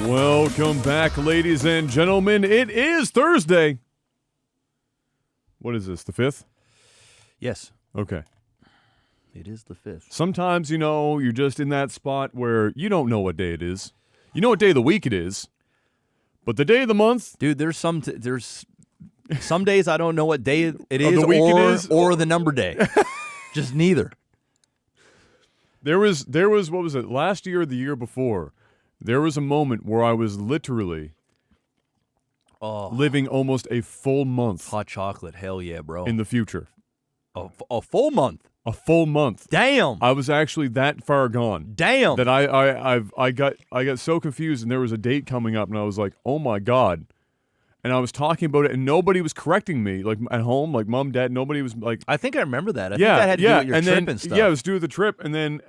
Welcome back, ladies and gentlemen. It is Thursday. What is this, the 5th? Yes. Okay. It is the 5th. Sometimes, you're just in that spot where you don't know what day it is. You know what day of the week it is, but the day of the month... Dude, there's some days I don't know what day it is, the week it is or the number day. Just neither. There was, what was it, last year or the year before... There was a moment where I was literally living almost a full month. Hot chocolate, hell yeah, bro. In the future. A full month? A full month. Damn. I was actually that far gone. Damn. That I got so confused, and there was a date coming up, and I was like, oh my God. And I was talking about it, and nobody was correcting me, like at home, like mom, dad, nobody was like... I think I remember that. I think that had to do with your trip and stuff. Yeah, it was to do with the trip, and then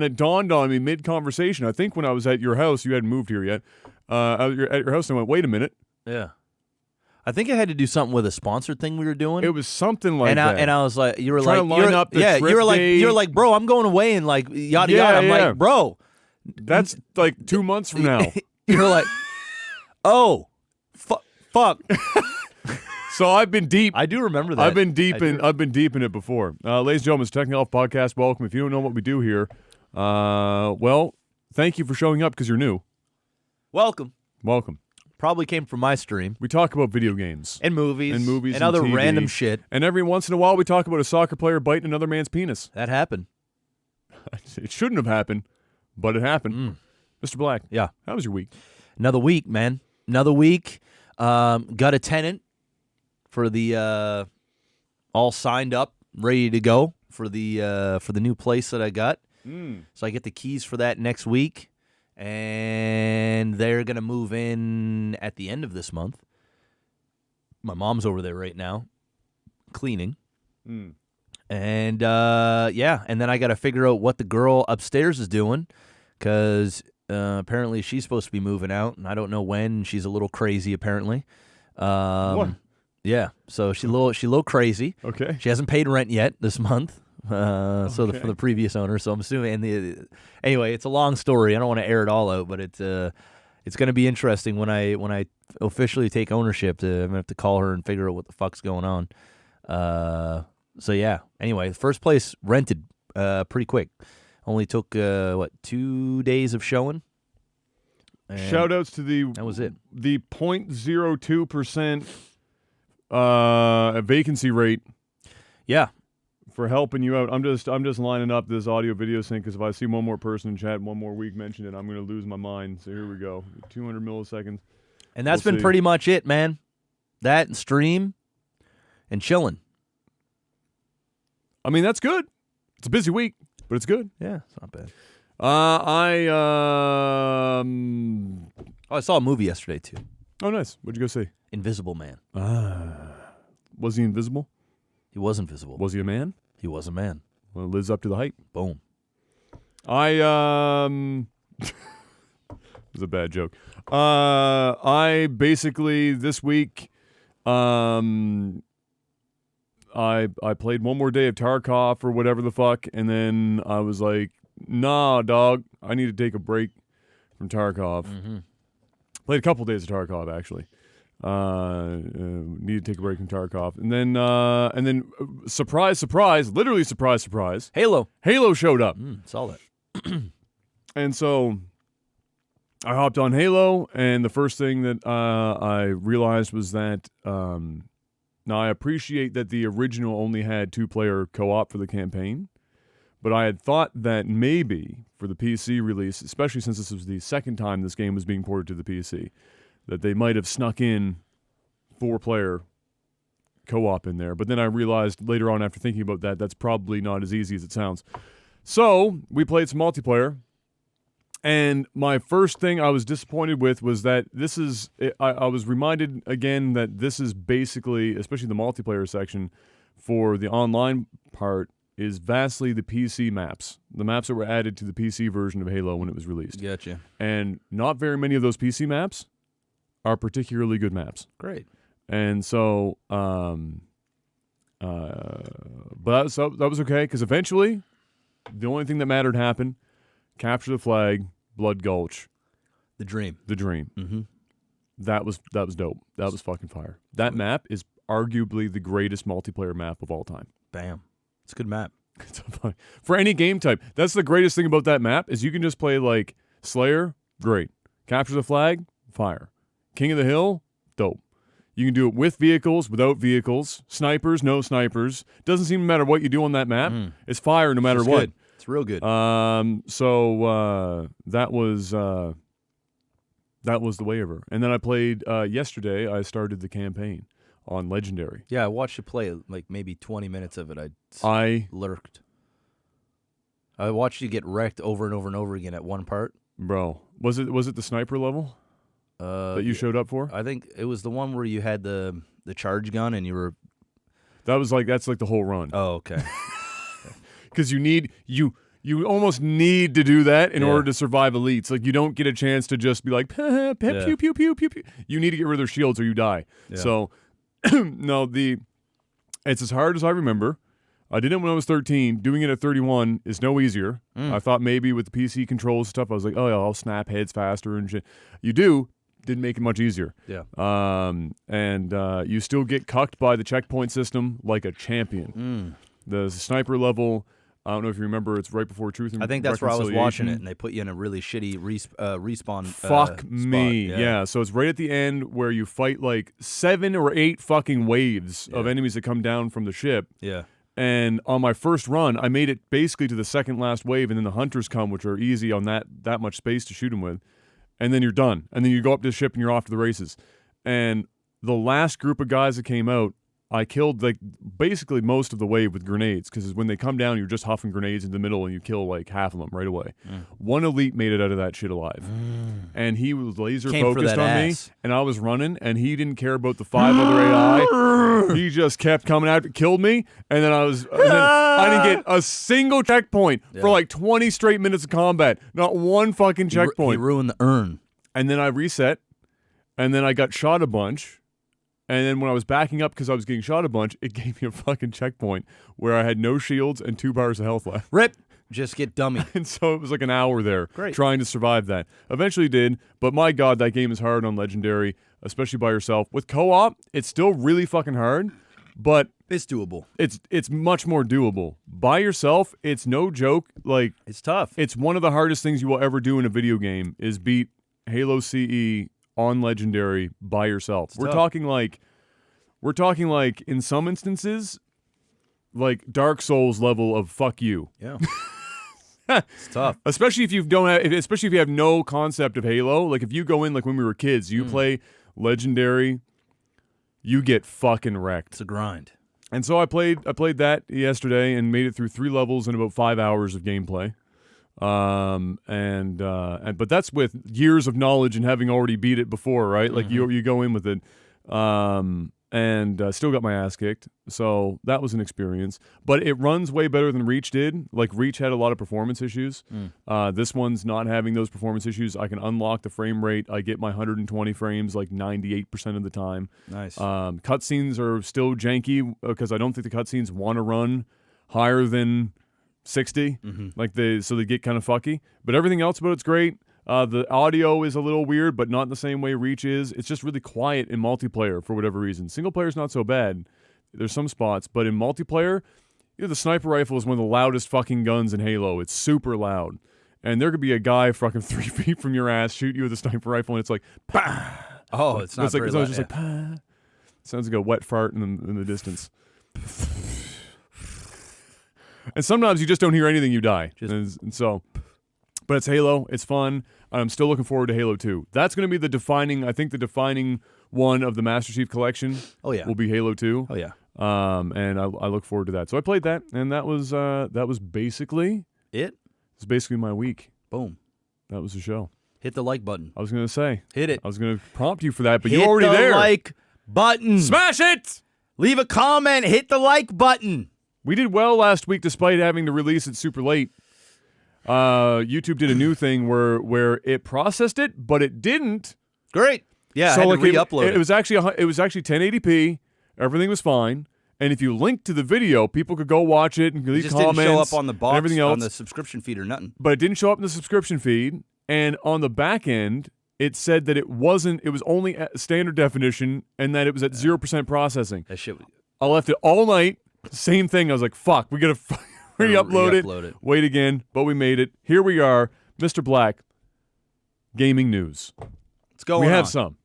it dawned on me mid-conversation. I think when I was at your house, you hadn't moved here yet. I was at your house, and I went, wait a minute. Yeah. I think it had to do something with a sponsored thing we were doing. It was something like that. And I was like, you were trying like, to line up the trip you're like, bro, I'm going away and like yada yada. I'm like, bro, that's like 2 months from now. You're like, oh, fuck. So I've been deep. I do remember that. I've been deep in it before. Ladies and gentlemen, it's Technical Health Podcast. Welcome. If you don't know what we do here, well, thank you for showing up because you're new. Welcome. Probably came from my stream. We talk about video games. And movies. And other TV. random shit. And every once in a while, we talk about a soccer player biting another man's penis. That happened. It shouldn't have happened, but it happened. Mr. Black. Yeah. How was your week? Another week, man. Another week. Got a tenant for the all signed up, ready to go for the new place that I got. So I get the keys for that next week, and they're gonna move in at the end of this month. My mom's over there right now, cleaning, and and then I got to figure out what the girl upstairs is doing, because apparently she's supposed to be moving out, and I don't know when. She's a little crazy, apparently. What? Yeah, so she's a little crazy. Okay. She hasn't paid rent yet this month. For the previous owner. So I'm assuming. Anyway, it's a long story. I don't want to air it all out, but it's going to be interesting when I officially take ownership. I'm gonna have to call her and figure out what the fuck's going on. So yeah. Anyway, the first place rented pretty quick. Only took 2 days of showing. Shout outs to that was it. The 0.02% vacancy rate. Yeah. For helping you out. I'm just lining up this audio video sync because if I see one more person in chat one more week mention it, I'm going to lose my mind. So here we go. 200 milliseconds. And that's been pretty much it, man. That and stream and chilling. I mean, that's good. It's a busy week, but it's good. Yeah, it's not bad. I saw a movie yesterday too. Oh, nice. What'd you go see? Invisible Man. Was he invisible? He was invisible. Was he a man? He was a man. Well, it lives up to the hype. Boom. It was a bad joke. I basically this week, I played one more day of Tarkov or whatever the fuck, and then I was like, nah, dog, I need to take a break from Tarkov. Played a couple days of Tarkov actually. Need to take a break from Tarkov, and then surprise, literally surprise, Halo showed up. Saw that. And so I hopped on Halo, and the first thing that I realized was that now I appreciate that the original only had 2-player co-op for the campaign, but I had thought that maybe for the PC release, especially since this was the second time this game was being ported to the PC, that they might have snuck in 4-player co-op in there. But then I realized later on after thinking about that, that's probably not as easy as it sounds. So we played some multiplayer, And my first thing I was disappointed with was that this is. I was reminded again that this is basically, especially the multiplayer section, for the online part, is vastly the PC maps. The maps that were added to the PC version of Halo when it was released. Gotcha. And not very many of those PC maps are particularly good maps. Great. And so, but that was okay, because eventually, the only thing that mattered happened: capture the flag, Blood Gulch, The dream. the dream. Mm-hmm. That was dope. That was fucking fire. That map is arguably the greatest multiplayer map of all time. Bam. It's a good map. It's fun. For any game type. That's the greatest thing about that map, is you can just play like Slayer, great. Capture the flag, fire. King of the Hill, dope. You can do it with vehicles, without vehicles, snipers, no snipers. Doesn't seem to matter what you do on that map. It's fire no matter It's what. good. It's real good. So that was the waiver. And then I played yesterday. I started the campaign on Legendary. Yeah, I watched you play like maybe 20 minutes of it. I lurked. I watched you get wrecked over and over and over again at one part. Bro, was it the sniper level that you showed up for? I think it was the one where you had the charge gun and you were. That's like the whole run. Oh, okay. Because you almost need to do that in order to survive elites. Like, you don't get a chance to just be like pew pew pew pew pew. You need to get rid of their shields or you die. Yeah. So no, it's as hard as I remember. I did it when I was 13. Doing it at 31 is no easier. I thought maybe with the PC controls and stuff, I was like, oh yeah, I'll snap heads faster and shit. You do. Didn't make it much easier. Yeah. And you still get cucked by the checkpoint system like a champion. The sniper level, I don't know if you remember, it's right before Truth and I think that's where I was watching it, Reconciliation. and they put you in a really shitty respawn. Fuck me. spot. Yeah. So it's right at the end where you fight like 7 or 8 fucking waves of enemies that come down from the ship. Yeah. And on my first run, I made it basically to the second last wave, and then the hunters come, which are easy on that much space to shoot them with. And then you're done. And then you go up to the ship and you're off to the races. And the last group of guys that came out, I killed like basically most of the wave with grenades, because when they come down, you're just huffing grenades in the middle and you kill like half of them right away. One elite made it out of that shit alive, and he was laser focused on me, and I was running, and he didn't care about the 5 other AI. He just kept coming out, killed me, and then I didn't get a single checkpoint for like 20 straight minutes of combat. Not one fucking checkpoint. He ruined the urn. And then I reset, and then I got shot a bunch. And then when I was backing up because I was getting shot a bunch, it gave me a fucking checkpoint where I had no shields and 2 bars of health left. Rip. Just get dummy. And so it was like an hour there Great. trying to survive that. Eventually did, but my God, that game is hard on Legendary, especially by yourself. With co-op, it's still really fucking hard, but It's doable. it's much more doable. By yourself, it's no joke. Like, It's tough. it's one of the hardest things you will ever do in a video game is beat Halo CE on Legendary by yourself. We're tough. talking like in some instances, like Dark Souls level of fuck you. Yeah. It's tough. Especially if you have no concept of Halo. Like, if you go in like when we were kids, you play Legendary, you get fucking wrecked. It's a grind. And so I played that yesterday and made it through 3 levels in about 5 hours of gameplay. But that's with years of knowledge and having already beat it before, right? Like you go in with it, still got my ass kicked. So that was an experience, but it runs way better than Reach did. Like, Reach had a lot of performance issues. This one's not having those performance issues. I can unlock the frame rate. I get my 120 frames like 98% of the time. Nice. Cutscenes are still janky because I don't think the cutscenes want to run higher than 60, so they get kind of fucky. But everything else about it's great. The audio is a little weird, but not in the same way Reach is. It's just really quiet in multiplayer for whatever reason. Single player's not so bad. There's some spots, but in multiplayer, the sniper rifle is one of the loudest fucking guns in Halo. It's super loud. And there could be a guy fucking 3 feet from your ass shoot you with a sniper rifle, and it's like, pah! Oh, it's not very always loud. just like, pah! Sounds like a wet fart in the distance. And sometimes you just don't hear anything, you die. And so, but it's Halo. It's fun. I'm still looking forward to Halo 2. That's going to be the defining one of the Master Chief Collection. Oh, yeah. Will be Halo 2. Oh, yeah. And I look forward to that. So I played that, and that was basically It? my week. Boom. That was the show. Hit the like button. I was going to say. Hit it. I was going to prompt you for that, but Hit you're already the there. like button. Smash it! Leave a comment. Hit the like button. We did well last week despite having to release it super late. YouTube did a new thing where it processed it, but it didn't. Great. Yeah, So I had like to re-upload it. it was actually 1080p. Everything was fine. And if you linked to the video, people could go watch it and It leave just comments. didn't show up on the box, and everything else. on the subscription feed or nothing. But it didn't show up in the subscription feed. And on the back end, it said that it was only at standard definition and that it was at 0% processing. That shit. I left it all night. Same thing. I was like, fuck, we got to re-upload it. Wait again. But we made it. Here we are. Mr. Black, gaming news. Let's go. We have some.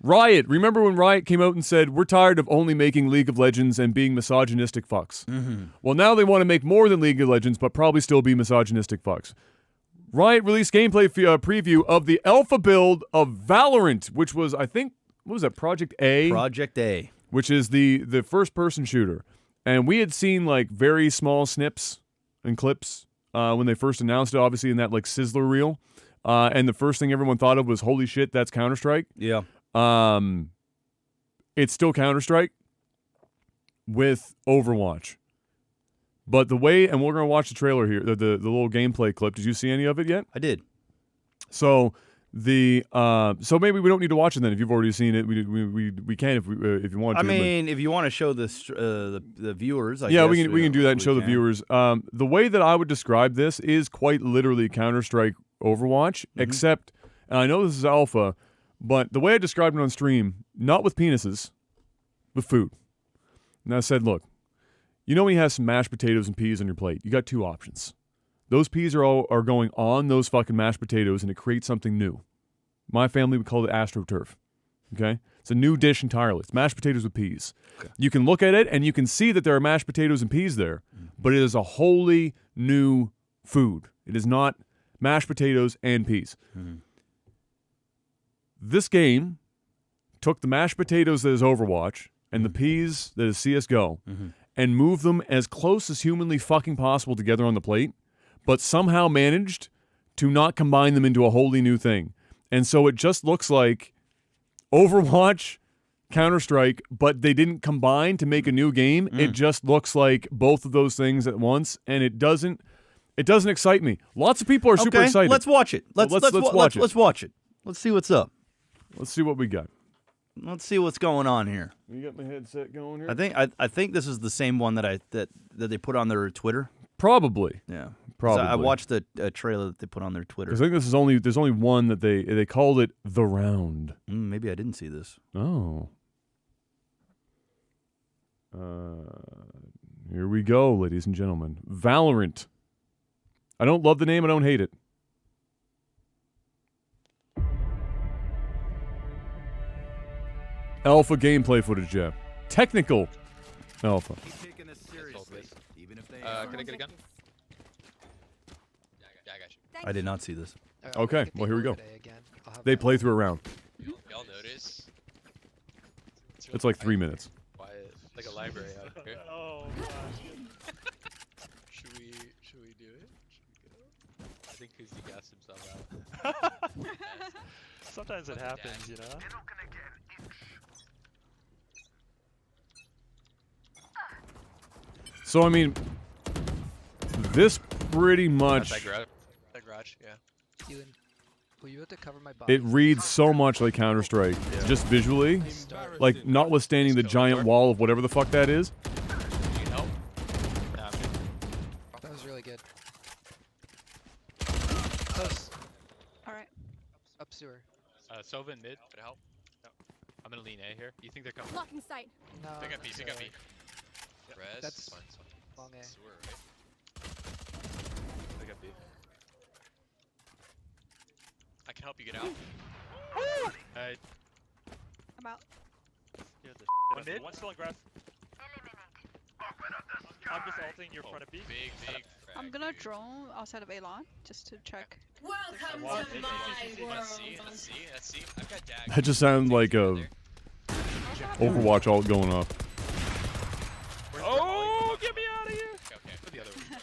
Riot. Remember when Riot came out and said, we're tired of only making League of Legends and being misogynistic fucks? Mm-hmm. Well, now they want to make more than League of Legends, but probably still be misogynistic fucks. Riot released gameplay preview of the alpha build of Valorant, which was, I think, what was that, Project A? Project A. Which is the first-person shooter. And we had seen, like, very small snips and clips when they first announced it, obviously, in that, like, Sizzler reel. And the first thing everyone thought of was, holy shit, that's Counter-Strike. Yeah. It's still Counter-Strike with Overwatch. But the way, and we're going to watch the trailer here, the little gameplay clip. Did you see any of it yet? I did. So so maybe we don't need to watch it then if you've already seen it. We can if you want to. I mean, if you want to show the viewers, I yeah, guess, we can do that and show the can. viewers. The way that I would describe this is quite literally Counter-Strike Overwatch, except, and I know this is alpha, but the way I described it on stream, not with penises, with food. And I said, look, you know when you have some mashed potatoes and peas on your plate, you got two options. Those peas are going on those fucking mashed potatoes, and it creates something new. My family would call it AstroTurf. Okay? It's a new dish entirely. It's mashed potatoes with peas. Okay. You can look at it, and you can see that there are mashed potatoes and peas there, but it is a wholly new food. It is not mashed potatoes and peas. Mm-hmm. This game took the mashed potatoes that is Overwatch and the peas that is CSGO and moved them as close as humanly fucking possible together on the plate, but somehow managed to not combine them into a wholly new thing. And so it just looks like Overwatch, Counter-Strike, but they didn't combine to make a new game. It just looks like both of those things at once, and it doesn't excite me. Lots of people are super excited. Let's watch it. Let's watch it. Let's watch it. Let's see what's up. Let's see what we got. Let's see what's going on here. You got my headset going here? I think this is the same one that they put on their Twitter. Probably. Yeah. Probably. I watched the trailer that they put on their Twitter. I think there's only one that they called it The Round. Maybe I didn't see this. Oh. Here we go, ladies and gentlemen. Valorant. I don't love the name. I don't hate it. Alpha gameplay footage, yeah. Technical alpha. Can I get a gun? Yeah, I got you. I did not see this. Okay, well, here we go. They play through a round. Y'all notice? It's like 3 minutes. Quiet, like a library out here. Oh gosh. Should we do it? Should we go? I think Koozie gassed himself out. Sometimes it happens, you know? So, I mean, this pretty much, That garage, yeah. Will you have to cover my body? it reads so much like Counter-Strike, just visually, like notwithstanding the giant wall of whatever the fuck that is. You need help? Nah, I'm good. That was really good. Close. Alright. Up sewer. Sova in mid, could help? No. I'm gonna lean A here. You think they're coming? Blocking sight. No. Pick up B, pick up B. Res, That's it's fine, it's fine. long A. Sewer, right? Pick up B. I can help you get out. Hey. I'm out. One mid. One still in grass. I'm just ulting your front of B. Big frag, I'm gonna dude. drone outside of A-Lawn just to check. Welcome Wow. to my world. Let's see. I've got daggers. That just sounded like a Overwatch alt going off. Oh, get me out of here! Okay, put the other one.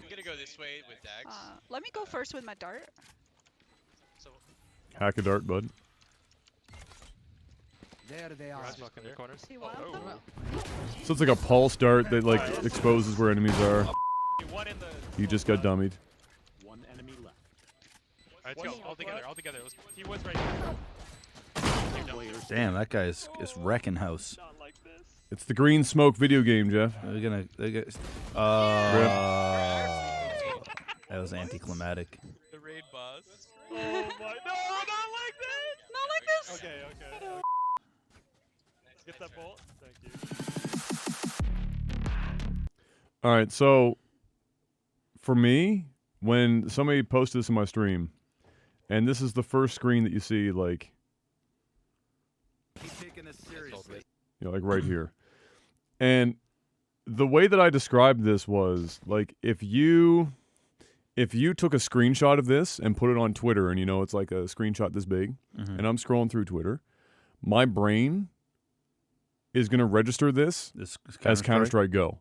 I'm gonna go this way with dags. Let me go first with my dart. Hack a dart, bud. There they are. Guys smoking in the corners. See wild. Oh. So it's like a pulse dart that like exposes where enemies are. One in the. You just got dummied. One enemy left. Alright, let's go. All together. All together. He was right here. Damn, that guy is wrecking house. Not like this. It's the green smoke video game, Jeff. That was anticlimactic. The raid boss. Oh my. No, not like this. Not like this. Okay, okay. Let's get that bolt. Thank you. All right, so for me, when somebody posted this in my stream, and this is the first screen that you see, like, He's taking this seriously. you know, like right here. And the way that I described this was like if you took a screenshot of this and put it on Twitter, and you know it's like a screenshot this big, and I'm scrolling through Twitter, my brain is going to register this as Counter-Strike Go.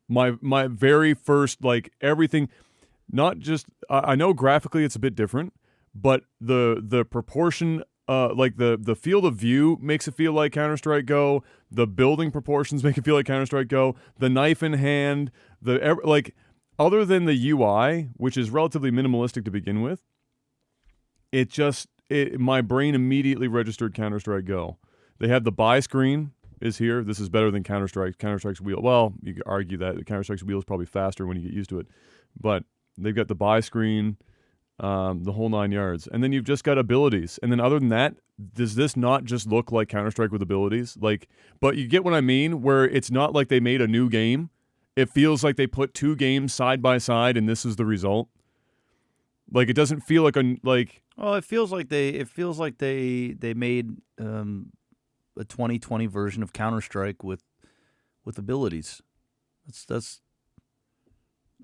My very first, like, everything, not just I know graphically it's a bit different, but the proportion, like the field of view makes it feel like Counter-Strike Go. The building proportions make it feel like Counter-Strike Go. The knife in hand, like, other than the UI, which is relatively minimalistic to begin with, my brain immediately registered Counter-Strike Go. They have the buy screen is here. This is better than Counter-Strike. Counter-Strike's wheel. Well, you could argue that Counter-Strike's wheel is probably faster when you get used to it, but they've got the buy screen, the whole 9 yards, and then you've just got abilities. And then other than that, does this not just look like Counter-Strike with abilities? Like, but you get what I mean, where it's not like they made a new game. It feels like they put two games side by side, and this is the result. Like, it doesn't feel like Well, it feels like they made a 2020 version of Counter-Strike with abilities. That's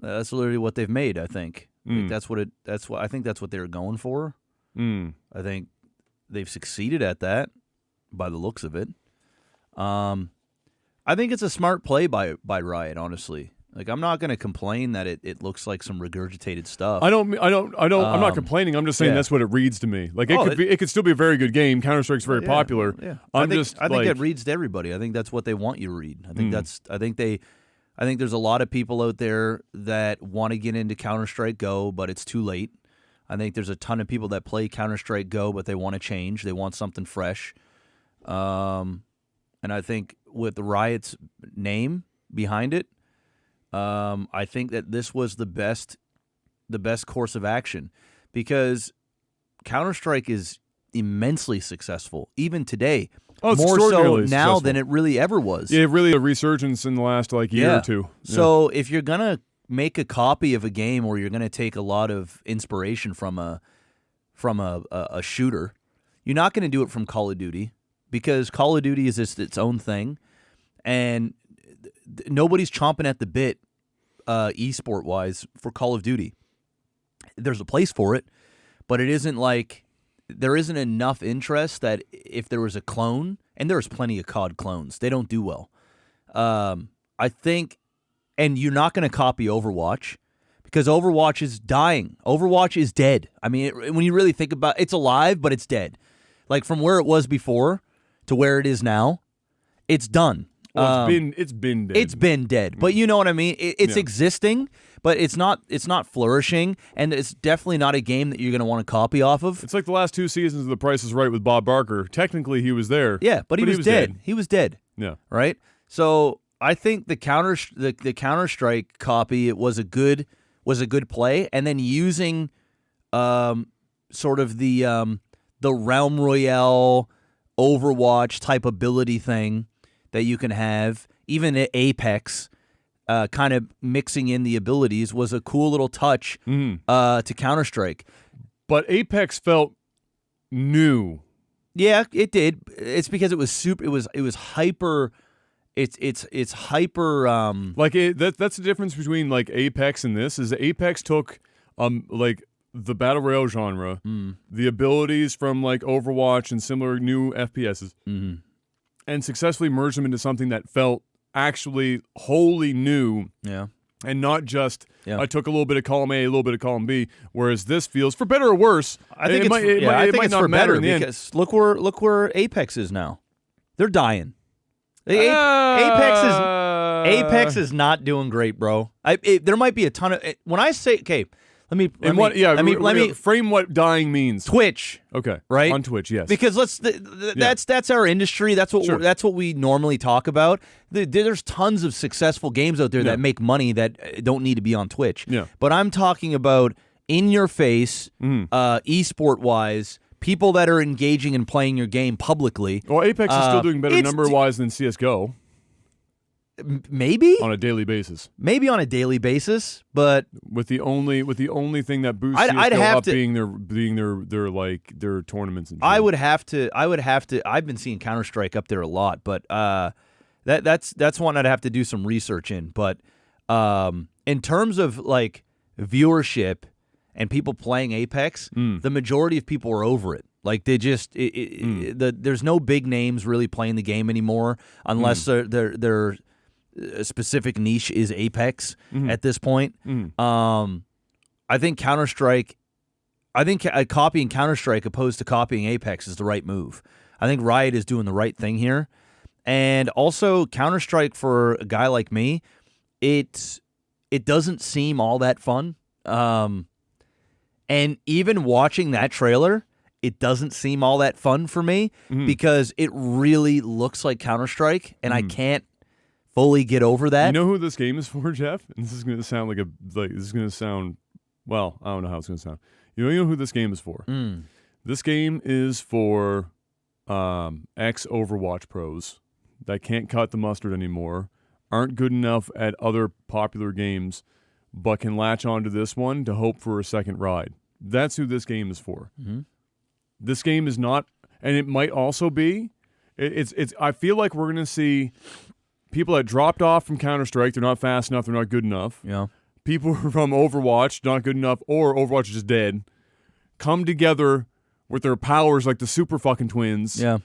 literally what they've made, I think. Like, I think that's what they were going for. I think they've succeeded at that by the looks of it. I think it's a smart play by Riot, honestly. Like, I'm not going to complain that it looks like some regurgitated stuff. I'm not complaining. I'm just saying that's what it reads to me. Like, it could still be a very good game. Counter-Strike's very popular. Yeah. I think it reads to everybody. I think that's what they want you to read. I think there's a lot of people out there that want to get into Counter-Strike Go, but it's too late. I think there's a ton of people that play Counter-Strike Go, but they want to change. They want something fresh. And I think with the Riot's name behind it, I think that this was the best course of action, because Counter-Strike is immensely successful even today. Oh, it's more so extraordinarily now successful than it really ever was. Yeah, really a resurgence in the last year or two. Yeah. So if you're gonna make a copy of a game, or you're gonna take a lot of inspiration from a shooter, you're not gonna do it from Call of Duty, because Call of Duty is just its own thing, and nobody's chomping at the bit, esport wise, for Call of Duty. There's a place for it, but it isn't like there isn't enough interest that if there was a clone, and there's plenty of COD clones, they don't do well. I think, and you're not going to copy Overwatch, because Overwatch is dying. Overwatch is dead. I mean, when you really think about it, it's alive, but it's dead. Like, from where it was before to where it is now, it's done. Well, it's been dead. It's been dead, but you know what I mean. It's existing, but it's not flourishing, and it's definitely not a game that you're going to want to copy off of. It's like the last two seasons of The Price is Right with Bob Barker. Technically, he was there. Yeah, but he was dead. He was dead. Yeah. Right. So I think the Counter-Strike copy, it was a good play, and then using sort of the Realm Royale Overwatch type ability thing that you can have, even at Apex, kind of mixing in the abilities, was a cool little touch to Counter-Strike. But Apex felt new. Yeah, it did. It's because it was super. It was hyper. It's hyper. That's the difference between like Apex and this. Is Apex took like the battle royale genre, the abilities from like Overwatch and similar new FPSs. And successfully merged them into something that felt actually wholly new. Yeah. and not just Yeah. I took a little bit of column A, a little bit of column B. Whereas this feels, for better or worse, I think it it's might, for, it yeah, might, I it think might it's not for matter better in the end. because look where Apex is now. They're dying. Apex is not doing great, bro. There might be a ton of when I say okay. Let me frame what dying means. Twitch, Okay, right? On Twitch, yes. Because that's our industry. That's what Sure. that's what we normally talk about. There's tons of successful games out there that make money that don't need to be on Twitch. Yeah. But I'm talking about in your face, esport wise, people that are engaging and playing your game publicly. Well, Apex is still doing better it's number-wise than CS:GO maybe on a daily basis. maybe on a daily basis, but With the only thing that boosts I'd CS:GO have up to- being their tournaments and shit. I would have to. I've been seeing Counter-Strike up there a lot, but that's one I'd have to do some research in. But in terms of like viewership and people playing Apex, the majority of people are over it. Like they just there's no big names really playing the game anymore unless their specific niche is Apex at this point. I think Counter-Strike. I think copying Counter-Strike opposed to copying Apex is the right move. I think Riot is doing the right thing here. And also Counter-Strike for a guy like me, it doesn't seem all that fun. And even watching that trailer, it doesn't seem all that fun for me because it really looks like Counter-Strike and I can't fully get over that. You know who this game is for, Jeff? And this is going to sound well, I don't know how it's going to sound. You know who this game is for? This game is for ex-Overwatch pros that can't cut the mustard anymore, aren't good enough at other popular games, but can latch onto this one to hope for a second ride. That's who this game is for. This game is not, and it might also be, it's. I feel like we're going to see people that dropped off from Counter-Strike, they're not fast enough, they're not good enough. Yeah. People from Overwatch, not good enough, or Overwatch is just dead, come together with their powers like the super fucking twins. Yeah.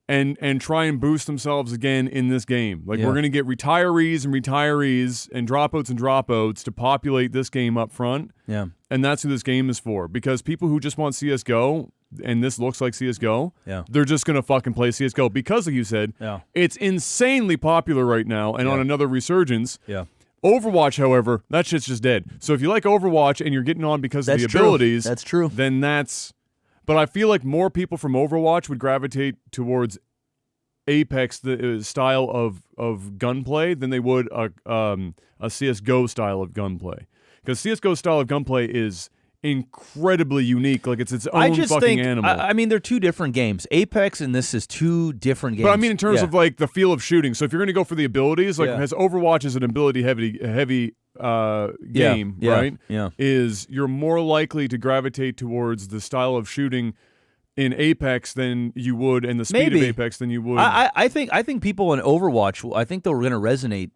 And try and boost themselves again in this game. Like, Yeah. we're going to get retirees and dropouts to populate this game up front. Yeah. And that's who this game is for. Because people who just want CSGO, and this looks like CSGO, Yeah. they're just going to fucking play CSGO. Because, like you said, Yeah. it's insanely popular right now and on another resurgence. Yeah. Overwatch, however, that shit's just dead. So if you like Overwatch and you're getting on because of the abilities, That's true. then that's... But I feel like more people from Overwatch would gravitate towards Apex, the style of gunplay, than they would a CS:GO style of gunplay. Because CS:GO style of gunplay is incredibly unique. Like, it's its own fucking animal. I mean, they're two different games. Apex and this is two different games. But I mean, in terms of like the feel of shooting. So if you're going to go for the abilities, like, Yeah. as Overwatch is an ability heavy game, Yeah. right? Yeah. Is you're more likely to gravitate towards the style of shooting in Apex than you would, and the speed Maybe. of Apex than you would. I think people in Overwatch, I think they're going to resonate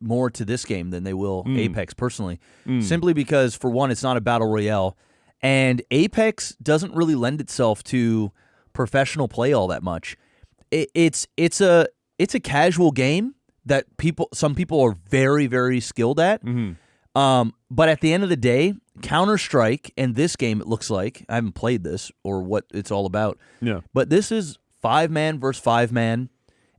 more to this game than they will Apex personally. Simply because, for one, it's not a battle royale, and Apex doesn't really lend itself to professional play all that much. It's a casual game that some people are very, very skilled at. But at the end of the day, Counter-Strike and this game, it looks like, I haven't played this or what it's all about, yeah. but this is 5-man versus 5-man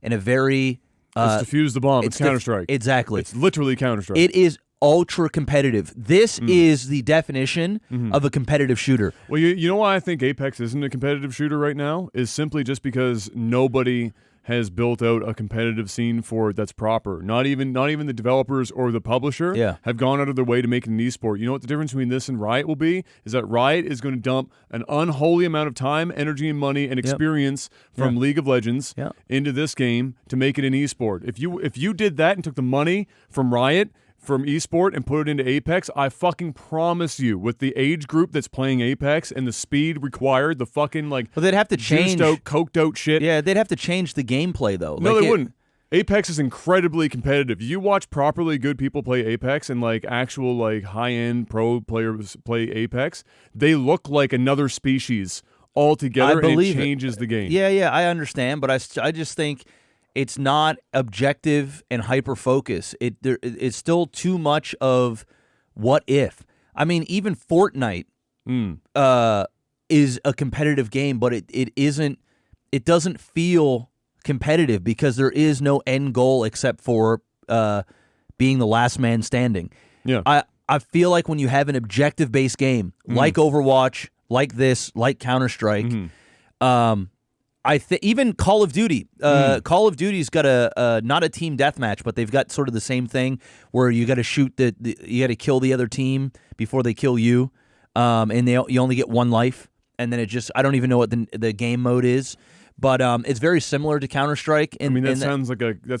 in a very... It's defuse the bomb. It's Counter-Strike. Exactly. It's literally Counter-Strike. It is ultra competitive. This is the definition of a competitive shooter. Well, you know why I think Apex isn't a competitive shooter right now? Is simply just because nobody has built out a competitive scene for it that's proper. Not even the developers or the publisher have gone out of their way to make it an esport. You know what the difference between this and Riot will be? Is that Riot is going to dump an unholy amount of time, energy, and money and experience from League of Legends into this game to make it an esport. If you did that and took the money from Riot, from esport, and put it into Apex, I fucking promise you, with the age group that's playing Apex and the speed required, the fucking like, Well, they'd have to change. juiced out, coked out shit. Yeah, they'd have to change the gameplay though. No, Like, they wouldn't. Apex is incredibly competitive. You watch properly good people play Apex and like actual like high-end pro players play Apex, they look like another species altogether, and it changes the game. Yeah, I understand, but I just think it's not objective and hyper focus. It's still too much of what if. I mean, even Fortnite is a competitive game, but it isn't. It doesn't feel competitive because there is no end goal except for being the last man standing. Yeah. I feel like when you have an objective based game like Overwatch, like this, like Counter-Strike, even Call of Duty. Call of Duty's got a not a team deathmatch, but they've got sort of the same thing where you got to shoot you got to kill the other team before they kill you, and you only get one life, and then I don't even know what the game mode is. But it's very similar to Counter-Strike. I mean, that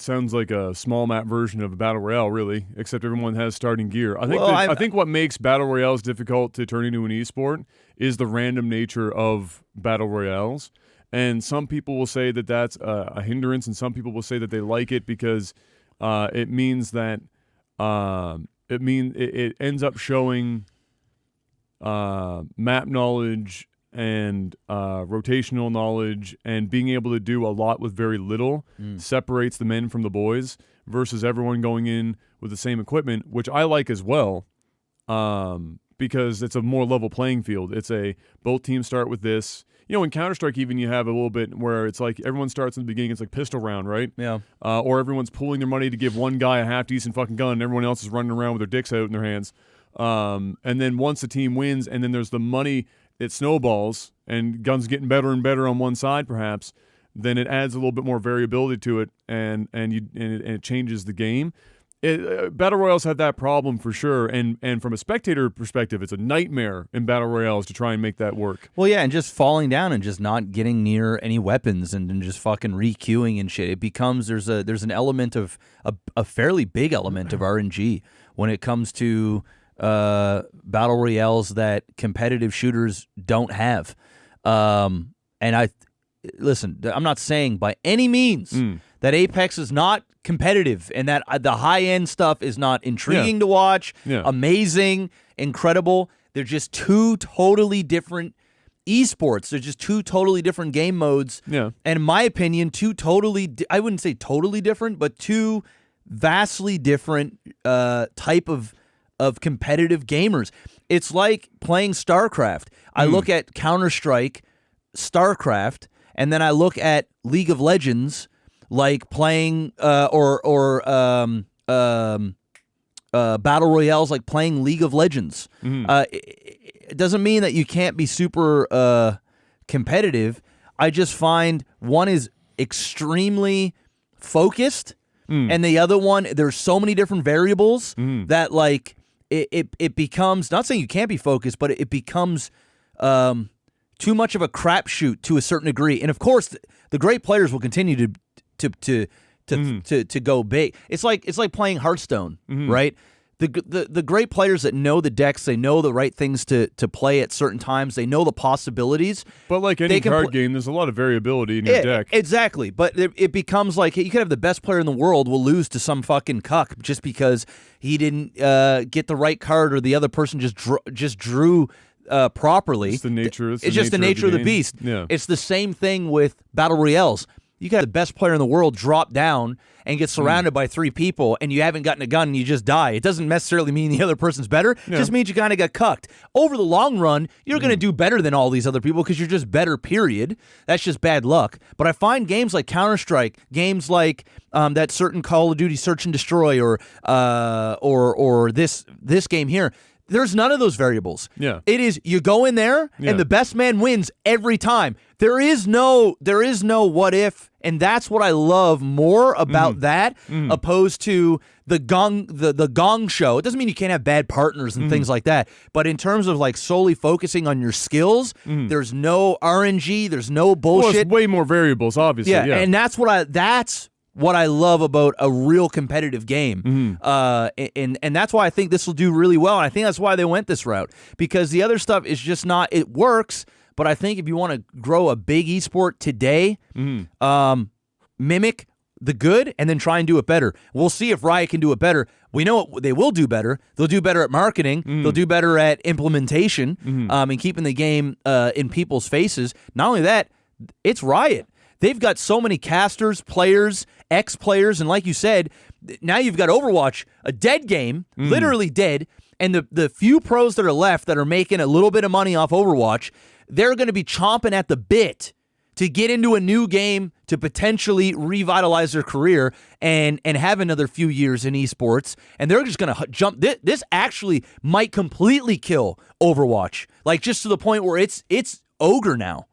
sounds like a small map version of a battle royale, really. Except everyone has starting gear. I think what makes battle royales difficult to turn into an esport is the random nature of battle royales. And some people will say that that's a hindrance, and some people will say that they like it because it means that it ends up showing map knowledge and rotational knowledge and being able to do a lot with very little separates the men from the boys versus everyone going in with the same equipment, which I like as well, because it's a more level playing field. Both teams start with this. You know, in Counter-Strike even you have a little bit where it's like everyone starts in the beginning, it's like pistol round, right? Yeah. Or everyone's pooling their money to give one guy a half-decent fucking gun and everyone else is running around with their dicks out in their hands. And then once the team wins and then there's the money, it snowballs and guns getting better and better on one side perhaps, then it adds a little bit more variability to it and it changes the game. Battle Royales have that problem for sure, and from a spectator perspective, it's a nightmare in Battle Royales to try and make that work. Well, yeah, and just falling down and just not getting near any weapons and just fucking re-queuing and shit. It becomes there's an element of a fairly big element of RNG when it comes to Battle Royales that competitive shooters don't have. And listen, I'm not saying by any means that Apex is not competitive and that the high-end stuff is not intriguing to watch, amazing, incredible. They're just two totally different esports. They're just two totally different game modes. Yeah. And in my opinion, I wouldn't say totally different, but two vastly different type of competitive gamers. It's like playing StarCraft. I look at Counter-Strike, StarCraft, and then I look at League of Legends like playing battle royales like playing League of Legends. It doesn't mean that you can't be super competitive. I just find one is extremely focused and the other one, there's so many different variables that like it becomes, not saying you can't be focused, but it becomes too much of a crapshoot to a certain degree. And of course, the great players will continue to go big. It's like playing Hearthstone, right? The great players that know the decks, they know the right things to play at certain times. They know the possibilities. But like any card game, there's a lot of variability in your deck. Exactly. But it becomes like you could have the best player in the world will lose to some fucking cuck just because he didn't get the right card or the other person just drew properly. It's the nature. It's just the nature of the beast. Yeah. It's the same thing with battle royales. You got the best player in the world drop down and get surrounded by three people, and you haven't gotten a gun and you just die. It doesn't necessarily mean the other person's better. It just means you kind of got cucked. Over the long run, you're going to do better than all these other people because you're just better, period. That's just bad luck. But I find games like Counter-Strike, games like that certain Call of Duty Search and Destroy or this game here, there's none of those variables. Yeah. It is you go in there and the best man wins every time. There is no what if, and that's what I love more about that opposed to the gong show. It doesn't mean you can't have bad partners and things like that, but in terms of like solely focusing on your skills, there's no RNG, there's no bullshit. Well, it's way more variables, obviously. Yeah. And that's what I love about a real competitive game. And that's why I think this will do really well. And I think that's why they went this route, because the other stuff is just not, it works. But I think if you want to grow a big esport today, mimic the good and then try and do it better. We'll see if Riot can do it better. We know they will do better. They'll do better at marketing. They'll do better at implementation and keeping the game in people's faces. Not only that, it's Riot. they've got so many casters, players, ex-players, and like you said, now you've got Overwatch, a dead game, literally dead, and the few pros that are left that are making a little bit of money off Overwatch, they're going to be chomping at the bit to get into a new game to potentially revitalize their career and have another few years in esports. And they're just going to jump. This actually might completely kill Overwatch, like just to the point where it's ogre now.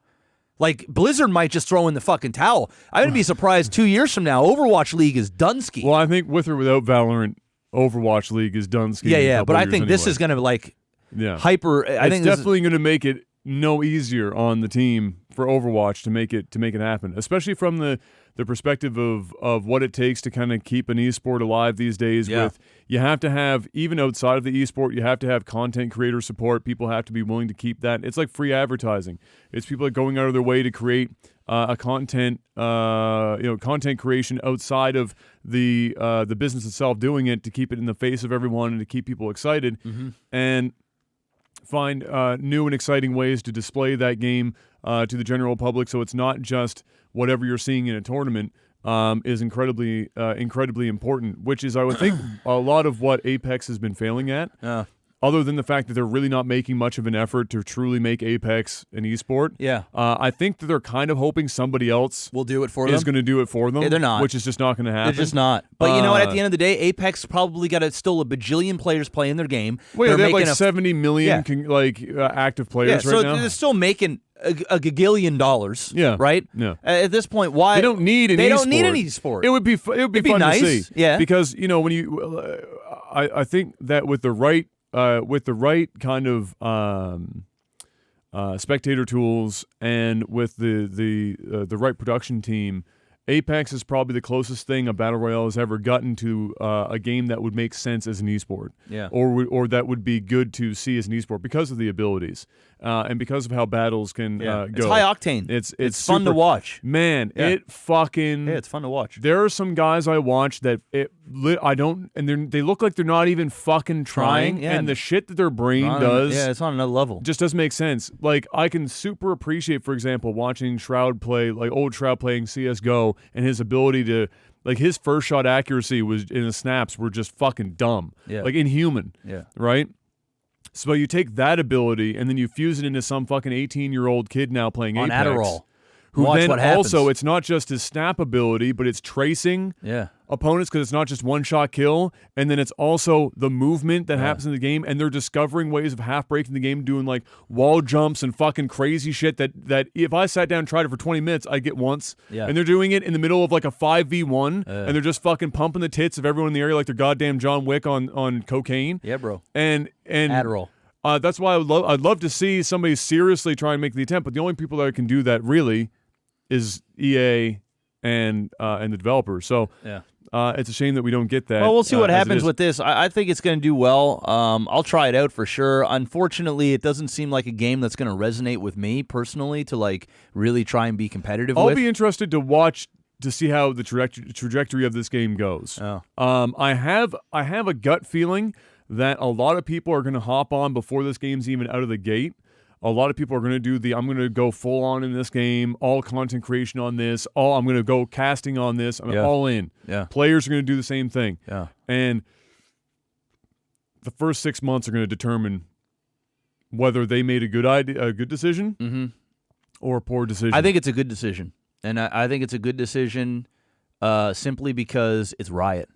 Like Blizzard might just throw in the fucking towel. I wouldn't be surprised 2 years from now, Overwatch League is Dunsky. Well, I think with or without Valorant, Overwatch League is Dunsky. Yeah, but I think this is going to hyper. I think it's definitely going to make it no easier on the team for Overwatch to make it happen, especially from the perspective of what it takes to kind of keep an esport alive these days. Yeah. With you have to have, even outside of the esport, you have to have content creator support. People have to be willing to keep that. It's like free advertising. It's people that going out of their way to create a content creation outside of the business itself, doing it to keep it in the face of everyone and to keep people excited. And find new and exciting ways to display that game to the general public, so it's not just whatever you're seeing in a tournament. Is incredibly important, which is, I would think, a lot of what Apex has been failing at. Other than the fact that they're really not making much of an effort to truly make Apex an esport. Yeah. I think that they're kind of hoping somebody else will do it for them. Is going to do it for them. Yeah, they're not. Which is just not going to happen. They're just not. But you know what? At the end of the day, Apex probably got still a bajillion players playing their game. Well, they have like making 70 million active players right now. So they're still making a gagillion dollars. Yeah. Right? Yeah. At this point, why they don't need an They esport. don't need an esport. It would be fun nice. to see. Yeah. Because when you, I think that with the right kind of spectator tools and with the right production team, Apex is probably the closest thing a battle royale has ever gotten to a game that would make sense as an esport, or that would be good to see as an esport because of the abilities and because of how battles can go. It's high octane. It's fun to watch. Man, it fucking it's fun to watch. There are some guys I watch that they look like they're not even fucking trying, and the shit that their brain does, it's on another level. Just doesn't make sense. Like, I can super appreciate, for example, watching Shroud play, like old Shroud playing CS:GO, and his ability to, like, his first shot accuracy was in the snaps were just fucking dumb, like inhuman, right? So you take that ability and then you fuse it into some fucking 18-year-old kid now playing on Apex. Adderall. Who Watch then what happens. also, it's not just his snap ability, but it's tracing opponents, because it's not just one-shot kill, and then it's also the movement that happens in the game, and they're discovering ways of half-breaking the game, doing like wall jumps and fucking crazy shit that if I sat down and tried it for 20 minutes, I'd get once. And they're doing it in the middle of like a 5v1, and they're just fucking pumping the tits of everyone in the area like they're goddamn John Wick on cocaine. Yeah, bro. And Adderall. That's why I'd love to see somebody seriously try and make the attempt, but the only people that can do that really is EA and the developers. So it's a shame that we don't get that. Well, we'll see what happens with this. I think it's going to do well. I'll try it out for sure. Unfortunately, it doesn't seem like a game that's going to resonate with me personally to like really try and be competitive with. I'll be interested to watch to see how the trajectory of this game goes. I have a gut feeling that a lot of people are going to hop on before this game's even out of the gate. A lot of people are going to do I'm going to go full on in this game, all content creation on this, I'm going to go casting on this, I'm all in. Players are going to do the same thing. And the first 6 months are going to determine whether they made a good decision or a poor decision. I think it's a good decision. And I think it's a good decision simply because it's Riot.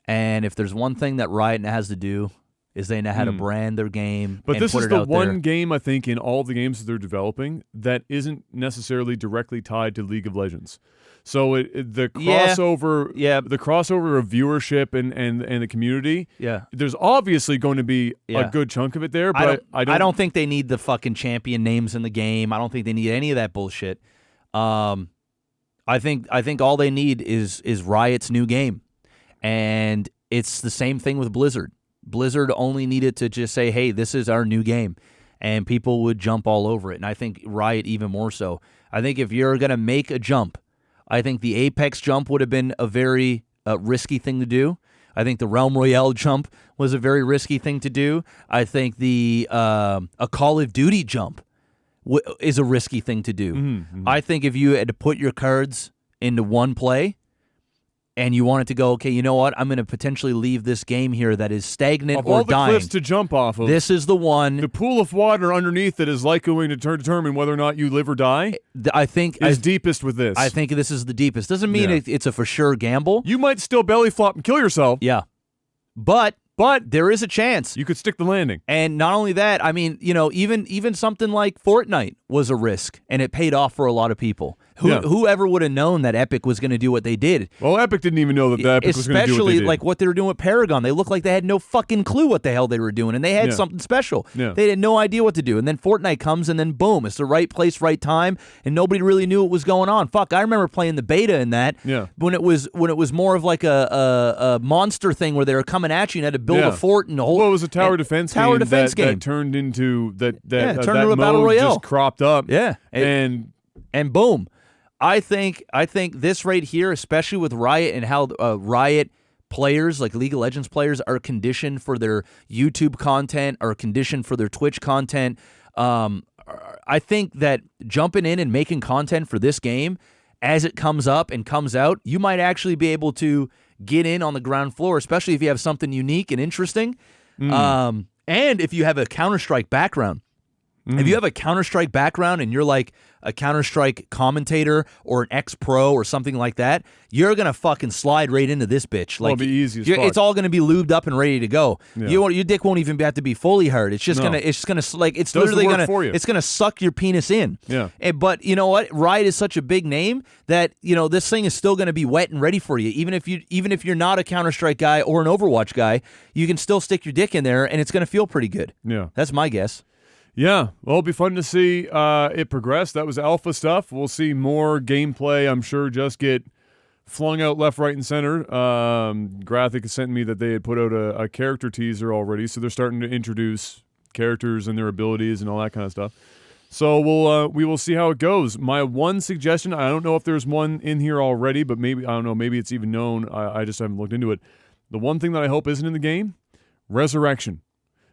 And if there's one thing that Riot has to do, is they know how to brand their game. But and this put is it the out one there. game, I think, in all the games that they're developing that isn't necessarily directly tied to League of Legends. So the crossover, the crossover of viewership and the community, there's obviously going to be a good chunk of it there. But I don't think they need the fucking champion names in the game. I don't think they need any of that bullshit. I think all they need is Riot's new game, and it's the same thing with Blizzard. Blizzard only needed to just say, hey, this is our new game, and people would jump all over it. And I think Riot even more so. I think if you're going to make a jump, I think the Apex jump would have been a very risky thing to do. I think the Realm Royale jump was a very risky thing to do. I think the a Call of Duty jump is a risky thing to do. Mhm. I think if you had to put your cards into one play and you wanted to go, okay, you know what? I'm going to potentially leave this game here that is stagnant Of or all the dying. cliffs to jump off of, This is the one. the pool of water underneath it is likely going to determine whether or not you live or die. I think Is deepest with this. I think this is the deepest. Doesn't mean Yeah. it's a for sure gamble. You might still belly flop and kill yourself, Yeah. But there is a chance. you could stick the landing. And not only that, I mean, even something like Fortnite was a risk, and it paid off for a lot of people. Yeah. Whoever would have known that Epic was going to do what they did? Well, Epic didn't even know that the Epic was going to do what they Especially did. like what they were doing with Paragon. They looked like they had no fucking clue what the hell they were doing, and they had Yeah. something special. Yeah. They had no idea what to do. And then Fortnite comes, and then boom, it's the right place, right time, and nobody really knew what was going on. Fuck, I remember playing the beta in that Yeah. when it was more of like a monster thing where they were coming at you and had to build Yeah. a fort and a whole. Well, it was a tower and- defense tower game defense game. that turned into that Yeah, it turned that into a battle mode royale. just cropped up. Yeah. and And boom. I think this right here, especially with Riot and how Riot players, like League of Legends players, are conditioned for their YouTube content, are conditioned for their Twitch content. I think that jumping in and making content for this game as it comes up and comes out, you might actually be able to get in on the ground floor, especially if you have something unique and interesting. And if you have a Counter-Strike background. If you have a Counter-Strike background and you're like a Counter-Strike commentator or an ex-pro or something like that, you're going to fucking slide right into this bitch. Well, Like, it'll be easy as it's fuck. all going to be lubed up and ready to go. Yeah. Your dick won't even have to be fully hard. It's just No. gonna like it's Does the literally work gonna for you. it's gonna suck your penis in. Yeah. But you know what? Riot is such a big name that this thing is still going to be wet and ready for you. Even if you're not a Counter-Strike guy or an Overwatch guy, you can still stick your dick in there and it's going to feel pretty good. yeah. That's my guess. Yeah, well, it'll be fun to see it progress. That was alpha stuff. We'll see more gameplay, I'm sure, just get flung out left, right, and center. Graphic sent me that they had put out a character teaser already, so they're starting to introduce characters and their abilities and all that kind of stuff. So we will see how it goes. My one suggestion, I don't know if there's one in here already, but maybe, I don't know, maybe it's even known. I just haven't looked into it. The one thing that I hope isn't in the game, resurrection.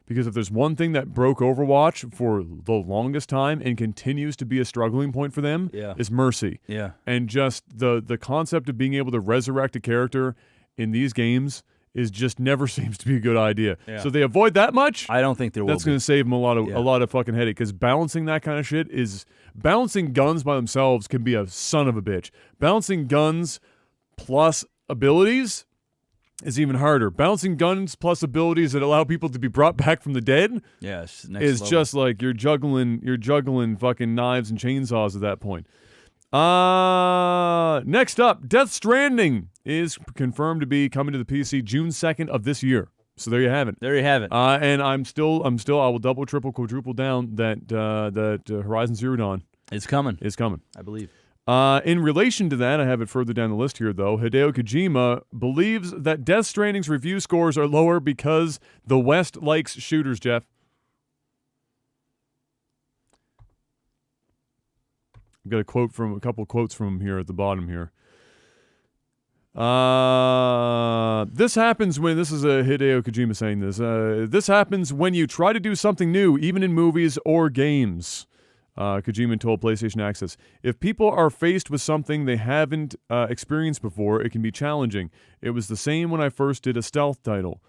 Because if there's one thing that broke Overwatch for the longest time and continues to be a struggling point for them, Yeah. is mercy. Yeah. And just the concept of being able to resurrect a character in these games is just never seems to be a good idea. Yeah. So they avoid that much. I don't think there will That's be. going to save them a lot Yeah. of fucking headache. Because balancing that kind of shit is balancing guns by themselves can be a son of a bitch. Balancing guns plus abilities is even harder. Balancing guns plus abilities that allow people to be brought back from the dead Yeah, it's next is level. just like you're juggling fucking knives and chainsaws at that point. Next up, Death Stranding is confirmed to be coming to the PC June 2nd of this year. So there you have it. There you have it. And I will double, triple, quadruple down that Horizon Zero Dawn It's coming, is coming. I believe. In relation to that, I have it further down the list here, though. Hideo Kojima believes that Death Stranding's review scores are lower because the West likes shooters, Jeff. I've got a couple quotes from him here at the bottom here. This happens when, this is a Hideo Kojima saying this, this happens when you try to do something new, even in movies or games. Kojima told PlayStation Access, if people are faced with something they haven't experienced before, it can be challenging. It was the same when I first did a stealth title.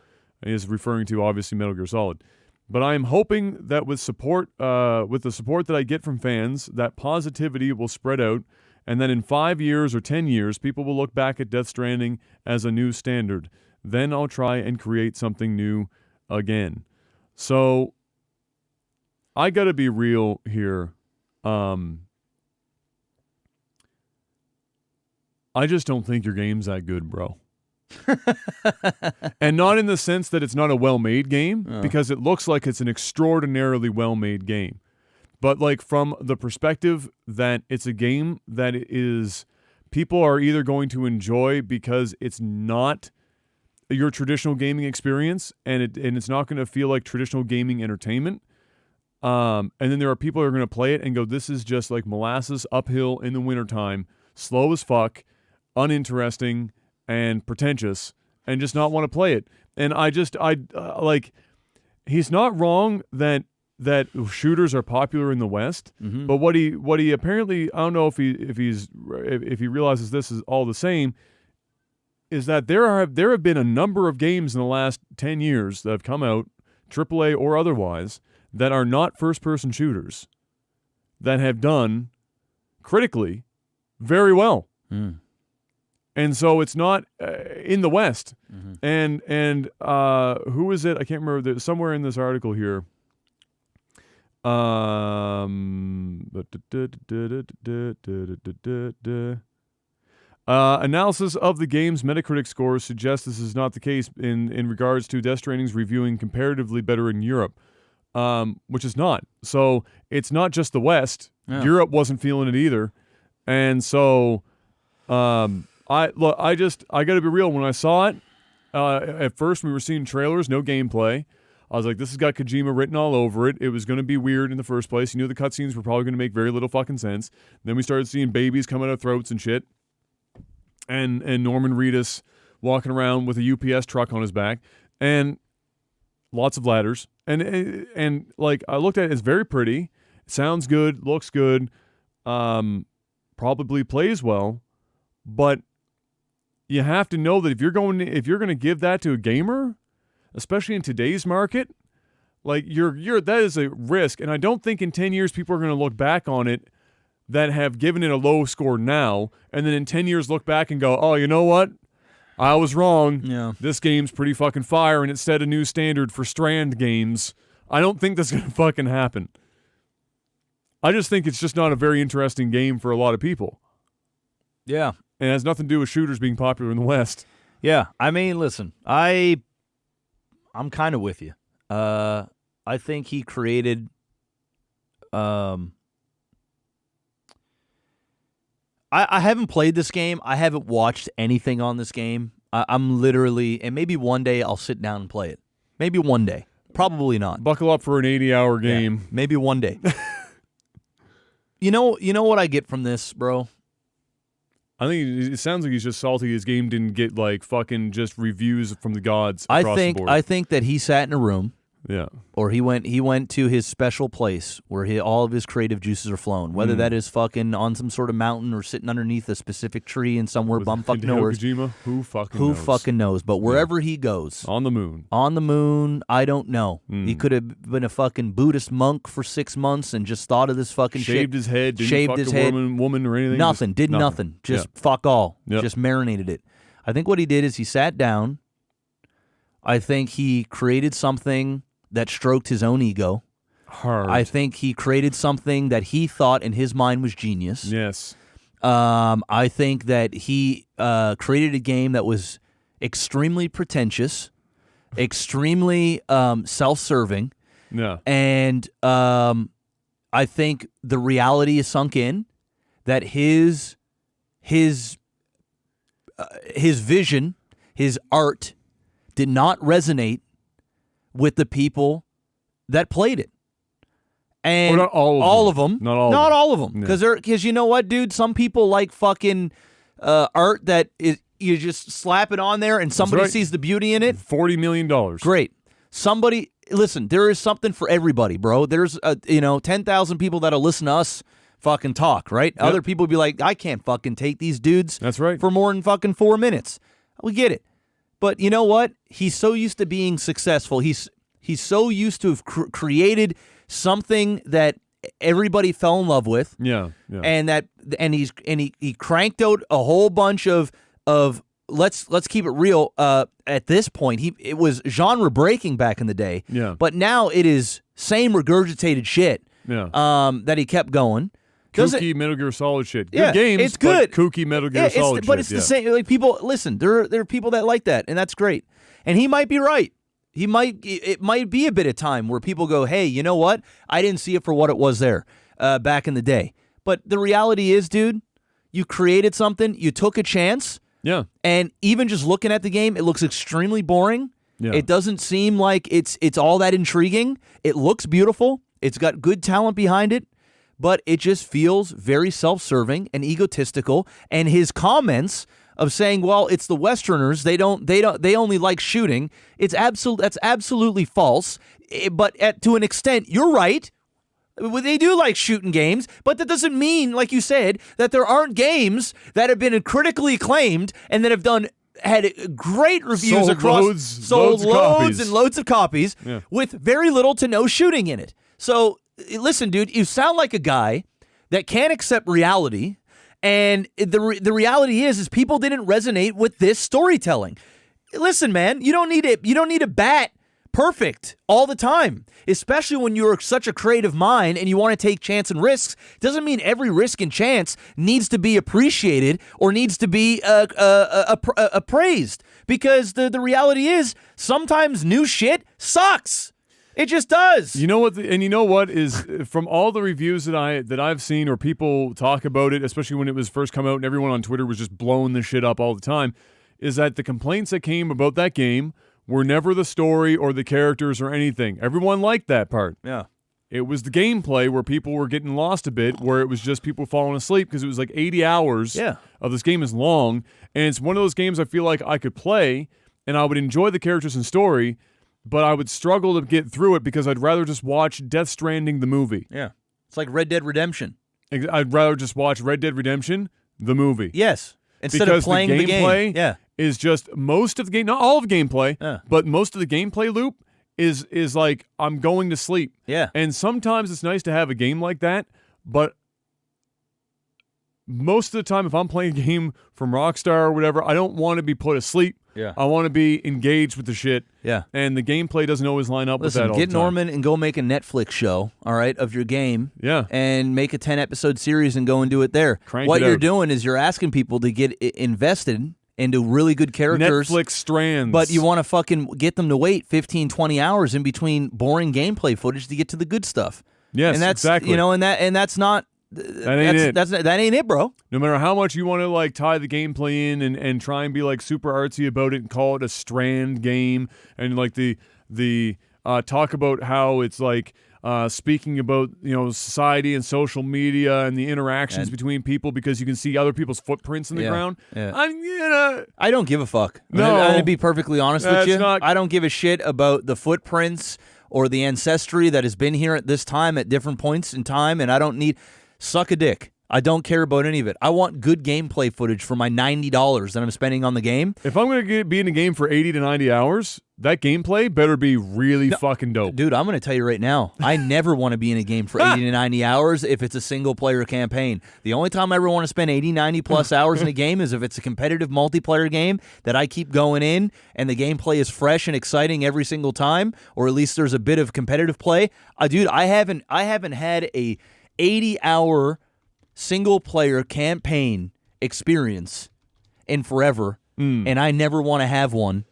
He is referring to, obviously, Metal Gear Solid. But I am hoping that with the support that I get from fans, that positivity will spread out, and that in 5 years or 10 years, people will look back at Death Stranding as a new standard. Then I'll try and create something new again. So, I gotta be real here. I just don't think your game's that good, bro. And not in the sense that it's not a well-made game, because it looks like it's an extraordinarily well-made game. But like from the perspective that it's a game that is people are either going to enjoy because it's not your traditional gaming experience and it's not going to feel like traditional gaming entertainment. And then there are people who are going to play it and go, this is just like molasses uphill in the wintertime, slow as fuck, uninteresting, and pretentious, and just not want to play it. And like, he's not wrong that that shooters are popular in the West, but what he apparently, I don't know if he realizes this is all the same, is that there have been a number of games in the last 10 years that have come out, AAA or otherwise, that are not first-person shooters that have done critically very well. And so it's not in the West. And who is it? I can't remember. There's somewhere in this article here. Analysis of the game's Metacritic scores suggests this is not the case in regards to Death Stranding's reviewing comparatively better in Europe, which is not. So it's not just the West. Yeah. Europe wasn't feeling it either. And so I got to be real. When I saw it, at first we were seeing trailers, no gameplay. I was like, this has got Kojima written all over it. It was going to be weird in the first place. You knew the cutscenes were probably going to make very little fucking sense. Then we started seeing babies coming out of throats and shit. And Norman Reedus walking around with a UPS truck on his back. And lots of ladders. And like, I looked at it, it's very pretty. Sounds good, looks good. Probably plays well. But you have to know that if you're going to give that to a gamer, especially in today's market, like that is a risk. And I don't think in 10 years people are going to look back on it that have given it a low score now, and then in 10 years look back and go, oh, you know what? I was wrong. Yeah. This game's pretty fucking fire, and it set a new standard for Strand games. I don't think that's going to fucking happen. I just think it's just not a very interesting game for a lot of people. Yeah. And it has nothing to do with shooters being popular in the West. Yeah. I mean, listen, I'm kind of with you. I think he created I haven't played this game. I haven't watched anything on this game. I'm literally, and maybe one day I'll sit down and play it. Maybe one day. Probably not. Buckle up for an 80-hour game. Yeah, maybe one day. You know what I get from this, bro? I think it sounds like he's just salty his game didn't get like fucking just reviews from the gods across the board. I think that he sat in a room. Yeah. Or he went to his special place where all of his creative juices are flowing. Whether that is fucking on some sort of mountain or sitting underneath a specific tree in somewhere bumfuck nowhere. Kojima? Who fucking knows? But wherever he goes. On the moon. On the moon, I don't know. He could have been a fucking Buddhist monk for 6 months and just thought of this fucking shit. Shaved his head, didn't fuck a woman or anything. Nothing, did nothing. Just fuck all. Yep. Just marinated it. I think what he did is he sat down. I think he created something that stroked his own ego. Hard. I think he created something that he thought in his mind was genius. Yes. I think that he created a game that was extremely pretentious, extremely self-serving. Yeah. And I think the reality is sunk in that his vision, his art, did not resonate with the people that played it. And not all of them. Not all of them. Because you know what, dude? Some people like fucking art that you just slap it on there and somebody sees the beauty in it. $40 million. Great. Somebody, listen, there is something for everybody, bro. There's 10,000 people that'll listen to us fucking talk, right? Yep. Other people will be like, I can't fucking take these dudes That's right. for more than fucking 4 minutes. We get it. But you know what? He's so used to being successful. He's so used to have created something that everybody fell in love with. Yeah. And he cranked out a whole bunch of let's keep it real. At this point, it was genre breaking back in the day. Yeah. But now it is same regurgitated shit. Yeah. That he kept going. Kooky Metal Gear Solid shit. Good Yeah, games, it's good. But kooky Metal Gear Solid shit. But it's the same. Like people, listen. There are people that like that, and that's great. And he might be right. It might be a bit of time where people go, hey, you know what? I didn't see it for what it was there back in the day. But the reality is, dude, you created something. You took a chance. Yeah. And even just looking at the game, it looks extremely boring. Yeah. It doesn't seem like it's all that intriguing. It looks beautiful. It's got good talent behind it. But it just feels very self-serving and egotistical. And his comments of saying, well, it's the Westerners. They only like shooting. That's absolutely false. But to an extent, you're right. They do like shooting games, but that doesn't mean, like you said, that there aren't games that have been critically acclaimed and that have had great reviews sold loads and loads of copies with very little to no shooting in it. So listen, dude, you sound like a guy that can't accept reality, and the reality is people didn't resonate with this storytelling. Listen, man, you don't need a bat perfect all the time, especially when you're such a creative mind and you want to take chance and risks. Doesn't mean every risk and chance needs to be appreciated or needs to be appraised, because the reality is sometimes new shit sucks. It just does. You know what? You know what is, from all the reviews that I've seen, or people talk about it, especially when it was first come out and everyone on Twitter was just blowing this shit up all the time, is that the complaints that came about that game were never the story or the characters or anything. Everyone liked that part. Yeah. It was the gameplay where people were getting lost a bit, where it was just people falling asleep because it was like 80 hours of this game is long, and it's one of those games I feel like I could play and I would enjoy the characters and story, but I would struggle to get through it because I'd rather just watch Death Stranding the movie. Yeah. It's like Red Dead Redemption. I'd rather just watch Red Dead Redemption the movie. Yes. Instead of playing the game. Yeah. Is just most of the game, not all of the gameplay, but most of the gameplay loop is like I'm going to sleep. Yeah. And sometimes it's nice to have a game like that, but most of the time if I'm playing a game from Rockstar or whatever, I don't want to be put asleep. Yeah. I want to be engaged with the shit. Yeah. And the gameplay doesn't always line up with that all the time. Get Norman and go make a Netflix show, all right, of your game. Yeah. And make a 10-episode series and go and do it there. What you're doing is you're asking people to get invested into really good characters. Netflix strands. But you want to fucking get them to wait 15, 20 hours in between boring gameplay footage to get to the good stuff. Yes, and that's, exactly. And that's not... That ain't it. That ain't it, bro. No matter how much you want to like tie the gameplay in and try and be like super artsy about it and call it a Strand game and like the talk about how it's like speaking about society and social media and the interactions between people because you can see other people's footprints in the ground. Yeah. I don't give a fuck. No, I'm gonna be perfectly honest with you. Not... I don't give a shit about the footprints or the ancestry that has been here at this time at different points in time, and I don't need. Suck a dick. I don't care about any of it. I want good gameplay footage for my $90 that I'm spending on the game. If I'm going to be in a game for 80 to 90 hours, that gameplay better be really fucking dope. Dude, I'm going to tell you right now, I never want to be in a game for 80 to 90 hours if it's a single-player campaign. The only time I ever want to spend 80, 90-plus hours in a game is if it's a competitive multiplayer game that I keep going in and the gameplay is fresh and exciting every single time, or at least there's a bit of competitive play. Dude, I haven't had a 80-hour single-player campaign experience in forever, and I never want to have one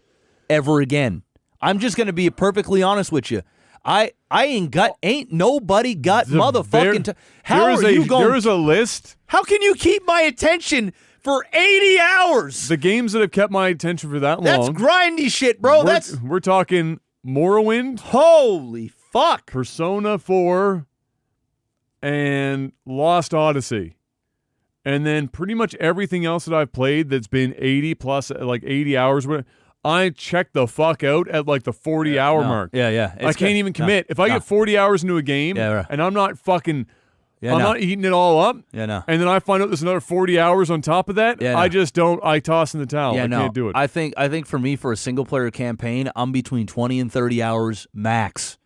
ever again. I'm just going to be perfectly honest with you. Ain't nobody got motherfucking... How are you going... There is a list. How can you keep my attention for 80 hours? The games that have kept my attention for that long... That's grindy shit, bro. We're talking Morrowind. Holy fuck. Persona 4... and Lost Odyssey. And then pretty much everything else that I've played that's been 80 plus, like 80 hours, I check the fuck out at like the 40-hour mark. Yeah. I can't even commit. If I get 40 hours into a game and I'm not fucking, not eating it all up, and then I find out there's another 40 hours on top of that, I just don't, I toss in the towel. I can't do it. I think for me, for a single-player campaign, I'm between 20 and 30 hours max.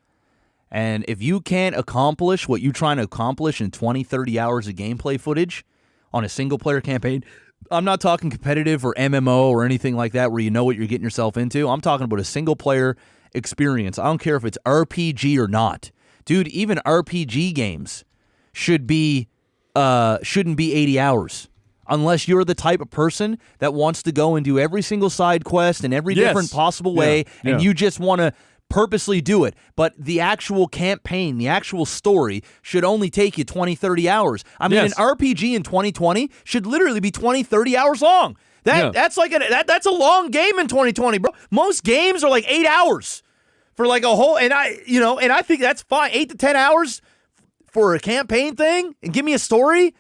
And if you can't accomplish what you're trying to accomplish in 20, 30 hours of gameplay footage on a single-player campaign, I'm not talking competitive or MMO or anything like that where you know what you're getting yourself into. I'm talking about a single-player experience. I don't care if it's RPG or not. Dude, even RPG games shouldn't be 80 hours. Unless you're the type of person that wants to go and do every single side quest in every different possible way, and you just want to purposely do it. But the actual campaign, the actual story should only take you 20, 30 hours. I mean, an RPG in 2020 should literally be 20, 30 hours long. That's like that's a long game in 2020, bro. Most games are like 8 hours for like a whole, and I think that's fine. 8 to 10 hours for a campaign thing, and give me a story.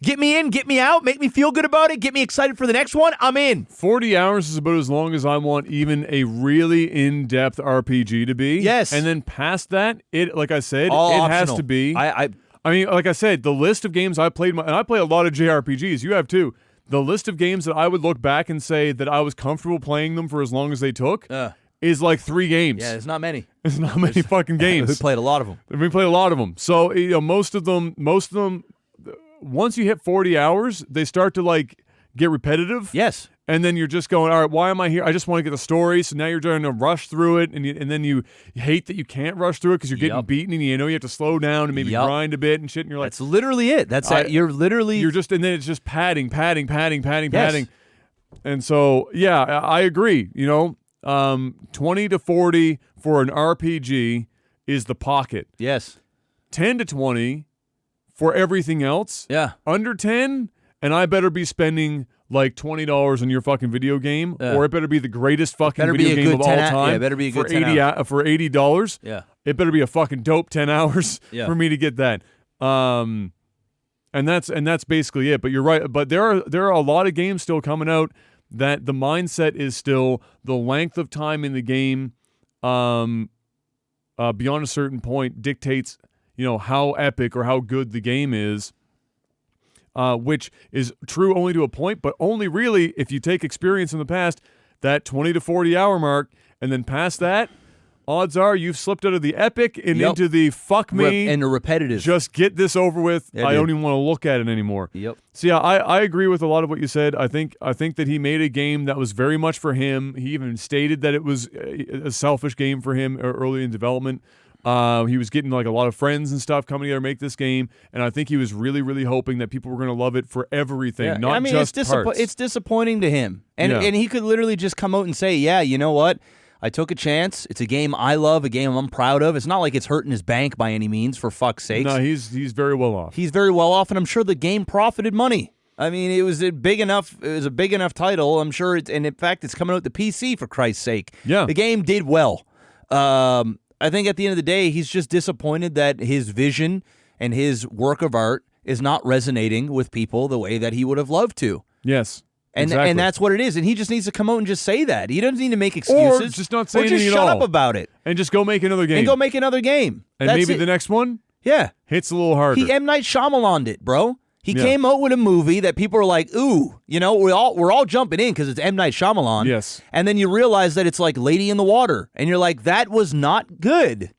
Get me in, get me out, make me feel good about it, get me excited for the next one. I'm in. 40 hours is about as long as I want even a really in-depth RPG to be. Yes. And then past that, like I said, All it has optional. to be. I mean, like I said, the list of games I played, and I play a lot of JRPGs. You have too. The list of games that I would look back and say that I was comfortable playing them for as long as they took is like 3 games. Yeah, there's not many. There's not many fucking games. We played a lot of them. We played a lot of them. So most of them. Once you hit 40 hours, they start to like get repetitive. Yes. And then you're just going, all right, why am I here? I just want to get the story. So now you're trying to rush through it, and then you hate that you can't rush through it because you're getting beaten, and you know you have to slow down and maybe grind a bit and shit. And you're like, that's literally it. You're just, and then it's just padding. And so, yeah, I agree. 20 to 40 for an RPG is the pocket. Yes. 10 to 20 for everything else. Yeah. Under 10, and I better be spending like $20 on your fucking video game, or it better be the greatest fucking video game of all time. Yeah, it better be a good for 10 hours. For $80. Yeah. It better be a fucking dope 10 hours for me to get that. And that's basically it. But you're right. But there are a lot of games still coming out that the mindset is still the length of time in the game beyond a certain point dictates how epic or how good the game is, which is true only to a point, but only really if you take experience in the past, that 20 to 40 hour mark, and then past that, odds are you've slipped out of the epic and into the fuck me and the repetitive. Just get this over with. Yeah, I don't even want to look at it anymore. Yep. So yeah, I agree with a lot of what you said. I think that he made a game that was very much for him. He even stated that it was a selfish game for him early in development. He was getting like a lot of friends and stuff coming together to make this game, and I think he was really, really hoping that people were going to love it for everything, not just parts. It's disappointing to him, and he could literally just come out and say, "Yeah, you know what? I took a chance. It's a game I love, a game I'm proud of. It's not like it's hurting his bank by any means, for fuck's sake. No, he's very well off. He's very well off, and I'm sure the game profited money. I mean, it was a big enough title. I'm sure, and in fact, it's coming out to PC for Christ's sake. Yeah, the game did well. I think at the end of the day, he's just disappointed that his vision and his work of art is not resonating with people the way that he would have loved to. Yes. And exactly. and that's what it is. And he just needs to come out and just say that. He doesn't need to make excuses. Or just not say or just anything at shut all. up about it. And just go make another game. And go make another game. And That's maybe it. the next one hits a little harder. He M. Night Shyamalan'd it, bro. He came out with a movie that people are like, ooh, we're all jumping in because it's M. Night Shyamalan. Yes. And then you realize that it's like Lady in the Water. And you're like, that was not good.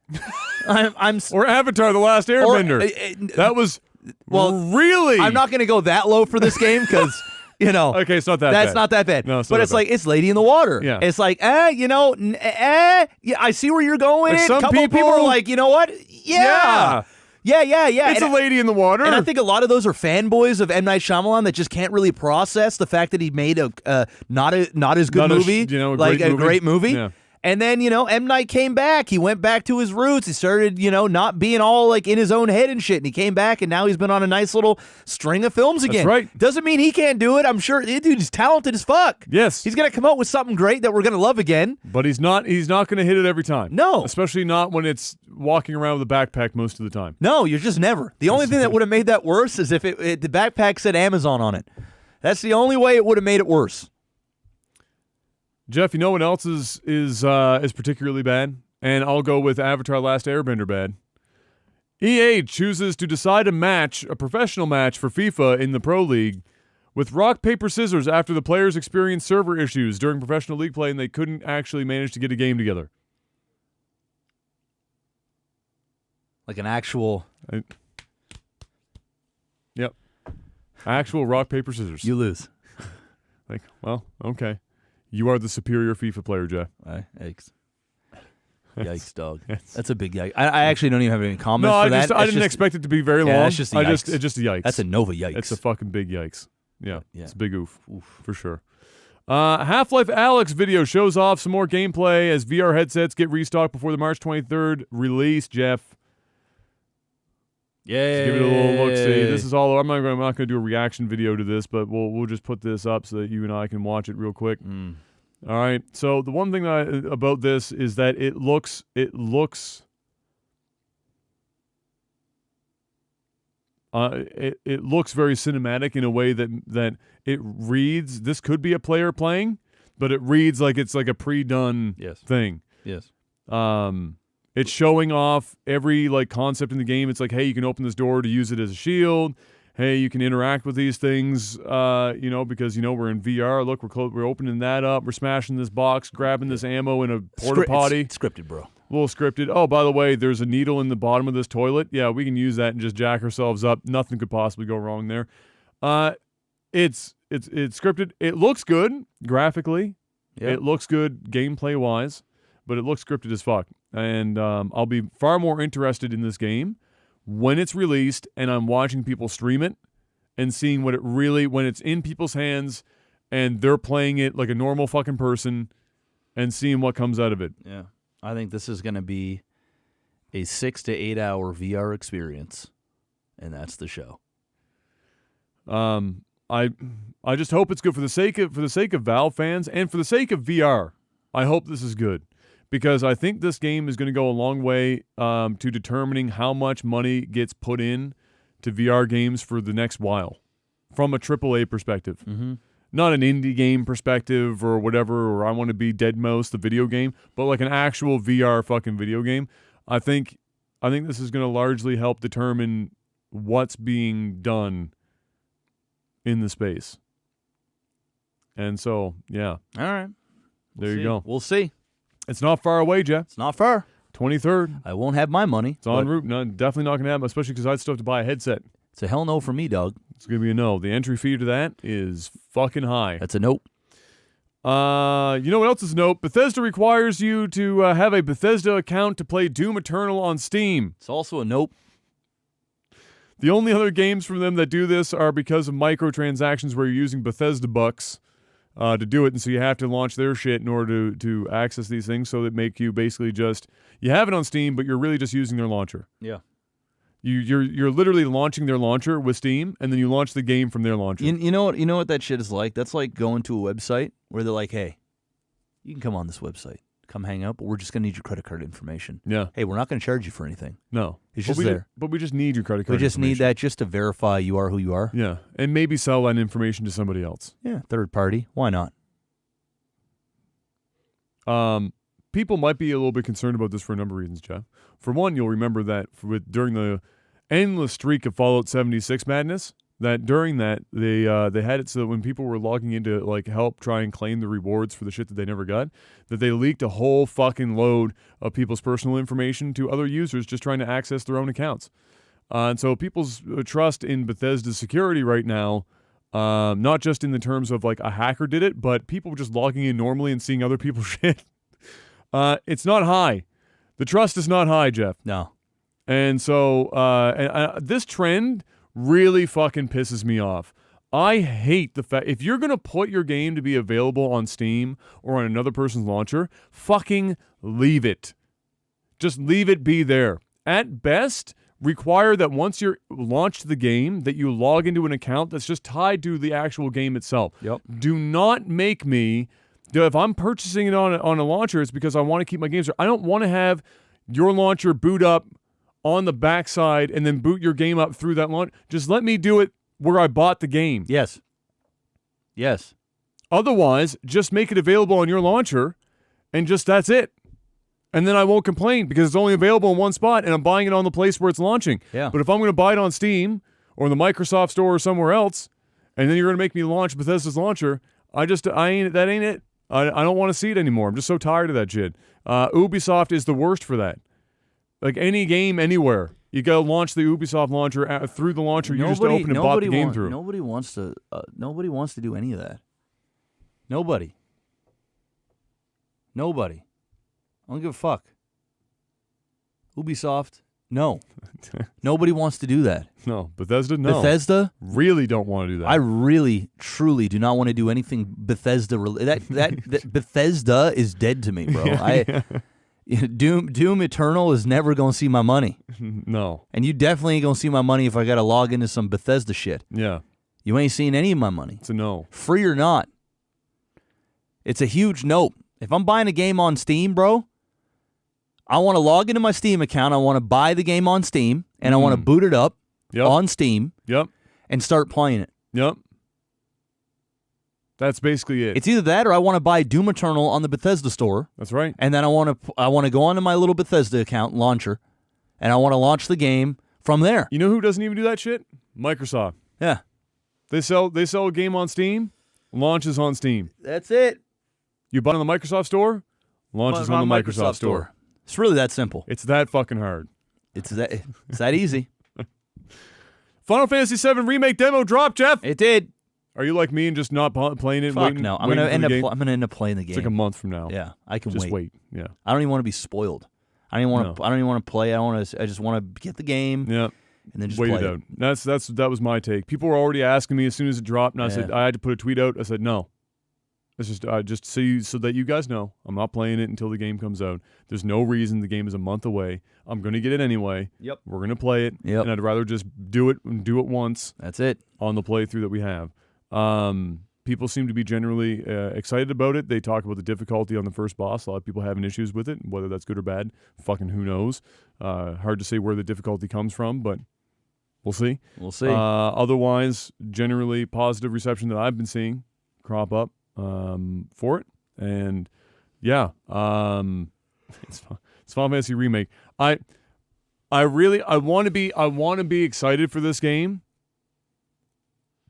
Or Avatar: The Last Airbender. That was really. I'm not going to go that low for this game because, okay, it's not that that's bad. not that bad. No, it's but not it's that like, it's Lady in the Water. Yeah. It's like, yeah, I see where you're going. Like some couple of people are like, you know what? Yeah. It's a Lady in the Water. And I think a lot of those are fanboys of M. Night Shyamalan that just can't really process the fact that he made a not as good movie, a great movie. Yeah. And then, M. Night came back. He went back to his roots. He started, not being all like in his own head and shit. And he came back, and now he's been on a nice little string of films again. That's right. Doesn't mean he can't do it. I'm sure, dude, he's talented as fuck. Yes. He's going to come out with something great that we're going to love again. But he's not going to hit it every time. No. Especially not when it's walking around with a backpack most of the time. No, you're just never. The only thing that would have made that worse is if the backpack said Amazon on it. That's the only way it would have made it worse. Jeff, you know what else is particularly bad? And I'll go with Avatar: Last Airbender bad. EA chooses to decide a professional match for FIFA in the Pro League with rock, paper, scissors after the players experienced server issues during professional league play and they couldn't actually manage to get a game together. Like an actual... Yep. Actual rock, paper, scissors. You lose. Like, well, okay. You are the superior FIFA player, Jeff. Yikes. Yikes, dog. That's a big yikes. I actually don't even have any comments for that. I didn't expect it to be very long. It's just a yikes. It's just a yikes. That's a Nova yikes. It's a fucking big yikes. Yeah. It's a big oof for sure. Half-Life Alyx video shows off some more gameplay as VR headsets get restocked before the March 23rd release, Jeff. Yeah. Let's give it a little look-see. This is all. I'm not going to do a reaction video to this, but we'll just put this up so that you and I can watch it real quick. All right. So the one thing about this is that it looks it looks very cinematic in a way that it reads. This could be a player playing, but it reads like it's like a pre-done thing. Yes. It's showing off every like concept in the game. It's like, hey, you can open this door to use it as a shield. Hey, you can interact with these things, because we're in VR. Look, we're opening that up. We're smashing this box, grabbing this ammo in a porta potty. It's scripted, bro. A little scripted. Oh, by the way, there's a needle in the bottom of this toilet. Yeah, we can use that and just jack ourselves up. Nothing could possibly go wrong there. It's scripted. It looks good graphically. Yep. It looks good gameplay wise, but it looks scripted as fuck. And I'll be far more interested in this game when it's released and I'm watching people stream it and seeing what it really, when it's in people's hands and they're playing it like a normal fucking person and seeing what comes out of it. Yeah. I think this is going to be a 6 to 8 hour VR experience, and that's the show. I just hope it's good for the sake of Valve fans and for the sake of VR. I hope this is good because I think this game is going to go a long way to determining how much money gets put in to VR games for the next while from a AAA perspective. Mm-hmm. Not an indie game perspective or whatever, or I want to be Deadmau5, the video game, but like an actual VR fucking video game. I think this is going to largely help determine what's being done in the space. And so, yeah. All right. There you go. We'll see. It's not far away, Jeff. It's not far. 23rd. I won't have my money. It's en route. No, definitely not going to happen, especially because I'd still have to buy a headset. It's a hell no for me, dog. It's going to be a no. The entry fee to that is fucking high. That's a nope. You know what else is a nope? Bethesda requires you to have a Bethesda account to play Doom Eternal on Steam. It's also a nope. The only other games from them that do this are because of microtransactions where you're using Bethesda bucks to do it, and so you have to launch their shit in order to access these things, so that make you basically just, you have it on Steam, but you're really just using their launcher. Yeah. You're literally launching their launcher with Steam, and then you launch the game from their launcher. You know what that shit is like? That's like going to a website where they're like, hey, you can come on this website. Come hang out, but we're just going to need your credit card information. Yeah. Hey, we're not going to charge you for anything. No. It's just there. But we just need your credit card We just need information. that just to verify you are who you are. Yeah. And maybe sell that information to somebody else. Yeah, third party. Why not? People might be a little bit concerned about this for a number of reasons, Jeff. For one, you'll remember that during the endless streak of Fallout 76 madness, that during that they had it so that when people were logging in to like help try and claim the rewards for the shit that they never got, that they leaked a whole fucking load of people's personal information to other users just trying to access their own accounts. And so people's trust in Bethesda's security right now, not just in the terms of like a hacker did it, but people just logging in normally and seeing other people's shit. It's not high. The trust is not high, Jeff. No. And so this trend really fucking pisses me off. I hate the fact, if you're going to put your game to be available on Steam or on another person's launcher, fucking leave it. Just leave it be there. At best, require that once you're launched the game, that you log into an account that's just tied to the actual game itself. Yep. Do not make me, if I'm purchasing it on a launcher, it's because I want to keep my games there. I don't want to have your launcher boot up on the backside and then boot your game up through that launch. Just let me do it where I bought the game. Yes. Yes. Otherwise, just make it available on your launcher and just that's it. And then I won't complain because it's only available in one spot and I'm buying it on the place where it's launching. Yeah. But if I'm going to buy it on Steam or the Microsoft Store or somewhere else, and then you're going to make me launch Bethesda's launcher, that ain't it. I don't want to see it anymore. I'm just so tired of that shit. Ubisoft is the worst for that. Like any game anywhere, you got to launch the Ubisoft launcher through the launcher you just opened and bought the game through. Nobody wants to do any of that. Nobody. I don't give a fuck. Ubisoft, no. Nobody wants to do that. No. Bethesda, no. Bethesda, really don't want to do that. I really, truly do not want to do anything Bethesda related. That Bethesda is dead to me, bro. Doom Eternal is never going to see my money. No. And you definitely ain't going to see my money if I got to log into some Bethesda shit. Yeah. You ain't seeing any of my money. It's a no. Free or not. It's a huge nope. If I'm buying a game on Steam, bro, I want to log into my Steam account. I want to buy the game on Steam, and I want to boot it up, Yep. on Steam Yep. and start playing it. Yep. That's basically it. It's either that or I want to buy Doom Eternal on the Bethesda store, That's right. and then I want to go onto my little Bethesda account launcher, and I want to launch the game from there. You know who doesn't even do that shit? Microsoft. Yeah, They sell a game on Steam, launches on Steam. that's it. You buy it on the Microsoft store, launches on the Microsoft store. It's really that simple. It's that fucking hard. It's that easy. Final Fantasy VII Remake demo dropped, Jeff. It did. Are you like me and just not playing it? Fuck waiting, no. I'm waiting gonna for end the up. game? I'm gonna end up playing the game. It's like a month from now. Yeah, I can Just wait. wait. Yeah. I don't even want to be spoiled. I don't even want to. No. I don't even want to play. I just want to get the game Yeah. and then just Wait play it out. That was my take. People were already asking me as soon as it dropped, and I said I had to put a tweet out. I said no. It's just so that you guys know, I'm not playing it until the game comes out. There's no reason. The game is a month away. I'm gonna get it anyway. Yep. We're gonna play it. Yep. And I'd rather just do it once That's it. on the playthrough that we have. People seem to be generally excited about it. They talk about the difficulty on the first boss. A lot of people having issues with it. Whether that's good or bad, fucking who knows. Hard to say where the difficulty comes from, but we'll see. We'll see. Otherwise, generally positive reception that I've been seeing crop up for it, and yeah, it's Final Fantasy Remake. I want to be excited for this game,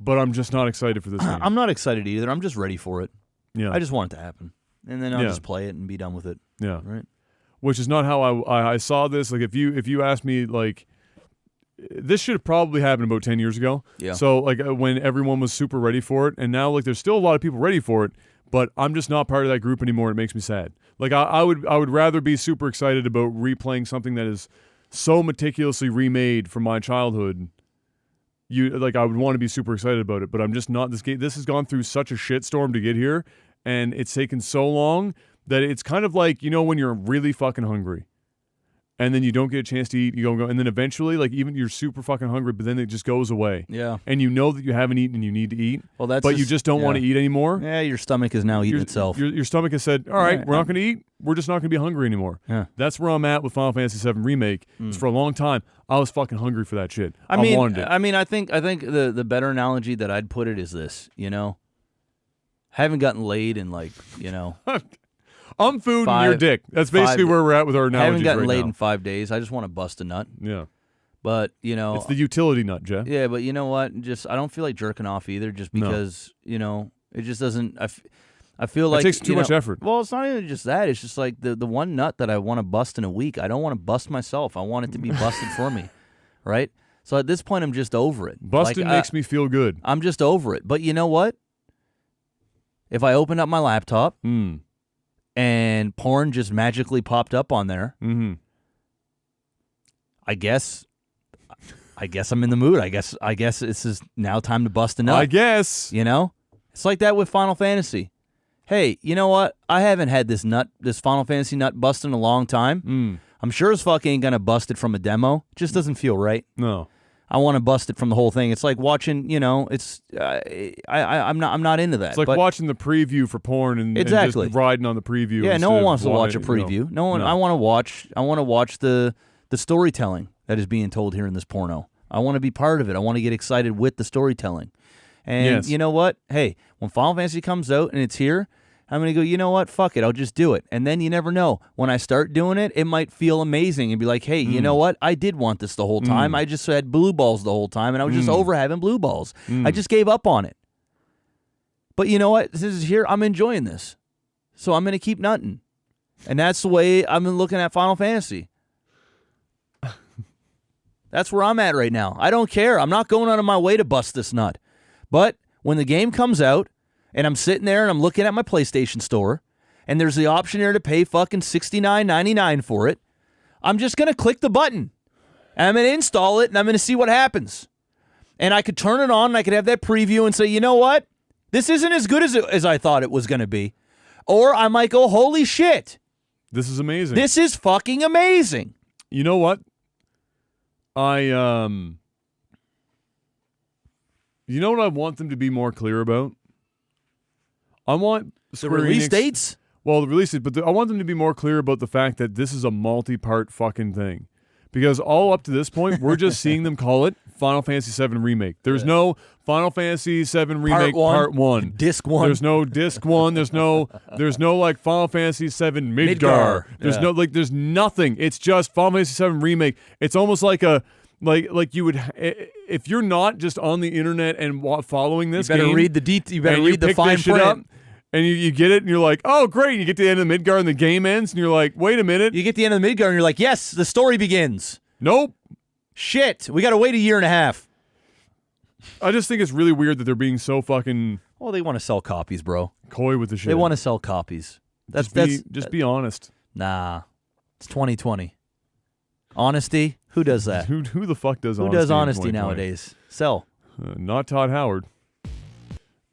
but I'm just not excited for this game. I'm not excited either. I'm just ready for it. Yeah, I just want it to happen, and then I'll Yeah. just play it and be done with it. yeah, Right. which is not how I saw this. Like if you asked me, like, this should have probably happened about 10 years ago. Yeah. So like when everyone was super ready for it, and now like there's still a lot of people ready for it, but I'm just not part of that group anymore. It makes me sad. Like I would rather be super excited about replaying something that is so meticulously remade from my childhood. I would want to be super excited about it, but I'm just not. This game, this has gone through such a shitstorm to get here, and it's taken so long that it's kind of like, when you're really fucking hungry, and then you don't get a chance to eat, you go, and then eventually, like, even you're super fucking hungry, but then it just goes away. Yeah. And you know that you haven't eaten and you need to eat, Well, that's. but you just don't want to eat anymore. Yeah, your stomach is now eating itself. Your stomach has said, all right, Yeah. we're not going to eat. We're just not going to be hungry anymore. Yeah. That's where I'm at with Final Fantasy VII Remake. It's for a long time, I was fucking hungry for that shit. I wanted it. I think the better analogy that I'd put it is this. Haven't gotten laid in I'm food and your dick. That's basically where we're at with our analogies haven't gotten right laid now. in 5 days. I just want to bust a nut. Yeah. But It's the utility nut, Jeff. yeah, but you know what? I don't feel like jerking off either. Just No. because it just doesn't. I feel like It takes too much effort. Well, it's not even just that. It's just like the one nut that I want to bust in a week. I don't want to bust myself. I want it to be busted for me, right? So at this point, I'm just over it. Busting makes me feel good. I'm just over it. But you know what? If I open up my laptop and porn just magically popped up on there, I guess I'm in the mood. I guess this is now time to bust a nut. I guess. It's like that with Final Fantasy. Hey, you know what? I haven't had this Final Fantasy nut bust in a long time. I'm sure as fuck ain't gonna bust it from a demo. It just doesn't feel right. No. I want to bust it from the whole thing. It's like watching, it's I'm not into that. It's like watching the preview for porn and Exactly. just riding on the preview. Yeah, no instead one of wants to watch a preview. No one. I want to watch the storytelling that is being told here in this porno. I want to be part of it. I want to get excited with the storytelling. And Yes. you know what? Hey, when Final Fantasy comes out and it's here, I'm going to go, you know what? Fuck it. I'll just do it. And then you never know. When I start doing it, it might feel amazing and be like, hey, you know what? I did want this the whole time. I just had blue balls the whole time, and I was just over having blue balls. I just gave up on it. But you know what? This is here. I'm enjoying this. So I'm going to keep nutting. And that's the way I've been looking at Final Fantasy. That's where I'm at right now. I don't care. I'm not going out of my way to bust this nut. But when the game comes out, and I'm sitting there and I'm looking at my PlayStation store, and there's the option there to pay fucking $69.99 for it, I'm just going to click the button. And I'm going to install it, and I'm going to see what happens. And I could turn it on, and I could have that preview and say, you know what? This isn't as good as I thought it was going to be. Or I might go, holy shit. This is amazing. This is fucking amazing. You know what? You know what I want them to be more clear about? I want The Square release Enix- dates? Well, the release date, but I want them to be more clear about the fact that this is a multi-part fucking thing. because all up to this point, we're just seeing them call it Final Fantasy VII Remake. There's no Final Fantasy VII Remake Part 1. Disc 1. There's no Disc 1. There's no like Final Fantasy VII Midgar. There's no like there's nothing. It's just Final Fantasy VII Remake. It's almost like a like you would if you're not just on the internet and following this You better game, read the You better and read you the pick fine this shit up, print. and you get it, and you're like, oh, great. You get to the end of the Midgar, and the game ends, and you're like, wait a minute. You get to the end of the Midgar, and you're like, yes, the story begins. Nope. Shit, we got to wait a year and a half. I just think it's really weird that they're being so fucking Well, they want to sell copies, bro. coy with the shit. They want to sell copies. That's just be honest. Nah. It's 2020. Honesty? Who does that? Who the fuck does Who honesty? does in honesty 2020? nowadays? Sell. Not Todd Howard.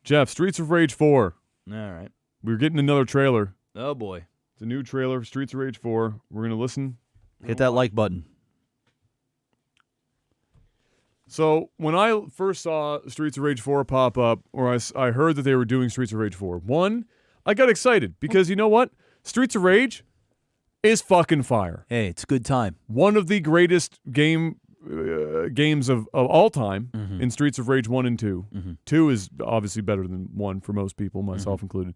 Jeff, Streets of Rage 4. All right. We're getting another trailer. Oh boy. It's a new trailer for Streets of Rage 4. We're gonna listen. Hit that like button. So when I first saw Streets of Rage 4 pop up, or I heard that they were doing Streets of Rage 4, one, I got excited because you know what? Streets of Rage is fucking fire. Hey, it's a good time. One of the greatest games of all time in Streets of Rage 1 and 2. 2 is obviously better than 1 for most people, myself included.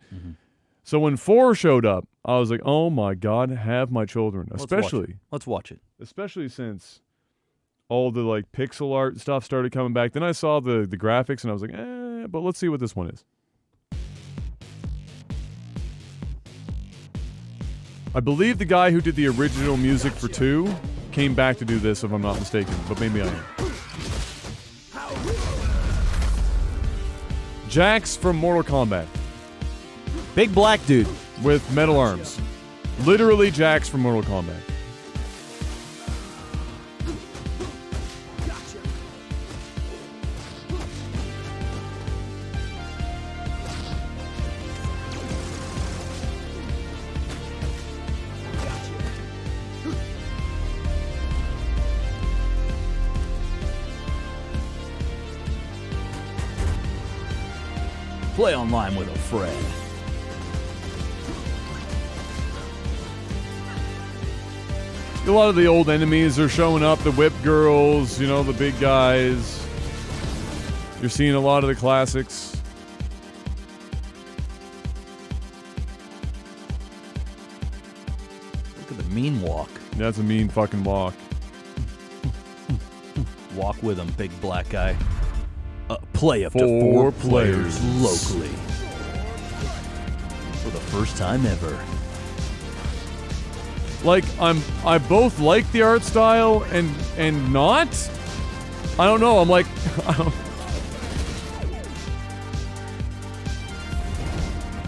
So when 4 showed up, I was like, oh my God, have my children. Let's watch it. Especially since all the like pixel art stuff started coming back. Then I saw the graphics and I was like, but let's see what this one is. I believe the guy who did the original music for 2 came back to do this, if I'm not mistaken, but maybe I am. Jax from Mortal Kombat Big black dude. with metal arms. Literally Jax from Mortal Kombat. Play online with a friend. A lot of the old enemies are showing up, the whip girls, you know, the big guys. You're seeing a lot of the classics. Look at the mean walk. That's a mean fucking walk. Walk with him, big black guy. Play up to 4 4 players players. locally. For the first time ever. Like I both like the art style and not. I don't know. I'm like I don't,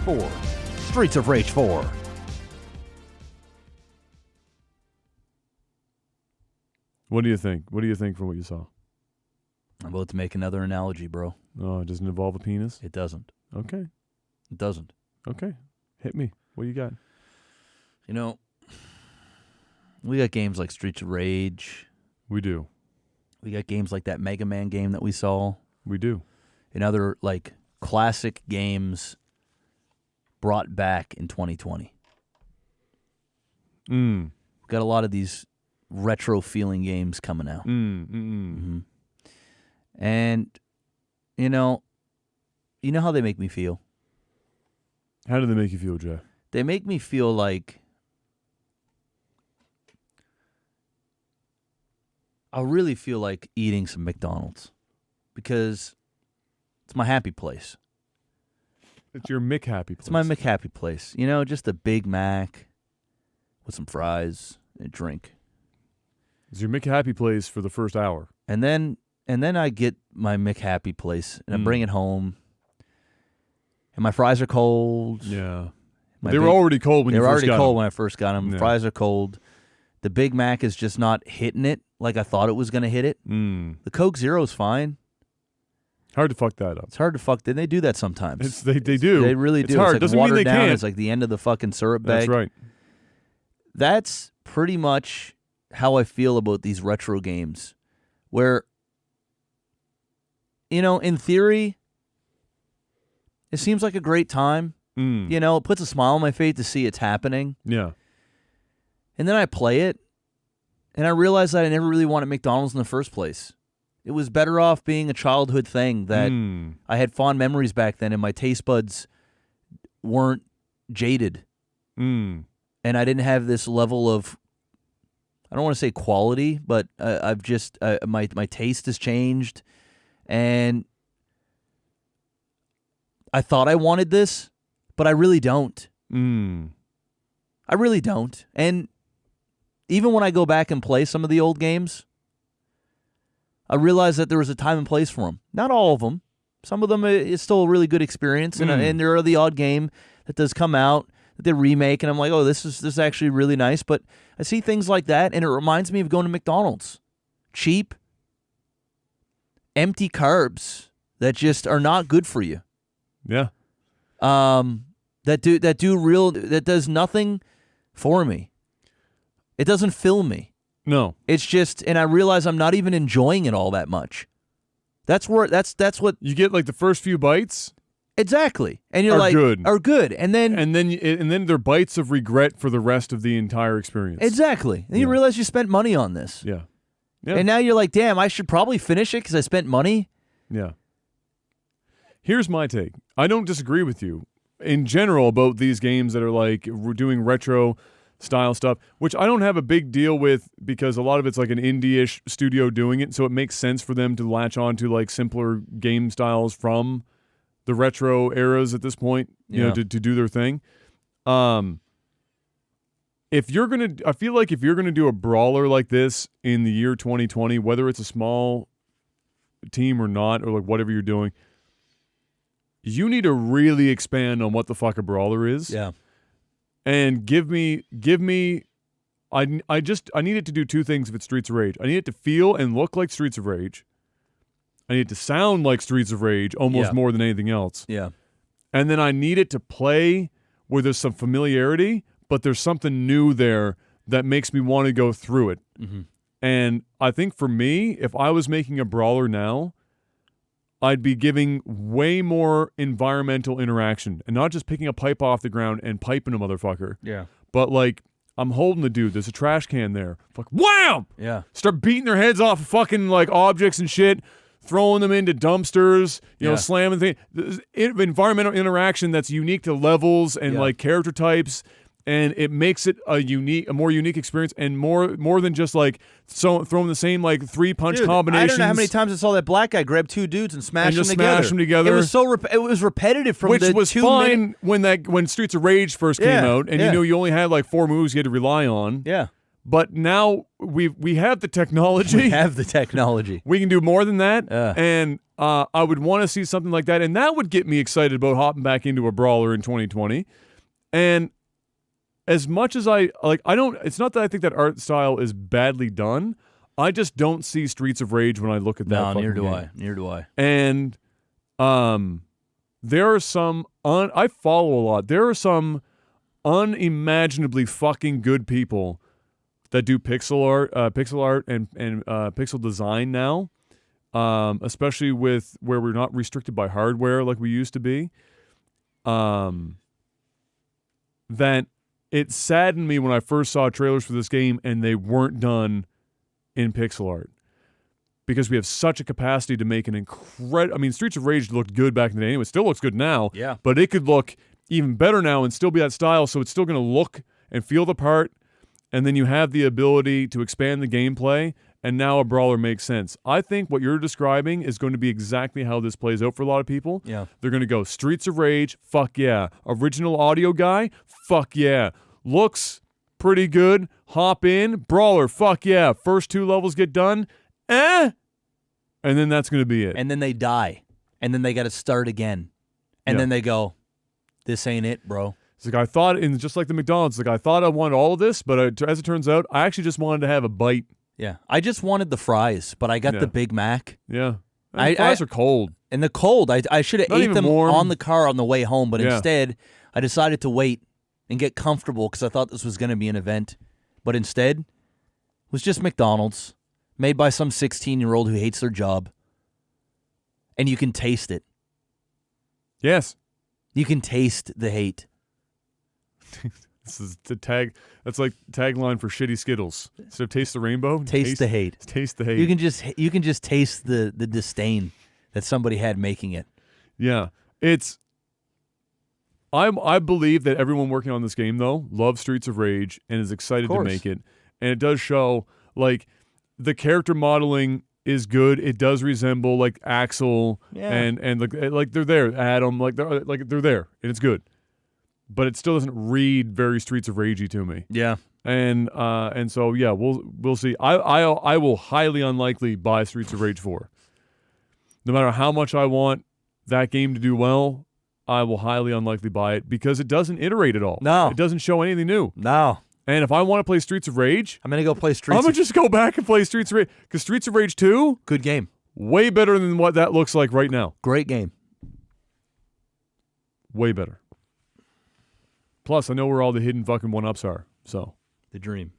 4. Streets of Rage 4. what do you think? What do you think from what you saw? I'm about to make another analogy, bro. Oh, it doesn't involve a penis? It doesn't. Okay. It doesn't. Okay. Hit me. What do you got? You know, we got games like Streets of Rage. We do. We got games like that Mega Man game that we saw. We do. And other, like, classic games brought back in 2020. Mm. We've got a lot of these retro-feeling games coming out. And, you know how they make me feel? How do they make you feel, Jeff? They make me feel like I really feel like eating some McDonald's because it's my happy place. It's your Mick happy place. It's my McHappy place. You know, just a Big Mac with some fries and a drink. It's your Mick happy place for the first hour. And then I get my McHappy place and I bring it home. And my fries are cold. Yeah. My They were big- already cold when They you were first already got cold them. when I first got them. Yeah. Fries are cold. The Big Mac is just not hitting it like I thought it was going to hit it. Mm. The Coke Zero is fine. Hard to fuck that up. It's hard to fuck. Then they do that sometimes. They do. They really It's do. hard. It's like Doesn't mean watered they down. can't. It's like the end of the fucking syrup bag. That's right. That's pretty much how I feel about these retro games. Where, you know, in theory, it seems like a great time. Mm. You know, it puts a smile on my face to see it's happening. Yeah. And then I play it, and I realized that I never really wanted McDonald's in the first place. It was better off being a childhood thing that I had fond memories back then, and my taste buds weren't jaded. And I didn't have this level of, I don't want to say quality, but I've just, my taste has changed, and I thought I wanted this, but I really don't. I really don't. And even when I go back and play some of the old games, I realize that there was a time and place for them. Not all of them. Some of them is still a really good experience, and there are the odd game that does come out that they remake, and I'm like, oh, this is actually really nice. But I see things like that, and it reminds me of going to McDonald's. Cheap, empty carbs that just are not good for you. Yeah. That does nothing for me. It doesn't fill me. No. It's just, and I realize I'm not even enjoying it all that much. That's what You get like the first few bites exactly, and you're are like good. are good, and then they're bites of regret for the rest of the entire experience. exactly, and you realize you spent money on this, Yeah. Yeah. and now you're like, damn, I should probably finish it because I spent money. Yeah. Here's my take. I don't disagree with you in general about these games that are like we're doing retro style stuff, which I don't have a big deal with because a lot of it's like an indie-ish studio doing it, so it makes sense for them to latch on to like simpler game styles from the retro eras at this point, you know, to do their thing. I feel like if you're gonna do a brawler like this in the year 2020, whether it's a small team or not, or like whatever you're doing, you need to really expand on what the fuck a brawler is. Yeah, And give me I need it to do two things if it's Streets of Rage. I need it to feel and look like Streets of Rage. I need it to sound like Streets of Rage almost more than anything else. yeah, And then I need it to play where there's some familiarity, but there's something new there that makes me want to go through it. And I think for me, if I was making a brawler now, I'd be giving way more environmental interaction and not just picking a pipe off the ground and piping a motherfucker. yeah, But like, I'm holding the dude. There's a trash can there. Fuck, wham! yeah. Start beating their heads off of fucking like objects and shit, throwing them into dumpsters, you know, slamming things. Environmental interaction that's unique to levels and like character types. And it makes it a more unique experience, and more than just like throwing the same like 3-punch combinations. I don't know how many times I saw that black guy grab two dudes and smash them together. It was so it was repetitive from which the was 2 fine when Streets of Rage first came out, and you knew you only had like 4 moves you had to rely on. Yeah, But now we have the technology. we have the technology. We can do more than that, and I would want to see something like that, and that would get me excited about hopping back into a brawler in 2020, and. As much as it's not that I think that art style is badly done. I just don't see Streets of Rage when I look at that. No, neither do game. I. Neither do I. And there are some I follow a lot. There are some unimaginably fucking good people that do pixel art and pixel design now. Especially with where we're not restricted by hardware like we used to be. That it saddened me when I first saw trailers for this game and they weren't done in pixel art. Because we have such a capacity to make an incredible... I mean, Streets of Rage looked good back in the day anyway. It still looks good now. Yeah. But it could look even better now and still be that style, so it's still going to look and feel the part. And then you have the ability to expand the gameplay, and now a brawler makes sense. I think what you're describing is going to be exactly how this plays out for a lot of people. Yeah. They're going to go Streets of Rage, fuck yeah. Original audio guy, fuck yeah. Looks pretty good, hop in. Brawler, fuck yeah. First 2 levels get done, and then that's going to be it. And then they die. And then they got to start again. And then they go, this ain't it, bro. It's like I thought, and just like the McDonald's, like I thought I wanted all of this, but as it turns out, I actually just wanted to have a bite. Yeah. I just wanted the fries, but I got the Big Mac. Yeah. And the fries are cold. And the cold, I should have Not ate even them warm. on the car on the way home, but instead, I decided to wait and get comfortable because I thought this was going to be an event. But instead, it was just McDonald's, made by some 16-year-old who hates their job. And you can taste it. Yes. You can taste the hate. This is the tag. That's like tagline for shitty Skittles. Instead of taste the rainbow, Taste the hate. Taste the hate. You can just taste the disdain that somebody had making it. Yeah, it's. I believe that everyone working on this game though loves Streets of Rage and is excited to make it, and it does show like the character modeling is good. It does resemble like Axel and like they're there, Adam, like they're there, and it's good. But it still doesn't read very Streets of Ragey to me. Yeah. And so yeah, we'll see. I will highly unlikely buy Streets of Rage 4. No matter how much I want that game to do well, I will highly unlikely buy it because it doesn't iterate at all. No. It doesn't show anything new. No. And if I want to play Streets of Rage, I'm gonna go play Streets. I'm gonna just go back and play Streets of Rage because Streets of Rage 2, good game, way better than what that looks like right now. Great game, way better. Plus, I know where all the hidden fucking one-ups are. So the dream.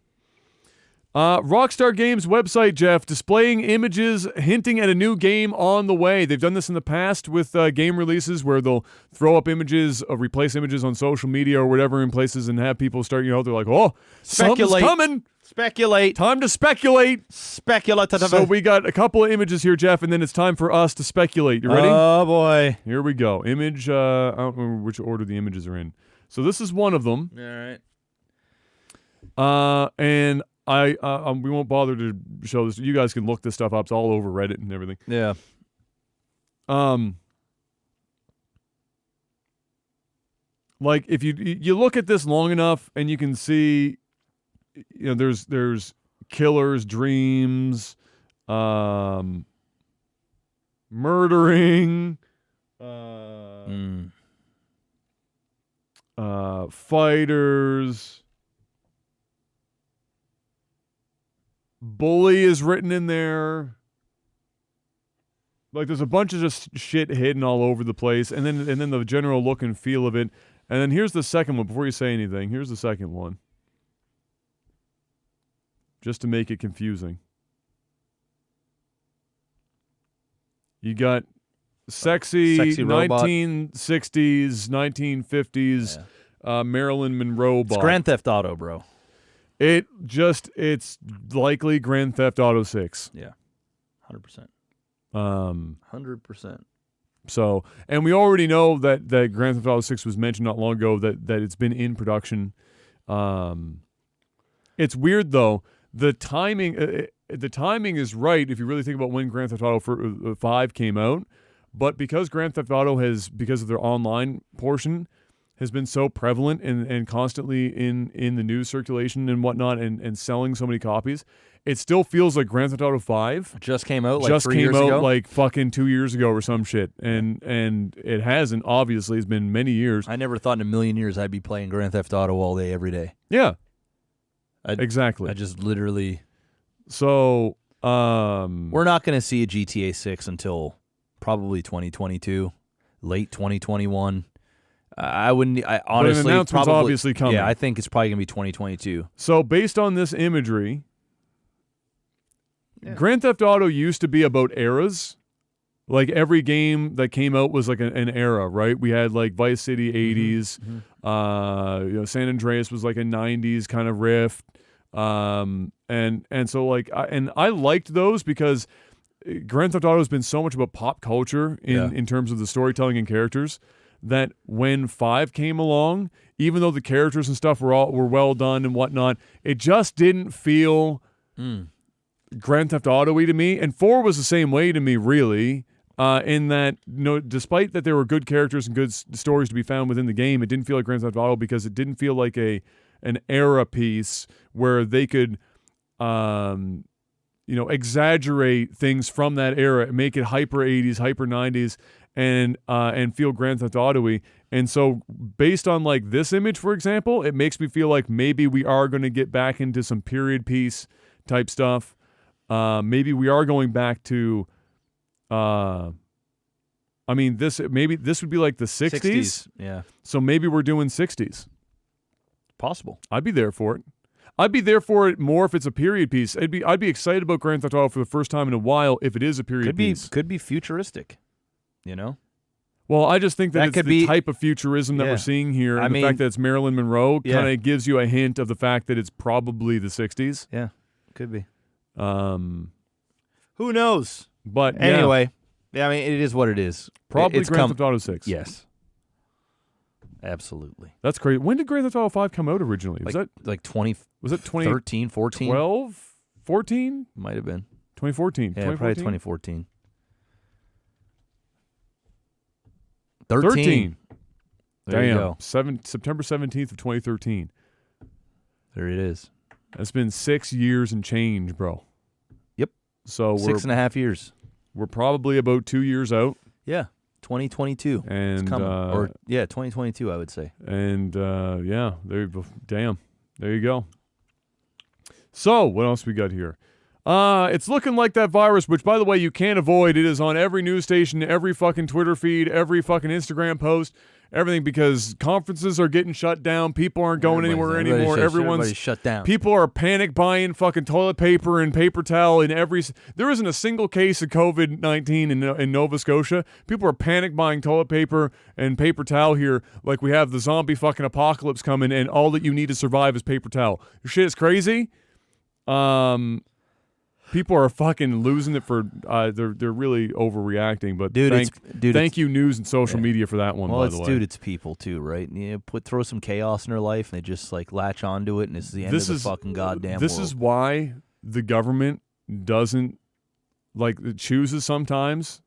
Rockstar Games website, Jeff, displaying images hinting at a new game on the way. They've done this in the past with game releases where they'll throw up images, replace images on social media or whatever in places and have people start, they're like, oh, something's coming. Speculate. Time to speculate. Speculative. So we got a couple of images here, Jeff, and then it's time for us to speculate. You ready? Oh, boy. Here we go. Image, I don't remember which order the images are in. So this is one of them. All right. And we won't bother to show this. You guys can look this stuff up. It's all over Reddit and everything. Yeah. Like if you look at this long enough and you can see, there's killers, dreams, murdering, fighters. Bully is written in there. Like there's a bunch of just shit hidden all over the place, and then the general look and feel of it. And then here's the second one. Before you say anything, here's the second one. Just to make it confusing. You got sexy 1960s, 1950s Marilyn Monroe bot. It's Grand Theft Auto, bro. It's likely Grand Theft Auto 6. Yeah. 100%. 100%. So, and we already know that Grand Theft Auto 6 was mentioned not long ago that it's been in production. It's weird though. The timing is right if you really think about when Grand Theft Auto 5 came out, but because Grand Theft Auto because of their online portion has been so prevalent and constantly in the news circulation and whatnot and selling so many copies, it still feels like Grand Theft Auto 5 just came out like 3 years ago, like fucking 2 years ago or some shit, and it hasn't. Obviously, it's been many years. I never thought in a million years I'd be playing Grand Theft Auto all day, every day. Yeah, exactly. I just literally. So we're not going to see a GTA 6 until probably 2022, late 2021. I wouldn't. I honestly, but an announcement's probably, obviously coming. Yeah, I think it's probably gonna be 2022. So based on this imagery, Grand Theft Auto used to be about eras. Like every game that came out was like an era, right? We had like Vice City 80s, San Andreas was like a 90s kind of riff, and so like I liked those because Grand Theft Auto has been so much about pop culture in terms of the storytelling and characters. That when 5 came along, even though the characters and stuff were well done and whatnot, it just didn't feel Grand Theft Auto-y to me. And 4 was the same way to me, really, in that despite that there were good characters and good stories to be found within the game, it didn't feel like Grand Theft Auto because it didn't feel like an era piece where they could exaggerate things from that era, make it hyper 80s, hyper 90s. And feel Grand Theft Auto-y. And so based on like this image, for example, it makes me feel like maybe we are going to get back into some period piece type stuff. Maybe we are going back to this would be like the 60s. Yeah. So maybe we're doing 60s. Possible. I'd be there for it. I'd be there for it more if it's a period piece. I'd be excited about Grand Theft Auto for the first time in a while if it is a period piece. Could be futuristic. Well, I just think that, That it's could the be- type of futurism that Yeah. we're seeing here, and I the mean- fact that it's Marilyn Monroe Yeah. kind of gives you a hint of the fact that it's probably the 60s. Yeah, could be. Um, Who knows? but yeah, Anyway, yeah, I mean, it is what it is. probably it's Grand Theft Auto 6. Yes. Absolutely. That's crazy. When did Grand Theft Auto 5 come out originally? Was that Like 2013, was it 2012, 14? 14? Might have been. 2014. Yeah, probably 2014? 2014. 13. There you Damn. go. September 17th of 2013. There it is. That's been 6 years and change, bro. Yep. So 6.5 years. we're probably about 2 years out. Yeah. 2022. And It's coming. 2022, I would say. And yeah, damn. There you go. So, what else we got here? It's looking like that virus, which, by the way, you can't avoid. It is on every news station, every fucking Twitter feed, every fucking Instagram post, everything, because conferences are getting shut down. People aren't going anywhere anymore. Everybody's shut down. People are panic buying fucking toilet paper and paper towel in there isn't a single case of COVID-19 in Nova Scotia. People are panic buying toilet paper and paper towel here like we have the zombie fucking apocalypse coming and all that you need to survive is paper towel. Your shit is crazy. People are fucking losing it for they're really overreacting, but Dude, thank you news and social media for that one, Well, by it's the way. dude, it's people too, right? Throw some chaos in their life, and they just like latch onto it, and it's the end of the fucking goddamn This world. is why the government doesn't chooses sometimes,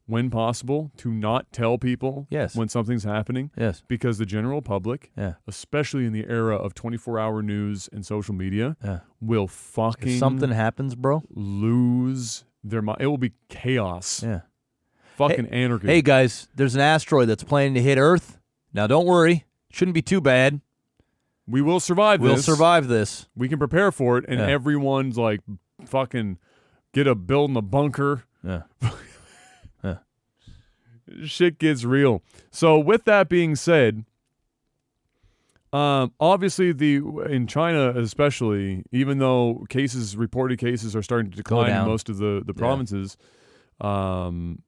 when possible, to not tell people Yes. when something's happening, Yes. because the general public, Yeah. especially in the era of 24-hour news and social media, Yeah. will fucking If something happens, bro. lose their mind. It will be chaos. Yeah. Fucking anarchy. Hey guys, there's an asteroid that's planning to hit Earth. Now don't worry, shouldn't be too bad. we will survive We'll this. survive this. We can prepare for it, and Yeah. everyone's like, fucking building a bunker. Yeah. Shit gets real. So with that being said, obviously in China especially, even though reported cases are starting to decline in down. most of the provinces, and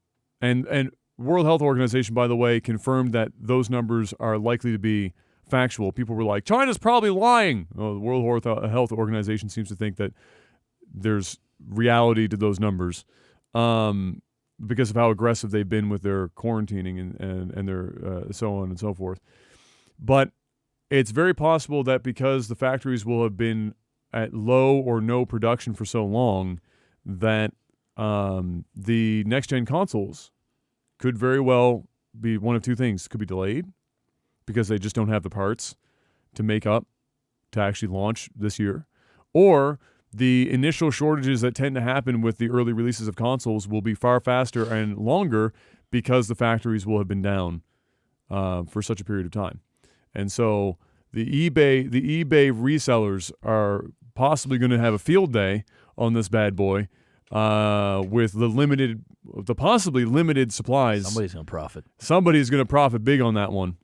World Health Organization, by the way, confirmed that those numbers are likely to be factual. People were like, China's probably lying. Well, the World Health Organization seems to think that there's reality to those numbers. Because of how aggressive they've been with their quarantining and their so on and so forth. But it's very possible that because the factories will have been at low or no production for so long, that the next-gen consoles could very well be one of two things. Could be delayed because they just don't have the parts to make up to actually launch this year. Or the initial shortages that tend to happen with the early releases of consoles will be far faster and longer because the factories will have been down for such a period of time. And so the eBay resellers are possibly going to have a field day on this bad boy with the possibly limited supplies. Somebody's gonna profit. Somebody's going to profit big on that one.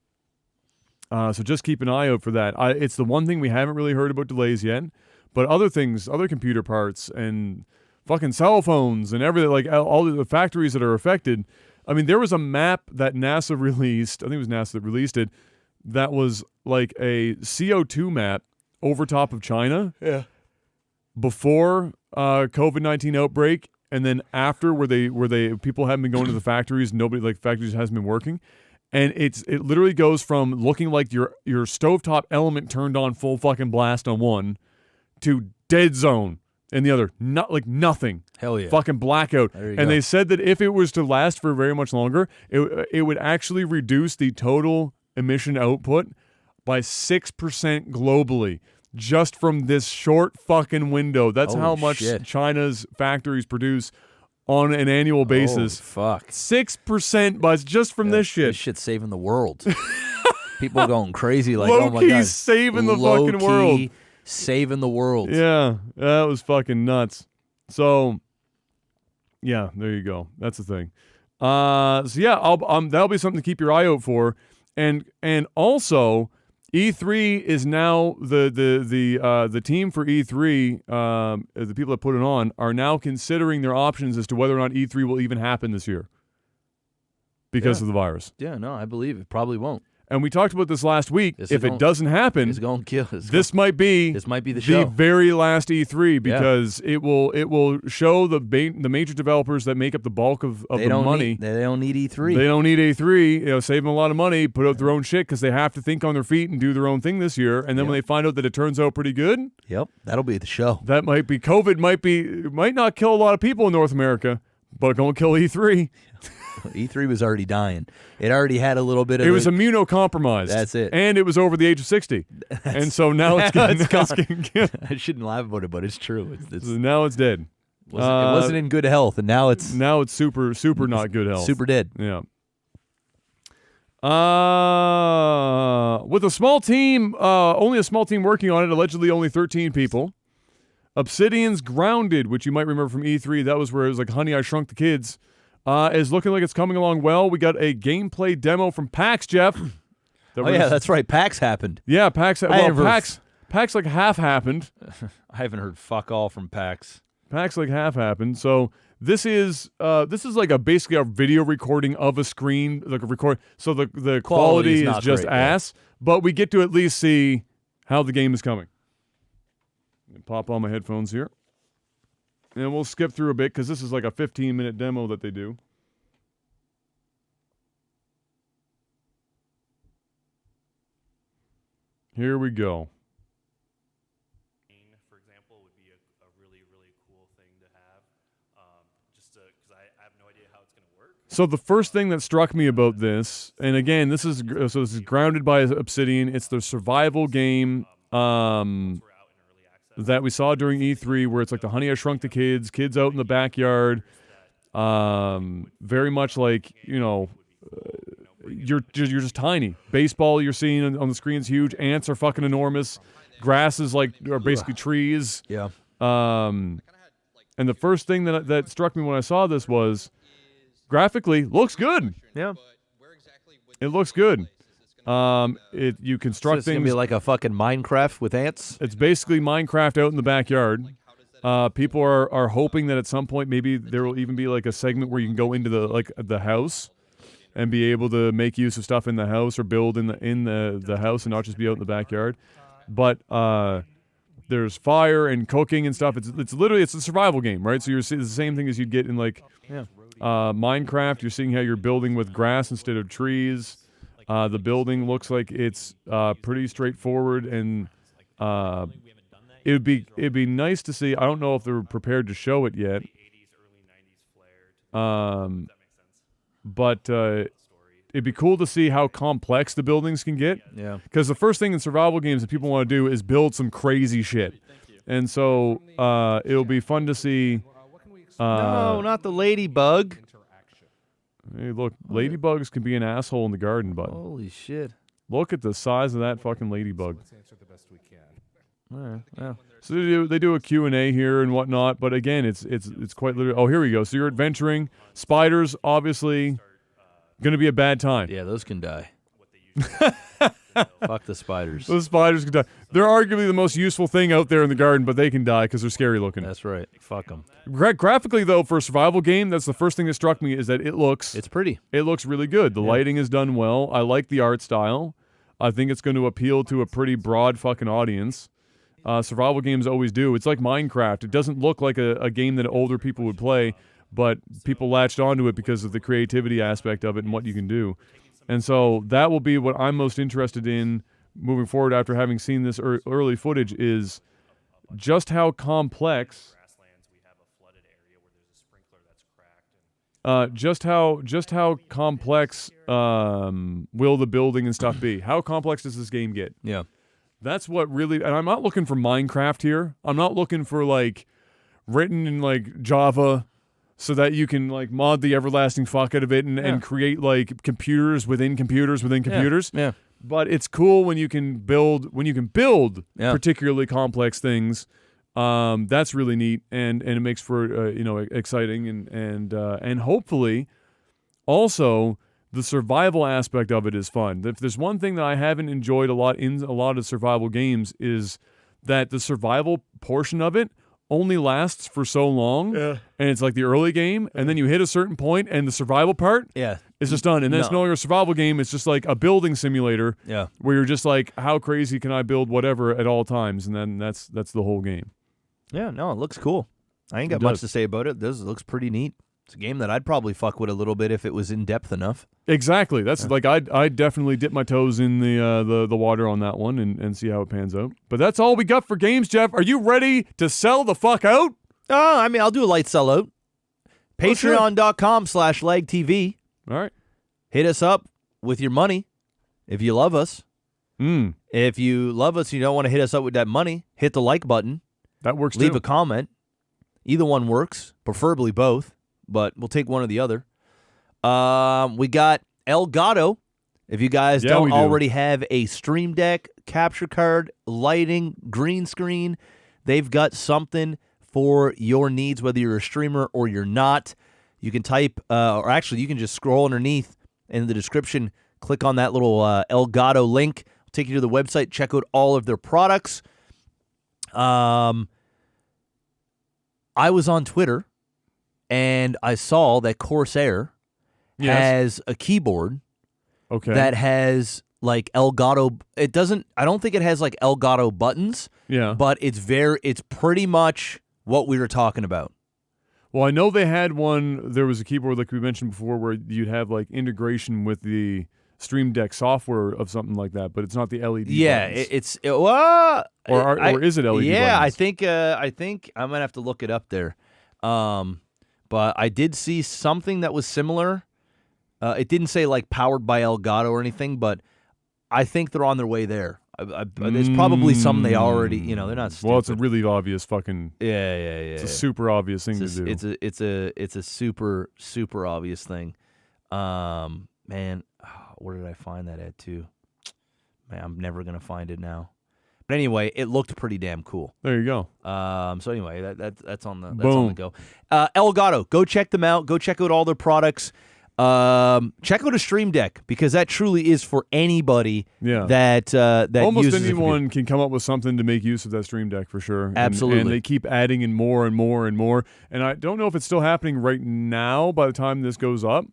So just keep an eye out for that. It's the one thing we haven't really heard about delays yet. But other things, other computer parts and fucking cell phones and everything, like all the factories that are affected. I mean, there was a map that NASA released. I think it was NASA that released it. That was like a CO2 map over top of China. Yeah. Before COVID-19 outbreak, and then after, where people haven't been going to the factories. Factories hasn't been working. And it literally goes from looking like your stovetop element turned on full fucking blast on one, to dead zone in the other. Not like nothing. Hell yeah. Fucking blackout. There you And go. they said that if it was to last for very much longer, it would actually reduce the total emission output by 6% globally, just from this short fucking window. That's Holy how much shit. China's factories produce on an annual basis. Holy fuck. 6% but just from this shit. This shit's saving the world. People going crazy like, Low oh my key god. saving the Low fucking key world. Saving the world. Yeah, that was fucking nuts. So, yeah, there you go. That's the thing. So yeah, that'll be something to keep your eye out for, and also, E3 is now the team for E3. The people that put it on are now considering their options as to whether or not E3 will even happen this year. because of the virus. Yeah, no, I believe it probably won't. And we talked about this last week. This If is it doesn't happen, It's going to kill. this might be the show. very last E3 because it will show the major developers that make up the bulk of the money. They don't need E3. They don't need E3. Save them a lot of money, put out their own shit because they have to think on their feet and do their own thing this year. And then when they find out that it turns out pretty good, Yep, that'll be the show. that might be COVID. Might not kill a lot of people in North America, but going to kill E3. E3 was already dying. It already had a little bit of. It was immunocompromised. That's it. And it was over the age of 60. And so now it's getting I shouldn't laugh about it, but it's true. So now it's dead. It wasn't in good health, and now it's super not good health. super dead. Yeah. With a small team, only a small team working on it, allegedly only 13 people. Obsidian's Grounded, which you might remember from E3, that was where it was like Honey, I Shrunk the Kids, is looking like it's coming along well. We got a gameplay demo from PAX, Jeff. That's right. PAX happened. Yeah, PAX. PAX like half happened. I haven't heard fuck all from PAX. PAX like half happened. So this is like basically a video recording of a screen, like a record. So the quality is just great, ass, but we get to at least see how the game is coming. Pop on my headphones here. And we'll skip through a bit because this is like a 15-minute demo that they do. Here we go. For example, would be a really, really cool thing to have. Just because I have no idea how it's going to work. So the first thing that struck me about this, and again, this is grounded by Obsidian. It's the survival game that we saw during E3, where it's like the Honey I Shrunk the Kids out in the backyard. Very much like, you're just tiny. Baseball you're seeing on the screen is huge. Ants are fucking enormous. Grasses are basically trees. Yeah. And the first thing that struck me when I saw this was graphically looks good. Yeah. It looks good. You construct It's gonna things. be like a fucking Minecraft with ants. It's basically Minecraft out in the backyard. People are hoping that at some point maybe there will even be like a segment where you can go into the house and be able to make use of stuff in the house or build in the house and not just be out in the backyard. But there's fire and cooking and stuff. It's literally a survival game, right? So it's the same thing as you'd get in Minecraft. You're seeing how you're building with grass instead of trees. The building looks like it's pretty straightforward, and it'd be nice to see. I don't know if they're prepared to show it yet. But it'd be cool to see how complex the buildings can get. Yeah. Because the first thing in survival games that people want to do is build some crazy shit. And so it'll be fun to see. No, not the ladybug. Hey, look, ladybugs can be an asshole in the garden, bud. Holy shit. Look at the size of that fucking ladybug. Let's answer the best we can. All right. Yeah. So they do a Q&A here and whatnot, but again, it's quite literally. Oh, here we go. So you're adventuring. Spiders, obviously, going to be a bad time. Yeah, those can die. Fuck the spiders. Those spiders can die. They're arguably the most useful thing out there in the garden, but they can die because they're scary looking. That's right. Fuck them. Graphically, though, for a survival game, that's the first thing that struck me is that It's pretty. It looks really good. The lighting is done well. I like the art style. I think it's going to appeal to a pretty broad fucking audience. Survival games always do. It's like Minecraft. It doesn't look like a game that older people would play, but people latched onto it because of the creativity aspect of it and what you can do. And so that will be what I'm most interested in moving forward after having seen this early footage is just how complex just how complex will the building and stuff be? How complex does this game get? Yeah. That's what really, and I'm not looking for Minecraft here. I'm not looking for written in Java so that you can mod the everlasting fuck out of it and create computers within computers within computers. Yeah. But it's cool when you can build Yeah. particularly complex things. That's really neat and it makes for exciting and hopefully also the survival aspect of it is fun. If there's one thing that I haven't enjoyed a lot in a lot of survival games is that the survival portion of it only lasts for so long, and it's like the early game, and then you hit a certain point, and the survival part It's just done. And then it's No. no longer a survival game. It's just like a building simulator Yeah. where you're just like, how crazy can I build whatever at all times? And then that's the whole game. Yeah, no, it looks cool. I ain't It got much does. to say about it. This looks pretty neat. It's a game that I'd probably fuck with a little bit if it was in depth enough. Exactly. That's like I'd definitely dip my toes in the water on that one and see how it pans out. But that's all we got for games, Jeff. Are you ready to sell the fuck out? I mean, I'll do a light sellout. Let's hear it. Patreon.com/LagTV. All right. Hit us up with your money if you love us. If you love us and you don't want to hit us up with that money, hit the like button. That works Leave too. a comment. Either one works, preferably both, but we'll take one or the other. We got Elgato. If you guys Yeah, we don't do. already have a Stream Deck, capture card, lighting, green screen, they've got something for your needs, whether you're a streamer or you're not. You can type, or actually you can just scroll underneath in the description, click on that little Elgato link, take you to the website, check out all of their products. I was on Twitter and I saw that Corsair Yes. has a keyboard Okay. that has like Elgato. It doesn't, I don't think it has like Elgato buttons, Yeah. but it's pretty much what we were talking about. Well, I know they had one. There was a keyboard like we mentioned before where you'd have like integration with the Stream Deck software of something like that, but it's not the LED. Yeah, buttons. or is it LED Yeah, buttons? I think I'm gonna have to look it up there. But I did see something that was similar. It didn't say like powered by Elgato or anything, but I think they're on their way there. There's probably some they already, they're not stupid. Well, it's a really obvious fucking. yeah. It's a super obvious thing to do. It's a super obvious thing. Man, where did I find that at too? Man, I'm never gonna find it now. But anyway, it looked pretty damn cool. There you go. So anyway, that's on the Boom. go. Elgato, go check them out. Go check out all their products. Check out a Stream Deck because that truly is for anybody. Yeah. That Almost uses a computer. anyone can come up with something to make use of that Stream Deck for sure. And- Absolutely. And they keep adding in more and more and more. And I don't know if it's still happening right now by the time this goes up,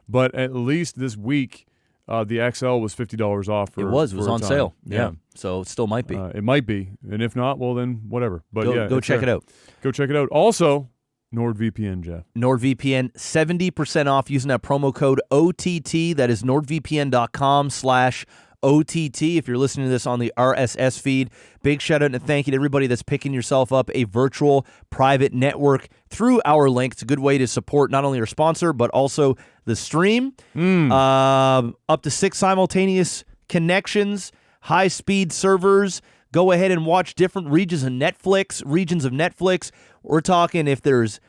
but at least this week, the XL was $50 off. It was for a on time. sale. Yeah. So it still might be. It might be. And if not, well, then whatever. But go yeah, go it's check there. it out. Go check it out. Also, NordVPN, Jeff. NordVPN, 70% off using that promo code OTT. That is nordvpn.com/OTT. If you're listening to this on the RSS feed, big shout out and thank you to everybody that's picking yourself up a virtual private network through our link. It's a good way to support not only our sponsor, but also the stream. Up to 6 simultaneous connections, high-speed servers. Go ahead and watch different regions of Netflix. We're talking if there's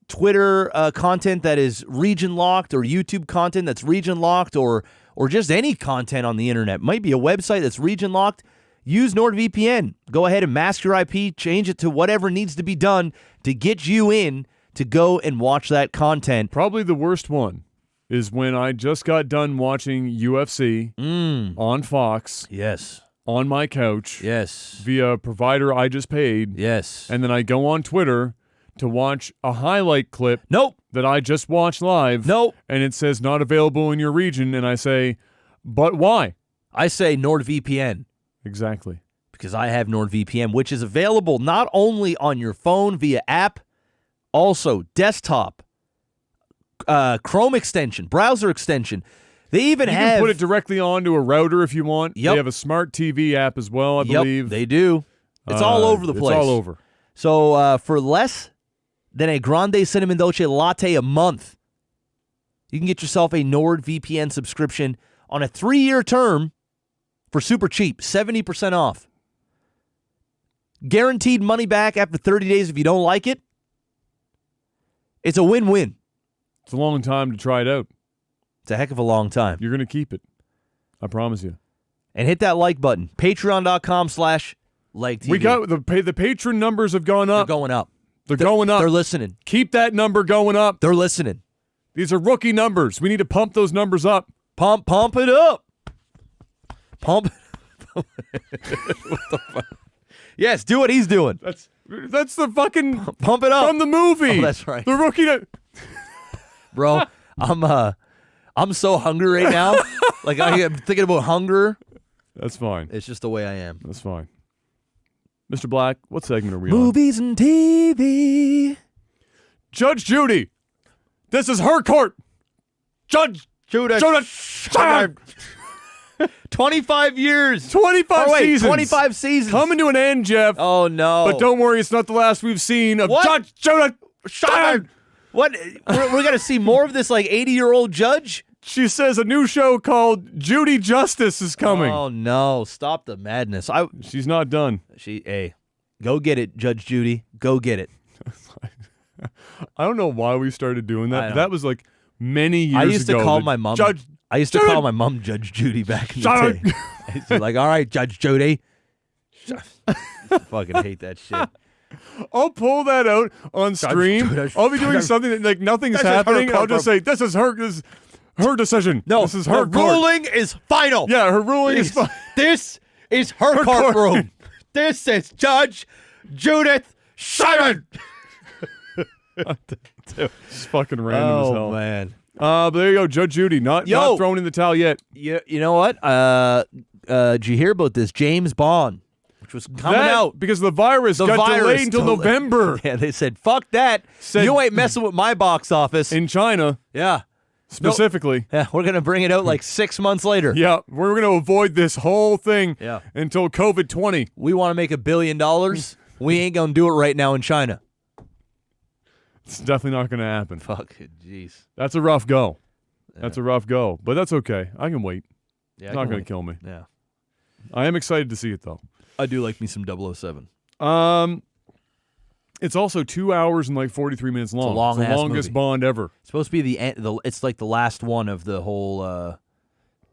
Twitter content that is region locked, or YouTube content that's region locked, or just any content on the internet. Might be a website that's region locked. Use NordVPN. Go ahead and mask your IP, change it to whatever needs to be done to get you in to go and watch that content. Probably the worst one is when I just got done watching UFC on Fox Yes. on my couch Yes. via a provider I just paid. Yes. And then I go on Twitter to watch a highlight clip Nope. that I just watched live. Nope. And it says not available in your region. And I say, but why? I say NordVPN. Exactly. Because I have NordVPN, which is available not only on your phone via app, also desktop, Chrome extension, browser extension. They even You have... can put it directly onto a router if you want. Yep. They have a smart TV app as well, I believe. They do. It's all over the place. It's all over. So for less than a grande cinnamon dolce latte a month, you can get yourself a NordVPN subscription on a 3-year term for super cheap, 70% off. Guaranteed money back after 30 days if you don't like it. It's a win-win. It's a long time to try it out. It's a heck of a long time. You're going to keep it. I promise you. And hit that like button. Patreon.com/LikeTV. We got the patron numbers have gone They're up. going up. They're going up. They're listening. Keep that number going up. They're listening. These are rookie numbers. We need to pump those numbers up. Pump it up. Pump. What the fuck? Yes, do what he's doing. That's the fucking Pump it up. from the movie. Oh, that's right. The rookie. Bro, I'm I'm so hungry right now. Like I'm thinking about hunger. That's fine. It's just the way I am. That's fine. Mr. Black, what segment are we on? Movies and TV. Judge Judy. This is her court. Judge Judah. Judah. 25 years. 25 seasons. 25 25 seasons. Coming to an end, Jeff. Oh, no. But don't worry, it's not the last we've seen of What? Judge Judah. What? We're going to see more of this like 80-year-old judge? She says a new show called Judy Justice is coming. Oh, no. Stop the madness. She's not done. Hey, go get it, Judge Judy. Go get it. I don't know why we started doing I that. know. That was like many years ago. I used to call that my mom. Judge. I used to Judy! call my mom Judge Judy back in Shut the day. I used to be like, all right, Judge Judy. I fucking hate that shit. I'll pull that out on stream. Judge- I'll be doing something that like nothing's This is her happening. I'll court just say this is her decision. No, this is her the court. ruling is final. Yeah, her ruling is fine. This is her courtroom. This is Judge Judith Simon. It's fucking random as hell. Oh man. But there you go, Judge Judy. Not thrown in the towel yet. You know what? Did you hear about this? James Bond, which was coming out. Because the virus got delayed until November. Yeah, they said, fuck that. You ain't messing with my box office. In China, Yeah. specifically. Yeah, we're going to bring it out like 6 months later. Yeah, we're going to avoid this whole thing Yeah. until COVID-20. We want to make $1 billion. We ain't going to do it right now in China. It's definitely not going to happen. Fuck it, jeez. That's a rough go. That's a rough go. But that's okay. I can wait. Yeah, It's not going to kill me. Yeah. I am excited to see it, though. I do like me some 007. It's also 2 hours and like 43 minutes long. It's a long-ass the longest movie. Bond ever. It's supposed to be the end. It's like the last one of the whole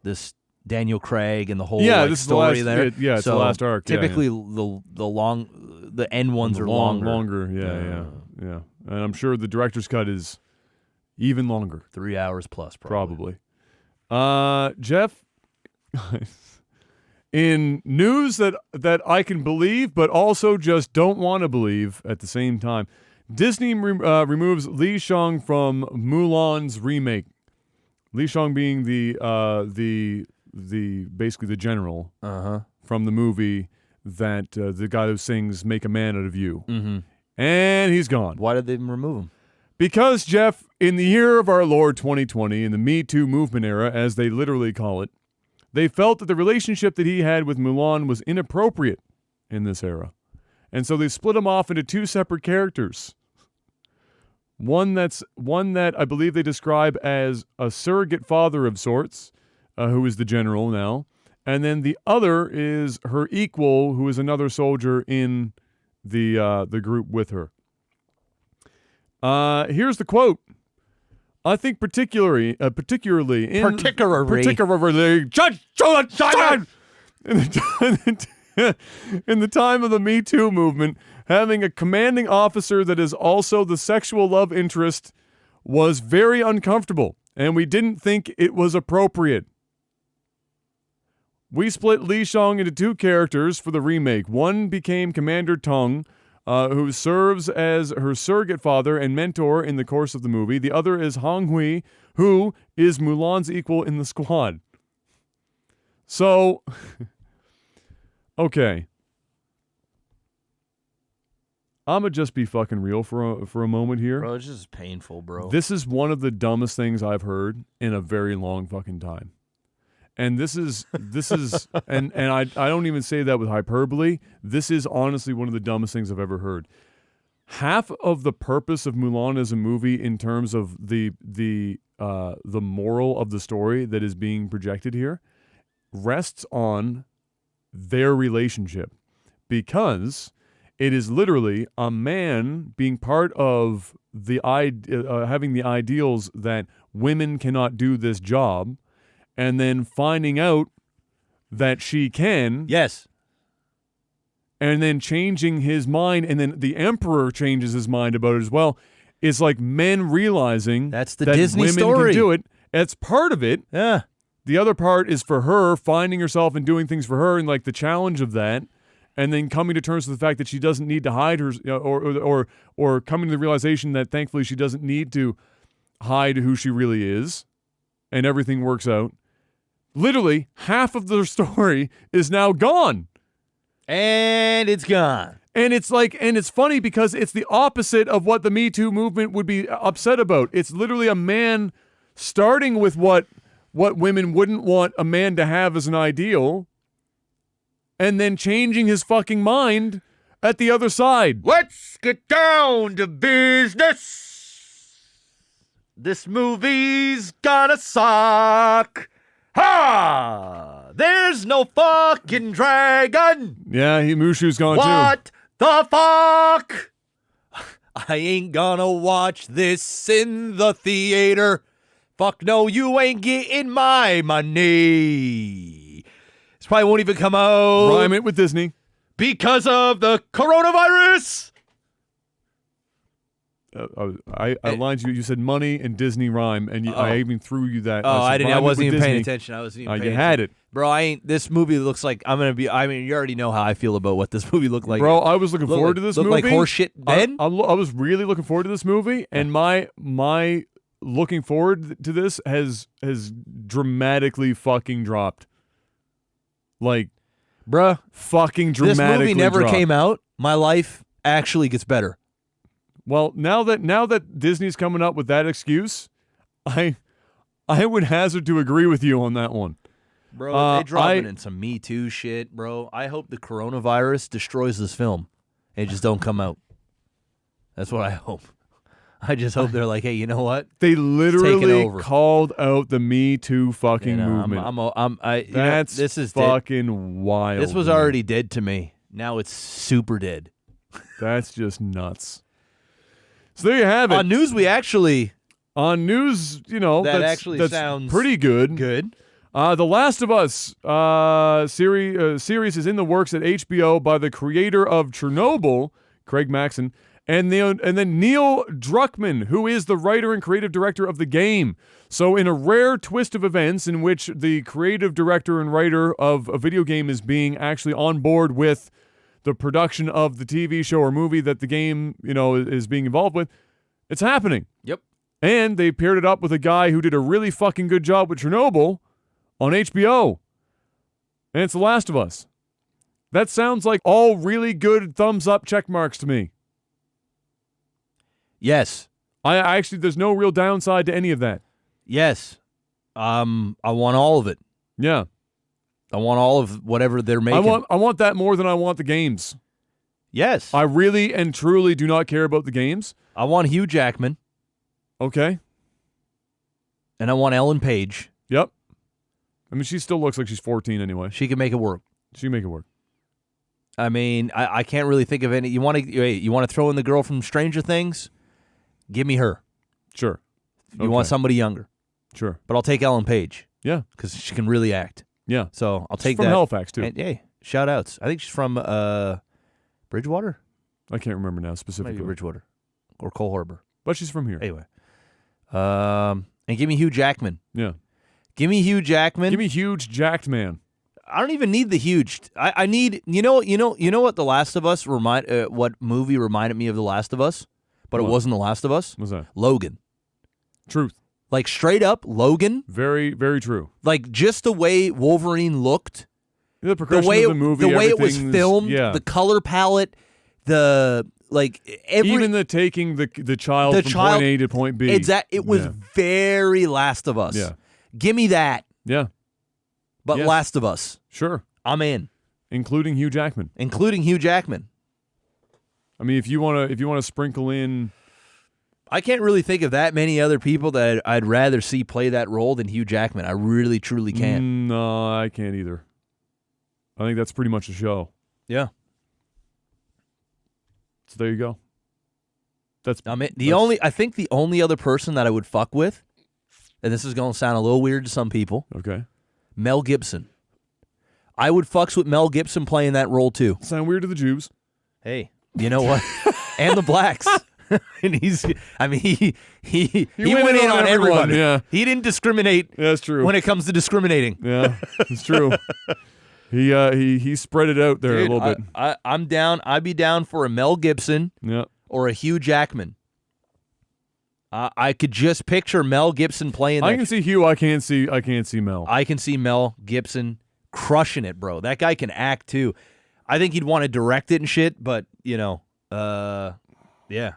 this Daniel Craig and the whole Yeah, like, this is the story last- there. it's the So last arc. Yeah, Typically, the end ones are longer. Yeah. And I'm sure the director's cut is even longer. 3 hours plus, Probably. Jeff, in news that I can believe, but also just don't want to believe at the same time, Disney removes Li Shang from Mulan's remake. Li Shang being the basically the general from the movie that the guy who sings "Make a Man Out of You," and he's gone. Why did they remove him? Because, Jeff, in the year of our Lord 2020, in the Me Too movement era, as they literally call it, they felt that the relationship that he had with Mulan was inappropriate in this era. And so they split him off into two separate characters. One that I believe they describe as a surrogate father of sorts, who is the general now. And then the other is her equal, who is another soldier in the group with her. Here's the quote. I think particularly in Judge Simon in the time of the Me Too movement, having a commanding officer that is also the sexual love interest was very uncomfortable, and we didn't think it was appropriate. We split Li Shang into two characters for the remake. One became Commander Tong, who serves as her surrogate father and mentor in the course of the movie. The other is Hong Hui, who is Mulan's equal in the squad. So, okay. I'ma just be fucking real for a moment here. Bro, it's just painful, bro. This is one of the dumbest things I've heard in a very long fucking time. And this is and I don't even say that with hyperbole. This is honestly one of the dumbest things I've ever heard. Half of the purpose of Mulan as a movie in terms of the moral of the story that is being projected here rests on their relationship, because it is literally a man being part of the having the ideals that women cannot do this job, and then finding out that she can. Yes. And then changing his mind, and then the emperor changes his mind about it as well. It's like men realizing That's the that Disney women story. can do it. It's part of it. Yeah. The other part is for her finding herself and doing things for her, and like the challenge of that, and then coming to terms with the fact that she doesn't need to hide her, or coming to the realization that thankfully she doesn't need to hide who she really is. and everything works out, literally half of their story is now gone. And it's gone. And it's funny because it's the opposite of what the Me Too movement would be upset about. It's literally a man starting with what women wouldn't want a man to have as an ideal, and then changing his fucking mind at the other side. Let's get down to business. This movie's gonna suck. Ha! There's no fucking dragon. Yeah, Mushu's gone What the fuck? I ain't gonna watch this in the theater. Fuck no, you ain't getting my money. This probably won't even come out. too. Rhyme it with Disney. Because of the coronavirus. I lined you. You said money and Disney rhyme, and I even threw you that. Oh, I didn't. I rhyme it wasn't with even paying Disney. attention. I wasn't even paying You attention. had it. Bro, I ain't. This movie looks like I'm gonna be. I mean, you already know how I feel about what this movie looked like. Bro, I was looking forward to this looked movie. like horseshit then. I was really looking forward to this movie, and my looking forward to this has dramatically fucking dropped. Like, bruh, fucking this dramatically movie never dropped. came out. My life actually gets better. Well, now that Disney's coming up with that excuse, I would hazard to agree with you on that one. Bro, they dropping in some Me Too shit, bro. I hope the coronavirus destroys this film and just don't come out. That's what I hope. I just hope they're like, hey, you know what? They Take it literally over. called out the Me Too fucking You know, movement. That's this is fucking wild. This was man. already dead to me. Now it's super dead. That's just nuts. So there you have it. On news, we actually On news, that's sounds pretty good. good. The Last of Us series is in the works at HBO by the creator of Chernobyl, Craig Maxon, and then Neil Druckmann, who is the writer and creative director of the game. So in a rare twist of events in which the creative director and writer of a video game is being actually on board with the production of the TV show or movie that the game, is being involved with, it's happening. Yep. And they paired it up with a guy who did a really fucking good job with Chernobyl on HBO. And it's The Last of Us. That sounds like all really good thumbs up check marks to me. Yes. I actually, there's no real downside to any of that. Yes. I want all of it. Yeah. I want all of whatever they're making. I want that more than I want the games. Yes. I really and truly do not care about the games. I want Hugh Jackman. Okay. And I want Ellen Page. Yep. I mean, she still looks like she's 14 anyway. She can make it work. She can make it work. I mean, I can't really think of any. You want to throw in the girl from Stranger Things? Give me her. Sure. You want somebody younger. Sure. But I'll take Ellen Page. Yeah. Because she can really act. Yeah. So I'll She's take from that. Halifax, too. And, hey, shout outs. I think she's from Bridgewater. I can't remember now Maybe specifically. Bridgewater or Cole Harbour. But she's from here. Anyway. And give me Hugh Jackman. Yeah. Give me Hugh Jackman. Give me huge jacked man. I don't even need the huge. I need you know what The Last of Us what movie reminded me of The Last of Us, but What? it wasn't The Last of Us. What's that? Logan. Truth. Like straight up Logan. Very, very true. Like just the way Wolverine looked, The progression the of the movie, way it was everything's- filmed, yeah. the color palette, Even the taking the child from point A to point B. It was Yeah. very Last of Us. Yeah. Give me that. Yeah. But Yes. Last of Us. Sure. I'm in. Including Hugh Jackman. Including Hugh Jackman. I mean, if you wanna sprinkle in, I can't really think of that many other people that I'd rather see play that role than Hugh Jackman. I really, truly can't. No, I can't either. I think that's pretty much the show. Yeah. So there you go. I think the only other person that I would fuck with, and this is going to sound a little weird to some people, Okay. Mel Gibson. I would fucks with Mel Gibson playing that role too. Sound weird to the Jews. Hey, you know what? And the blacks. And he went in on everybody. Yeah. He didn't discriminate Yeah, that's true. when it comes to discriminating. Yeah, it's true. He spread it out there Dude, a little bit. I'm down. I'd be down for a Mel Gibson Yeah. or a Hugh Jackman. I could just picture Mel Gibson playing. I can see Hugh. I can't see Mel. I can see Mel Gibson crushing it, bro. That guy can act too. I think he'd want to direct it and shit, but yeah.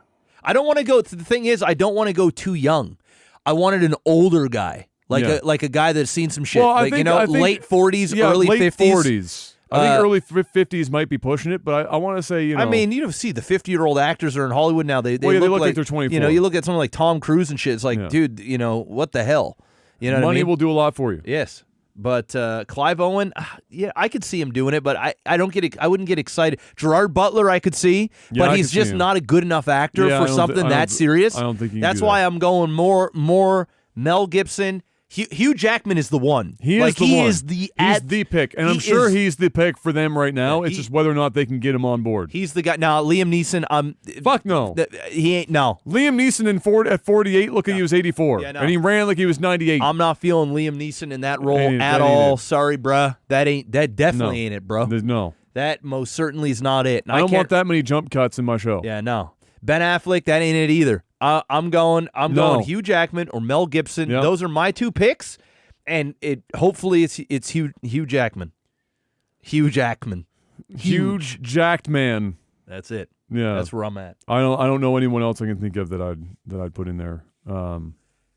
I don't want to go. The thing is, I don't want to go too young. I wanted an older guy, like a guy that's seen some shit, Well, I like think- late 40s, Yeah, early late 50s. 40s. I think early 50s might be pushing it, but I want to say, I mean, see the 50-year-old actors are in Hollywood now. They look like they're 24. You look at someone like Tom Cruise and shit. It's like, Yeah. dude, what the hell? You know what I money mean? will do a lot for you. Yes. But Clive Owen, yeah, I could see him doing it, but I wouldn't get excited. Gerard Butler, I could see, Yeah, but I he's could see just him. not a good enough actor Yeah, for I don't something thi- I that don't- serious. I don't think he can That's do why that. I'm going more Mel Gibson. Hugh Jackman is the one. He like, is the he one. is the He's the pick, and I'm sure is- he's the pick for them right now. Yeah, It's just whether or not they can get him on board. He's the guy. Now Liam Neeson, Fuck no. he ain't. No, Liam Neeson at 48, look at he was 84, Yeah, no. and he ran like he was 98. I'm not feeling Liam Neeson in that role That at ain't all. it. Sorry, bruh. That definitely No. ain't it, bro. No, That most certainly is not it. And I don't can't- want that many jump cuts in my show. Yeah, no. Ben Affleck, that ain't it either. I'm going Hugh Jackman or Mel Gibson. Yep. Those are my two picks, and hopefully it's Hugh Jackman. Hugh Jackman. Huge jacked man. That's it. Yeah, That's where I'm at. I don't know anyone else I can think of that I'd put in there.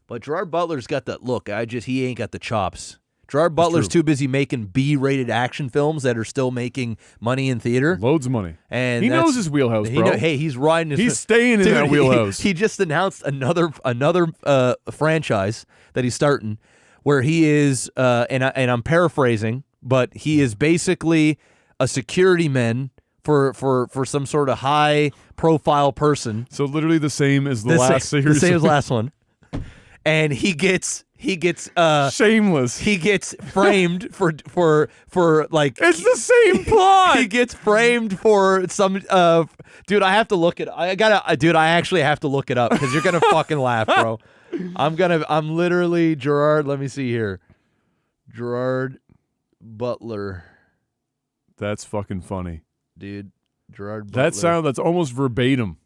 But Gerard Butler's got that look. He ain't got the chops. Gerard Butler's too busy making B-rated action films that are still making money in theater. Loads of money. And he that's- knows his wheelhouse, bro. He's riding his. He's staying in Dude, that wheelhouse. He just announced another franchise that he's starting, where he is, and I'm paraphrasing, but he is basically a security man for some sort of high profile person. So literally the same as the last series. The same as last one, and he gets Shameless. he gets framed for like It's the same plot. he gets framed for some dude. I have to look it. I actually have to look it up because you're gonna fucking laugh, bro. I'm literally Gerard. Let me see here. Gerard Butler, That's fucking funny. dude. Gerard Butler. That's almost verbatim.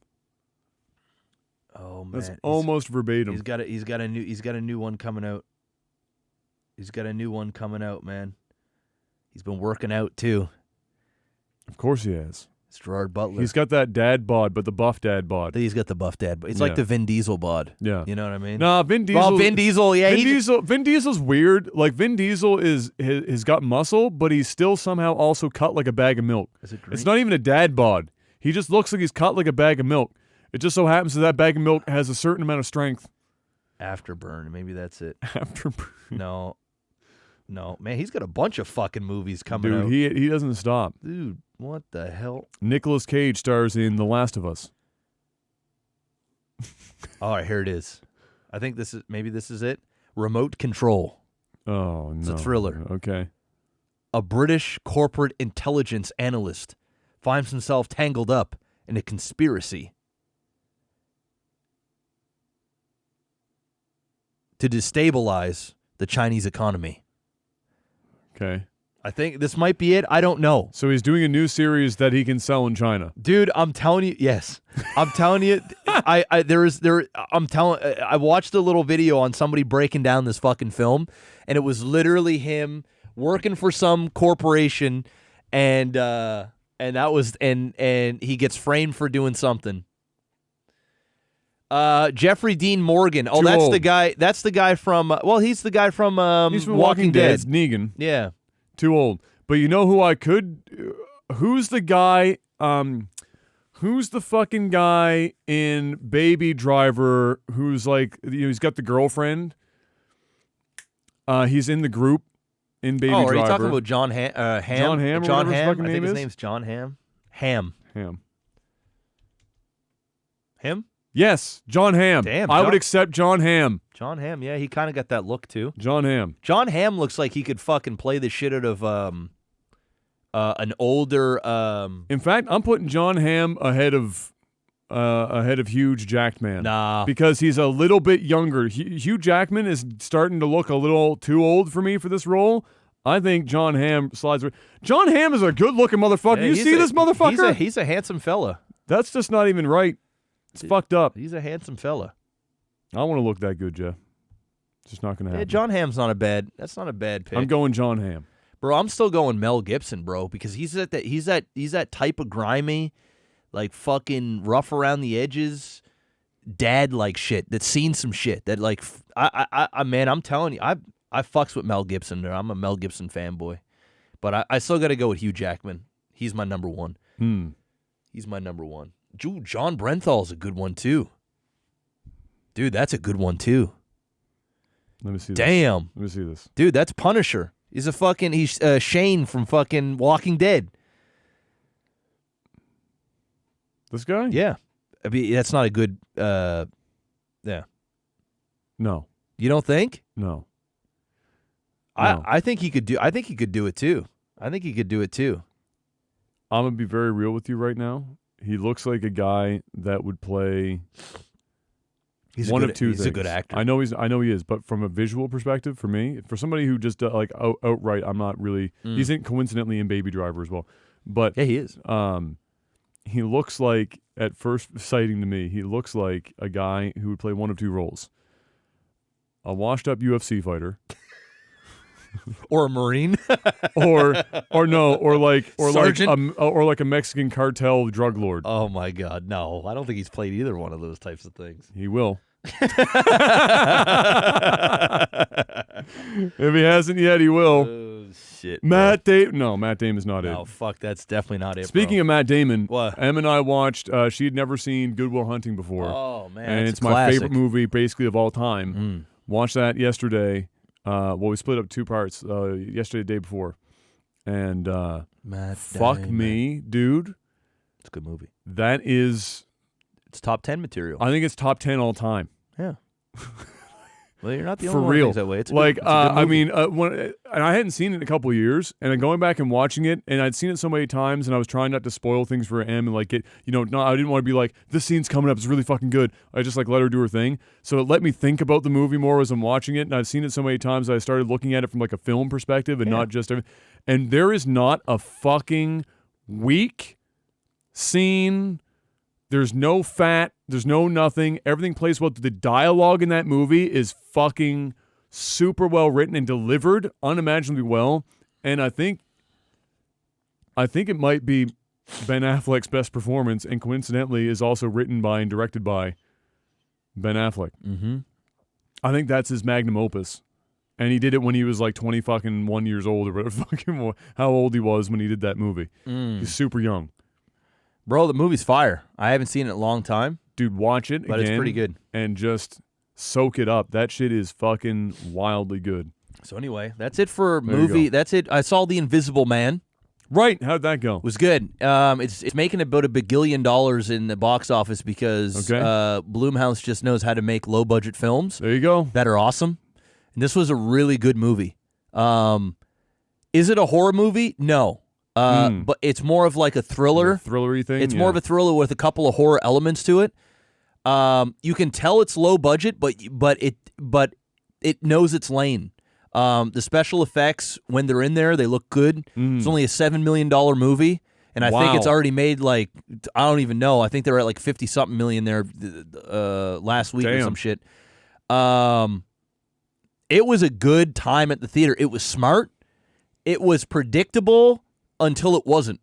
Oh man, That's almost verbatim. He's got a new one coming out. He's got a new one coming out, man. He's been working out too. Of course he has. It's Gerard Butler. He's got that dad bod, but the buff dad bod. He's got the buff dad, but it's Yeah. like the Vin Diesel bod. Yeah. You know what I mean? Nah, Vin Diesel. Well, Vin Diesel, yeah. Vin Diesel's weird. Like Vin Diesel has got muscle, but he's still somehow also cut like a bag of milk. Is it green? It's not even a dad bod. He just looks like he's cut like a bag of milk. It just so happens that bag of milk has a certain amount of strength. Afterburn. Maybe that's it. After, No, man. He's got a bunch of fucking movies coming dude, out. he doesn't stop. Dude, what the hell? Nicolas Cage stars in The Last of Us. All right, here it is. I think this is it. Remote Control. Oh no, It's a thriller. Okay. A British corporate intelligence analyst finds himself tangled up in a conspiracy to destabilize the Chinese economy. Okay. I think this might be it. I don't know. So he's doing a new series that he can sell in China. Dude, I'm telling you, yes. I'm telling you, I watched a little video on somebody breaking down this fucking film, and it was literally him working for some corporation, and he gets framed for doing something. Jeffrey Dean Morgan. Oh, Too that's old. the guy. That's the guy from. He's the guy from. He's from Walking Dead. It's Negan. Yeah. Too old. But you know who I could? Who's the guy? Who's the fucking guy in Baby Driver? Who's like, he's got the girlfriend. He's in the group in Baby Driver. Are you talking about John Ham? John Hamm or John whatever his Hamm. fucking I name think his is? name's John Hamm. Ham. Him? Yes, John Hamm. Damn, I would John- accept John Hamm. John Hamm. Yeah, he kind of got that look too. John Hamm. John Hamm looks like he could fucking play the shit out of an older. In fact, I'm putting John Hamm ahead of huge jacked man. Nah. Because he's a little bit younger. Hugh Jackman is starting to look a little too old for me for this role. I think John Hamm slides. John Hamm is a good-looking motherfucker. Yeah, you he's see a- this motherfucker? He's a handsome fella. That's just not even right. It's fucked up. He's a handsome fella. I want to look that good, Jeff. It's just not going to happen. Yeah, John Hamm's not a bad. That's not a bad pick. I'm going John Hamm. Bro, I'm still going Mel Gibson, bro, because he's that type of grimy, like fucking rough around the edges, dad like shit that's seen some shit that like I man, I'm telling you, I fucks with Mel Gibson there. I'm a Mel Gibson fanboy, but I still got to go with Hugh Jackman. He's my number one. He's my number one. Dude, John Brenthal's a good one too. Dude, that's a good one too. Let me see. Damn. Let me see this. Dude, that's Punisher. He's Shane from fucking Walking Dead. This guy? Yeah. I mean, that's not a good yeah. No. You don't think? No. I think he could do it too. I think he could do it too. I'm going to be very real with you right now. He looks like a guy that would play one of two things. He's a good actor. I know he is, but from a visual perspective, for me, for somebody who just outright, I'm not really. He's coincidentally in Baby Driver as well, but yeah, he is. He looks like, at first sighting to me, he looks like a guy who would play one of two roles: a washed-up UFC fighter, or a Marine, or Sergeant? like a Mexican cartel drug lord. Oh my God, no! I don't think he's played either one of those types of things. He will. If he hasn't yet, he will. Oh shit! Matt Damon. No, Matt Damon's not it. No, fuck, that's definitely not it. Speaking of Matt Damon, what? Em and I watched. She had never seen Good Will Hunting before. Oh man, and that's it's a my classic. favorite movie, basically of all time. Watched that yesterday. Well, we split up two parts. Yesterday, the day before, and Matt fuck Damon. me, dude. It's a good movie. That is. It's top 10 material. I think it's top 10 all time. Yeah. Well, you're not the For only one who real. thinks that way. It's a Like, good, it's a good I movie. mean, and I hadn't seen it in a couple of years, and then going back and watching it, and I'd seen it so many times, and I was trying not to spoil things for Em and like get, no, I didn't want to be like, this scene's coming up, it's really fucking good. I just like let her do her thing. So it let me think about the movie more as I'm watching it, and I've seen it so many times that I started looking at it from like a film perspective and not just everything. And there is not a fucking weak scene. There's no fat. There's no nothing. Everything plays well. The dialogue in that movie is fucking super well written and delivered unimaginably well. And I think it might be Ben Affleck's best performance, and coincidentally is also written by and directed by Ben Affleck. Mm-hmm. I think that's his magnum opus. And he did it when he was like 21 years old or whatever fucking how old he was when he did that movie. He's super young. Bro, the movie's fire. I haven't seen it in a long time. Dude, watch it But again. it's pretty good. And just soak it up. That shit is fucking wildly good. So anyway, that's it for There you movie. go. That's it. I saw The Invisible Man. Right. How'd that go? It was good. It's making about $1 billion in the box office because Blumhouse just knows how to make low budget films There you go. that are awesome. And this was a really good movie. Is it a horror movie? No. But it's more of like a thriller. Thrillery thing. It's more of a thriller with a couple of horror elements to it. You can tell it's low budget, but it knows its lane. The special effects when they're in there, they look good. It's only a $7 million movie, and I think it's Wow. already made like I don't even know. I think they're at like 50-something million there last week or Damn. some shit. It was a good time at the theater. It was smart. It was predictable until it wasn't.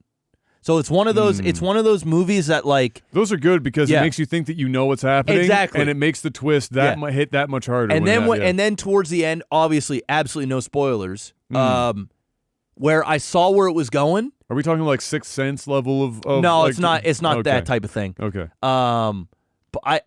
So it's one of those. It's one of those movies that like Those are good because Yeah. it makes you think that you know what's happening. Exactly. And it makes the twist that hit that much harder. and then when and then towards the end, obviously, absolutely no spoilers. Where I saw where it was going. Are we talking like Sixth Sense level of No, like, it's not. It's not okay. that type of thing. Okay. But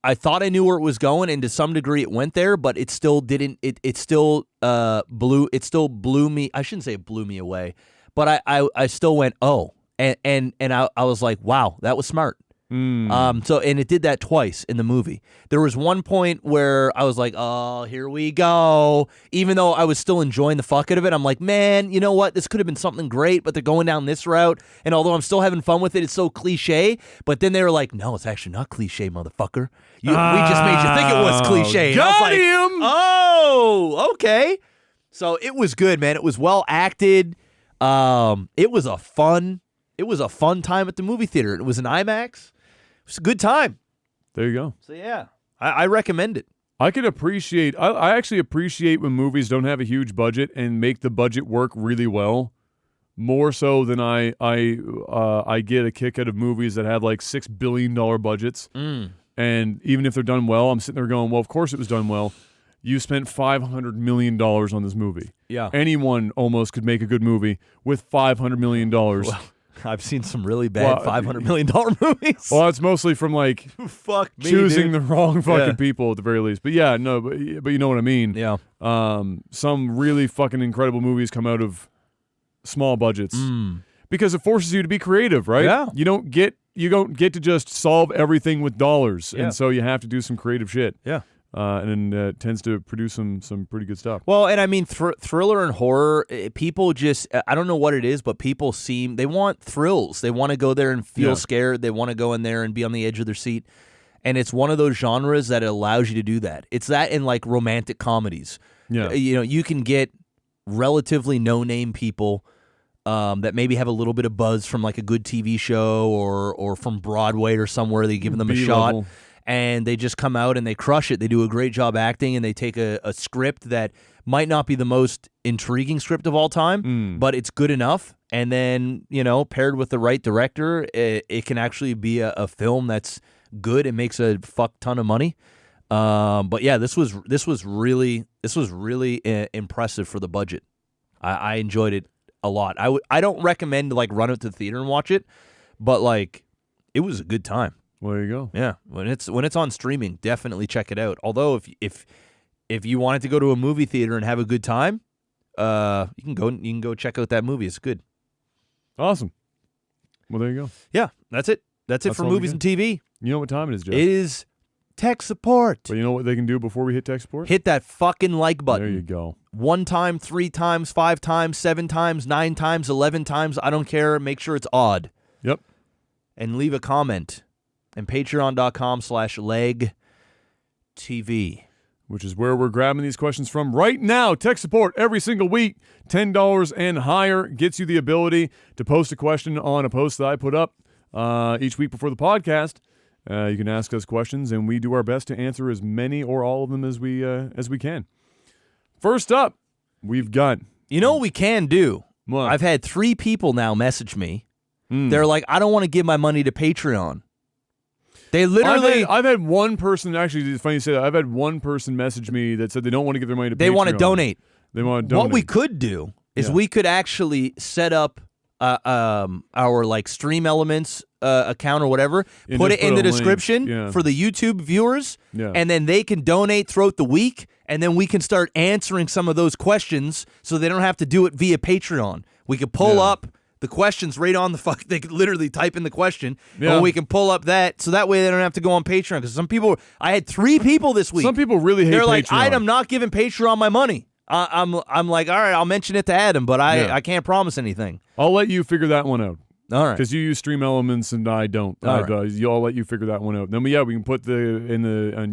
I thought I knew where it was going, and to some degree it went there, but it still didn't. It still blew. It still blew me. I shouldn't say it blew me away, but I still went and I was like, wow, that was smart. So and it did that twice in the movie. There was one point where I was like, oh, here we go. Even though I was still enjoying the fuck out of it, I'm like, man, you know what? This could have been something great, but they're going down this route. And although I'm still having fun with it, it's so cliche. But then they were like, no, it's actually not cliche, motherfucker. We just made you think it was cliche. And I was Got like, him! oh, okay. So it was good, man. It was well acted. It was a fun time at the movie theater. It was an IMAX. It was a good time. There you go. So yeah. I recommend it. I could appreciate. I actually appreciate when movies don't have a huge budget and make the budget work really well. More so than I get a kick out of movies that have like $6 billion budgets. And even if they're done well, I'm sitting there going, well, of course it was done well. You spent $500 million on this movie. Yeah. Anyone almost could make a good movie with $500 million. Well, I've seen some really bad $500 million movies. Well, it's mostly from like Fuck me, choosing dude. the wrong fucking Yeah. people at the very least. But yeah, no, but you know what I mean. Yeah. Some really fucking incredible movies come out of small budgets because it forces you to be creative, right? Yeah. You don't get to just solve everything with dollars, Yeah. and so you have to do some creative shit. Yeah. And it tends to produce some pretty good stuff. Well, and I mean, thriller and horror, people just, I don't know what it is, but people they want thrills. They want to go there and feel scared. They want to go in there and be on the edge of their seat. And it's one of those genres that allows you to do that. It's that in like romantic comedies. Yeah. You know, you can get relatively no-name people that maybe have a little bit of buzz from like a good TV show or from Broadway or somewhere. They give them a shot. B-level. And they just come out and they crush it. They do a great job acting, and they take a script that might not be the most intriguing script of all time, but it's good enough. And then, you know, paired with the right director, it can actually be a film that's good. It makes a fuck ton of money. But yeah, this was really impressive for the budget. I enjoyed it a lot. I don't recommend to like run it to the theater and watch it, but like it was a good time. Well, there you go. Yeah, when it's on streaming, definitely check it out. Although if you wanted to go to a movie theater and have a good time, you can go check out that movie. It's good. Awesome. Well, there you go. Yeah, that's it. That's it for all we movies got. and TV. You know what time it is, Jeff? It is tech support. But you know what they can do before we hit tech support? Hit that fucking like button. There you go. 1 time, 3 times, 5 times, 7 times, 9 times, 11 times. I don't care. Make sure it's odd. Yep. And leave a comment. And patreon.com/legtv. Which is where we're grabbing these questions from right now. Tech support every single week, $10 and higher, gets you the ability to post a question on a post that I put up each week before the podcast. You can ask us questions, and we do our best to answer as many or all of them as we can. First up, we've got... You know what we can do? What? I've had 3 people now message me. They're like, I don't want to give my money to Patreon. They literally... I've had one person, actually, it's funny you say that. I've had one person message me that said they don't want to give their money to Patreon. They want to donate. They want to donate. What we could do is we could actually set up our like Stream Elements account or whatever, And put just it in put the a link. description Yeah. for the YouTube viewers, Yeah. and then they can donate throughout the week, and then we can start answering some of those questions so they don't have to do it via Patreon. We could pull up the questions right on the fuck. They could literally type in the question, and we can pull up that, so that way they don't have to go on Patreon. Because some people, I had 3 people this week. Some people really hate They're Patreon. like, I'm not giving Patreon my money. I'm like, all right, I'll mention it to Adam, but I can't promise anything. I'll let you figure that one out. All right. Because you use Stream Elements and I don't. All I'll let you figure that one out. Then we can put on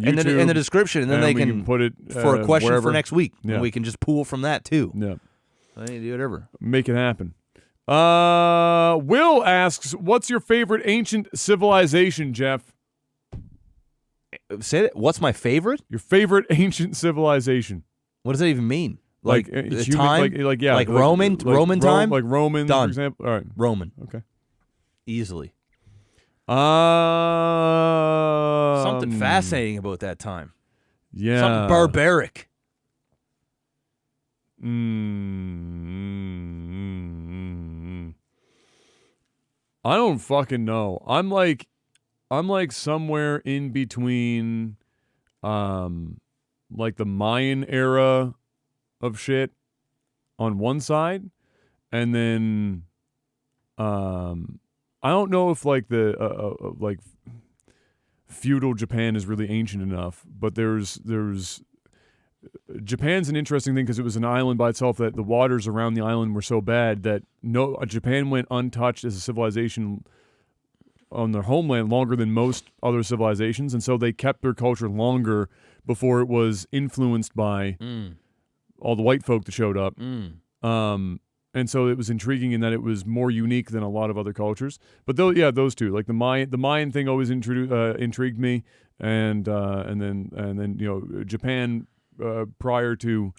YouTube in the description, and then they we can put it for a question wherever. for next week. Yeah. And we can just pool from that too. Yeah, I need to do whatever. make it happen. Will asks, "What's your favorite ancient civilization, Jeff? Say that. What's my favorite? Your favorite ancient civilization? What does that even mean? Like it's the human, time? like Roman time? like Roman, Done. for example. All right, Roman, okay. easily. Something Something fascinating about that time. Yeah, Something barbaric. I don't fucking know. I'm like somewhere in between, like the Mayan era of shit on one side, and then, I don't know if like the like feudal Japan is really ancient enough, but there's Japan's an interesting thing because it was an island by itself that the waters around the island were so bad that Japan went untouched as a civilization on their homeland longer than most other civilizations, and so they kept their culture longer before it was influenced by all the white folk that showed up. And And so it was intriguing in that it was more unique than a lot of other cultures. But those two, like the Mayan thing, always intrigued me, and then Japan prior to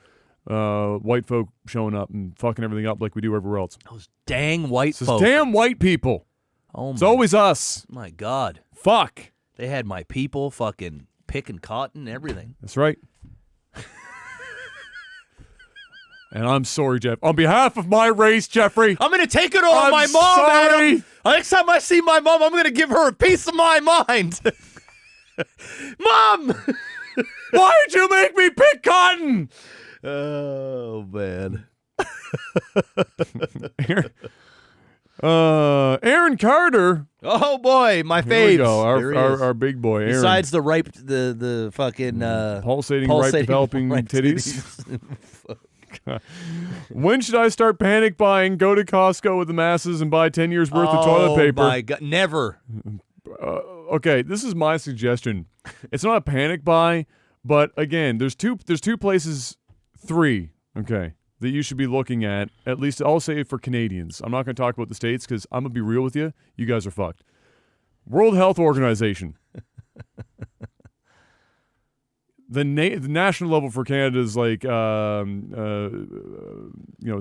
white folk showing up and fucking everything up like we do everywhere else. Those dang white It's folk. damn white people. Oh It's my, always us. my God. Fuck. They had my people fucking picking cotton and everything. That's right. And I'm sorry, Jeff. On behalf of my race, Jeffrey. I'm going to take it all on I'm my mom, sorry. Adam. Next time I see my mom, I'm going to give her a piece of my mind. Mom! Why'd you make me pick cotton? Oh, man. Aaron Carter. Oh, boy, my Here we faves. go. There he is. Our big boy, Aaron. Besides the ripe, the fucking... pulsating ripe developing ripe titties. When should I start panic buying, go to Costco with the masses and buy 10 years worth of toilet paper? Oh, my God. Never. Okay, this is my suggestion. It's not a panic buy, but again, there's two places, three, okay, that you should be looking at least I'll say for Canadians. I'm not going to talk about the States because I'm going to be real with you. You guys are fucked. World Health Organization. The national level for Canada is like,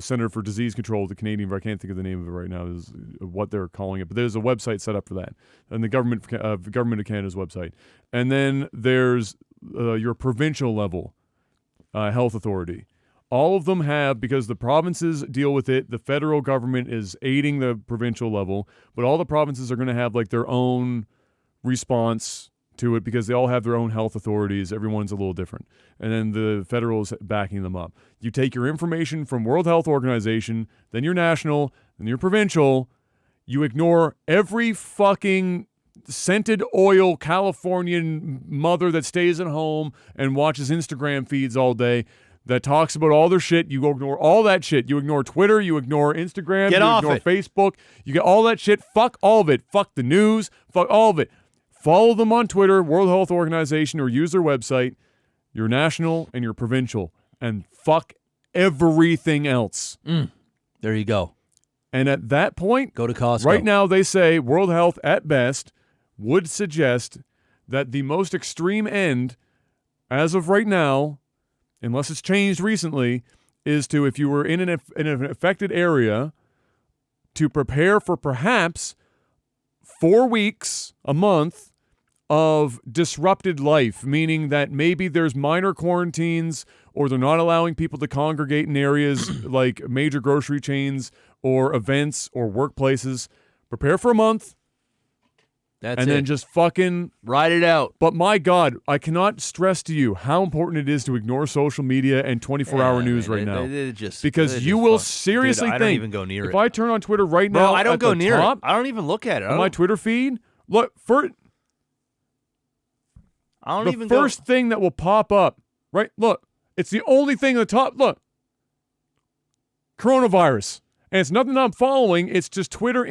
Center for Disease Control, the Canadian, I can't think of the name of it right now, is what they're calling it. But there's a website set up for that, and the government of Canada's website. And then there's your provincial level health authority. All of them have, because the provinces deal with it, the federal government is aiding the provincial level, but all the provinces are going to have like their own response to it because they all have their own health authorities. Everyone's a little different. And then the federal is backing them up. You take your information from World Health Organization, then your national, then your provincial. You ignore every fucking scented oil Californian mother that stays at home and watches Instagram feeds all day that talks about all their shit. You ignore all that shit. You ignore Twitter. You ignore Instagram. Get you off ignore it. Facebook. You get all that shit. Fuck all of it. Fuck the news. Fuck all of it. Follow them on Twitter, World Health Organization, or use their website, your national and your provincial, and fuck everything else. There you go. And at that point, Go to Costco. right now they say World Health at best would suggest that the most extreme end, as of right now, unless it's changed recently, is to, if you were in an affected area, to prepare for perhaps 4 weeks, a month, of disrupted life, meaning that maybe there's minor quarantines or they're not allowing people to congregate in areas like major grocery chains or events or workplaces. Prepare for a month That's and it. then just fucking Ride it out. But my God, I cannot stress to you how important it is to ignore social media and 24-hour news right now. Because you will seriously I think, don't even go near if it. I turn on Twitter right Bro, now, I don't at go the near top it. I don't even look at it. on my Twitter feed, look, for I don't the even first thing that will pop up, right? Look, it's the only thing at the top. Look, coronavirus. And it's nothing I'm following. It's just Twitter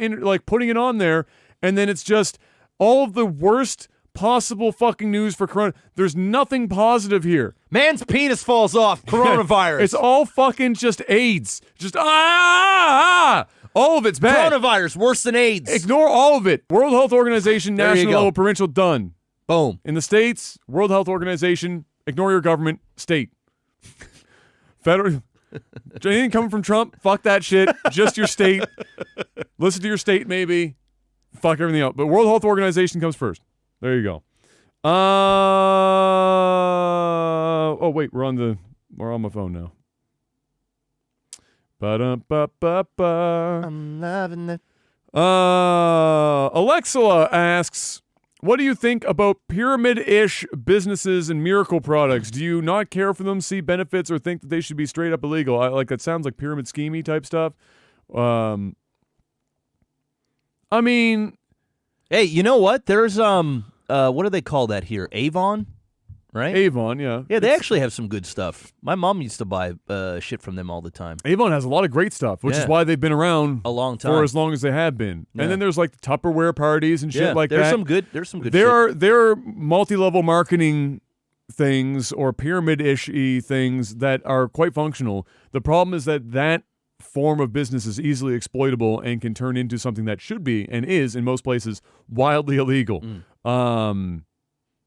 putting it on there. And then it's just all of the worst possible fucking news for corona. There's nothing positive here. Man's penis falls off. Coronavirus. It's all fucking just AIDS. Just all of it's bad. Coronavirus worse than AIDS. Ignore all of it. World Health Organization, There you national go. level, provincial, done. Boom. In the States, World Health Organization, ignore your government, state. Federal. Anything coming from Trump, fuck that shit. Just your state. Listen to your state, maybe. Fuck everything else. But World Health Organization comes first. There you go. Oh wait, we're on my phone now. Ba-dum-ba-ba-ba. I'm loving it. Alexa asks, what do you think about pyramid-ish businesses and miracle products? Do you not care for them, see benefits, or think that they should be straight up illegal? That sounds like pyramid scheme-y type stuff. I mean, Hey, you know what? There's what do they call that here? Avon, right? Avon, yeah. Yeah, they actually have some good stuff. My mom used to buy shit from them all the time. Avon has a lot of great stuff, which is Yeah. why they've been around A long time. for as long as they have been. Yeah. And then there's like Tupperware parties and shit yeah, like there's that. some good. There's some good. There shit. are multi-level marketing things or pyramid-ish things that are quite functional. The problem is that form of business is easily exploitable and can turn into something that should be and is in most places wildly illegal.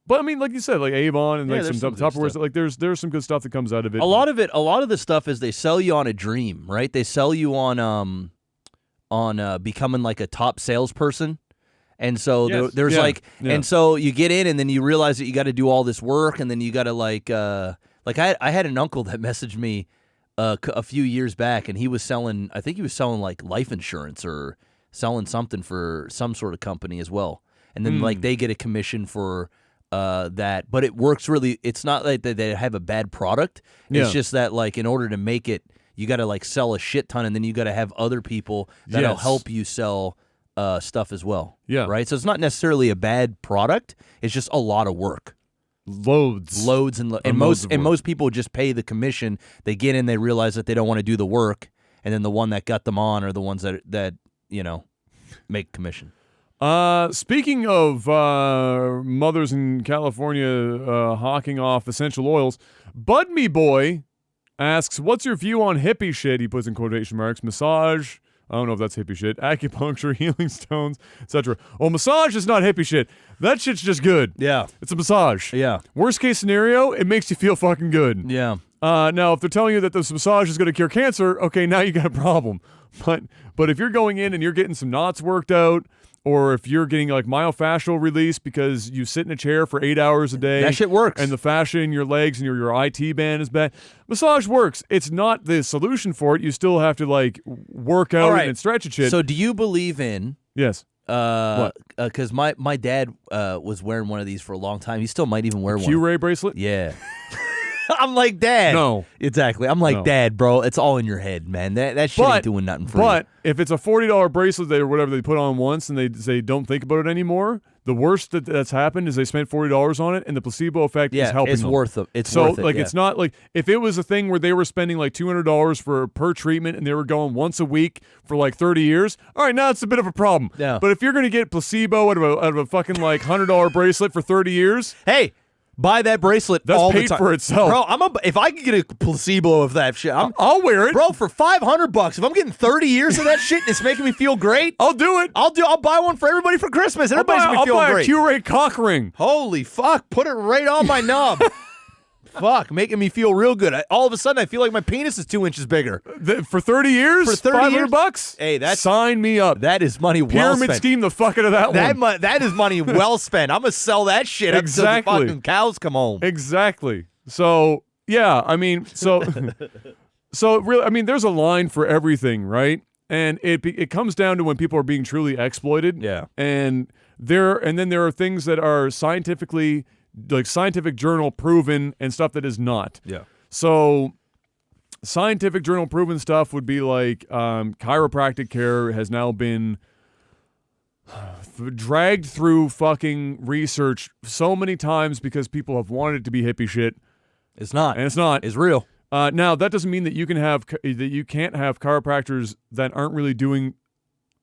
But I mean, like you said, like Avon and Yeah, like there's some some good Tupperware, stuff. like there's some good stuff that comes out of it. A lot of the stuff is they sell you on a dream, right? They sell you on becoming like a top salesperson. And so Yes. there's Yeah. like, Yeah. and so you get in, and then you realize that you got to do all this work, and then you got to like I had an uncle that messaged me a few years back, and he was selling, I think he was selling like life insurance or selling something for some sort of company as well, and then like they get a commission for that, but it works really. It's not like they have a bad product. It's Yeah. just that like in order to make it, you got to like sell a shit ton, and then you got to have other people that'll Yes. help you sell stuff as well. Yeah. Right. So it's not necessarily a bad product. It's just a lot of work. loads. And And loads of work. most people just pay the commission. They get in, they realize that they don't want to do the work, and then the one that got them on are the ones that make commission. Speaking of mothers in California hawking off essential oils, Bud Me Boy asks, "What's your view on hippie shit?" He puts in quotation marks. Massage. I don't know if that's hippie shit. Acupuncture, healing stones, etc. Well, massage is not hippie shit. That shit's just good. Yeah. It's a massage. Yeah. Worst case scenario, it makes you feel fucking good. Yeah. Now, if they're telling you that this massage is going to cure cancer, okay, now you got a problem. But if you're going in and you're getting some knots worked out, or if you're getting like myofascial release because you sit in a chair for 8 hours a day, That shit works. and the fascia in your legs and your IT band is bad, massage works. It's not the solution for it. You still have to like work out All right. and stretch and shit. So do you believe in? Yes. Because my dad was wearing one of these for a long time. He still might even wear one. Q-ray bracelet? Yeah. I'm like, Dad. No. Exactly. I'm like, No. Dad, bro. It's all in your head, man. That shit ain't doing nothing for But if it's a $40 bracelet or whatever they put on once and they don't think about it anymore, the worst that's happened is they spent $40 on it and the placebo effect you. is Yeah, helping it's them. worth it. It's So worth it. like yeah. it's not like if it was a thing where they were spending like $200 per treatment and they were going once a week for like 30 years, all right, now it's a bit of a problem. Yeah. But if you're gonna get placebo out of a fucking like $100 bracelet for 30 years, Hey, buy that bracelet. That's all the paid time. for itself. Bro. If I could get a placebo of that shit, I'll wear it. bro, for $500. If I'm getting 30 years of that shit and it's making me feel great, I'll do it. I'll buy one for everybody for Christmas. Everybody's gonna be I'll feeling buy a great. Q-ray cock ring. Holy fuck! Put it right on my knob. Fuck, making me feel real good. All of a sudden, I feel like my penis is 2 inches bigger. For 30 years? For 30 years? $500? Hey, that's- sign me up. That is money well Pyramid spent. scheme the fuck out of that one. That is money well spent. I'm gonna sell that shit up until the Exactly. fucking cows come home. Exactly. So yeah, I mean, so really, I mean, there's a line for everything, right? And it comes down to when people are being truly exploited. Yeah. And then there are things that are scientifically, like scientific journal proven, and stuff that is not. Yeah. So scientific journal proven stuff would be like chiropractic care has now been dragged through fucking research so many times because people have wanted it to be hippie shit, It's not. and it's not. It's real. Now that doesn't mean that you can't have chiropractors that aren't really doing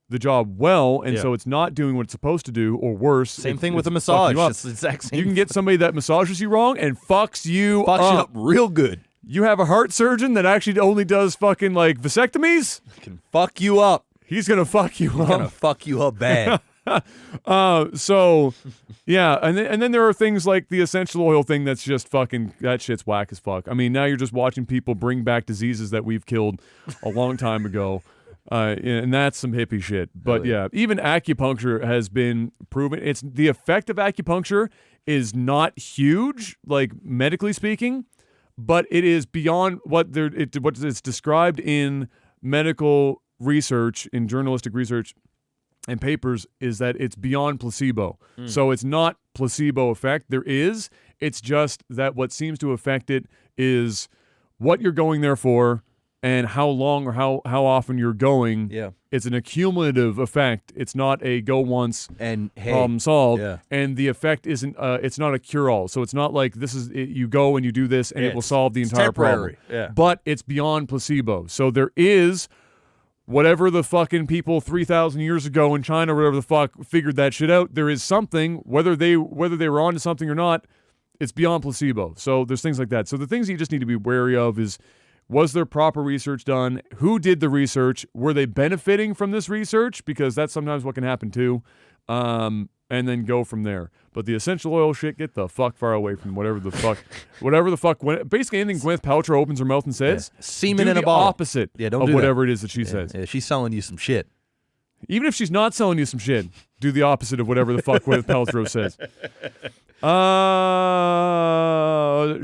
the job well, and Yeah. so it's not doing what it's supposed to do, or worse. Same it- thing with a it's fucking massage. you up. It's the exact same. You can get somebody that massages you wrong and fucks you fucks you up real good. You have a heart surgeon that actually only does fucking like vasectomies. Can fuck you up. He's gonna fuck you up. Gonna fuck you up bad. So yeah, and then there are things like the essential oil thing that's just fucking, that shit's whack as fuck. I mean, now you're just watching people bring back diseases that we've killed a long time ago. And that's some hippie shit. But yeah, even acupuncture has been proven. It's the effect of acupuncture is not huge, like medically speaking, but it is beyond what it's described in medical research, in journalistic research and papers, is that it's beyond placebo. So it's not placebo effect. There is. It's just that what seems to affect it is what you're going there for and how long or how often you're going. Yeah. It's an accumulative effect. It's not a go once And hey, problem solved. yeah. And the effect isn't, it's not a cure-all. So it's not like this is, you go and you do this and Yeah, it will solve the it's entire problem. temporary. Yeah. But it's beyond placebo. So there is whatever the fucking people 3,000 years ago in China, or whatever the fuck, figured that shit out. There is something, whether they were onto something or not, it's beyond placebo. So there's things like that. So the things you just need to be wary of is Was there proper research done? Who did the research? Were they benefiting from this research? Because that's sometimes what can happen too. And then go from there. But the essential oil shit, get the fuck far away from whatever the fuck. Basically anything Gwyneth Paltrow opens her mouth and says, Semen do in a the bottle. opposite Don't of do whatever it is that she that. says. Yeah, she's selling you some shit. Even if she's not selling you some shit, do the opposite of whatever the fuck Gwyneth Paltrow says.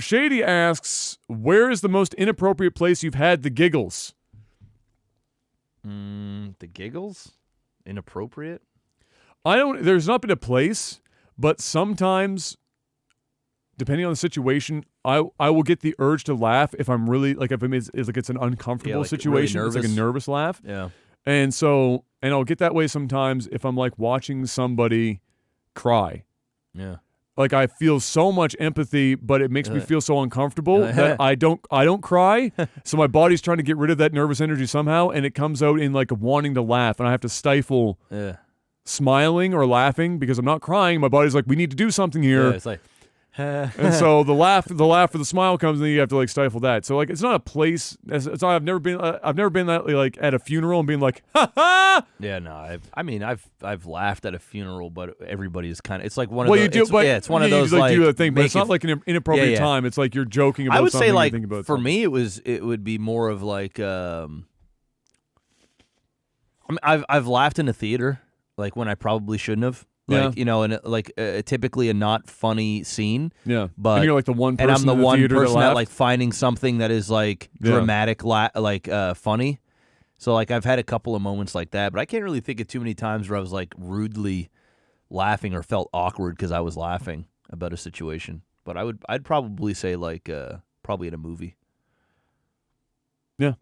Shady asks, where is the most inappropriate place you've had the giggles? The giggles? Inappropriate? There's not been a place, but sometimes, depending on the situation, I will get the urge to laugh if I'm really, like, if it's an uncomfortable like, situation. really It's like a nervous laugh. Yeah. And I'll get that way sometimes if I'm like watching somebody cry. Yeah. Like I feel so much empathy, but it makes me feel so uncomfortable that I don't cry. So my body's trying to get rid of that nervous energy somehow, and it comes out in like wanting to laugh, and I have to stifle smiling or laughing because I'm not crying. My body's like, we need to do something here. Yeah, it's like, and so the laugh for the smile comes, and then you have to like stifle that. So like it's not a place. I've never been that like at a funeral and being like, ha ha. Yeah, no. I've laughed at a funeral, but everybody is kind of. It's like one of well, those. you do, but it's one of you those like like do that thing, but make it's not it- like an inappropriate time. It's like you're joking about. I would something say like you think about for something. me it would be more of like I mean, I've laughed in a theater like when I probably shouldn't have. Like, you know, and like typically a not funny scene. Yeah. But and you're like the one person and I'm the in the one theater person that that laughed. like finding something that is like dramatic, funny. So like I've had a couple of moments like that, but I can't really think of too many times where I was like rudely laughing or felt awkward because I was laughing about a situation. But I'd probably say like probably in a movie. Yeah.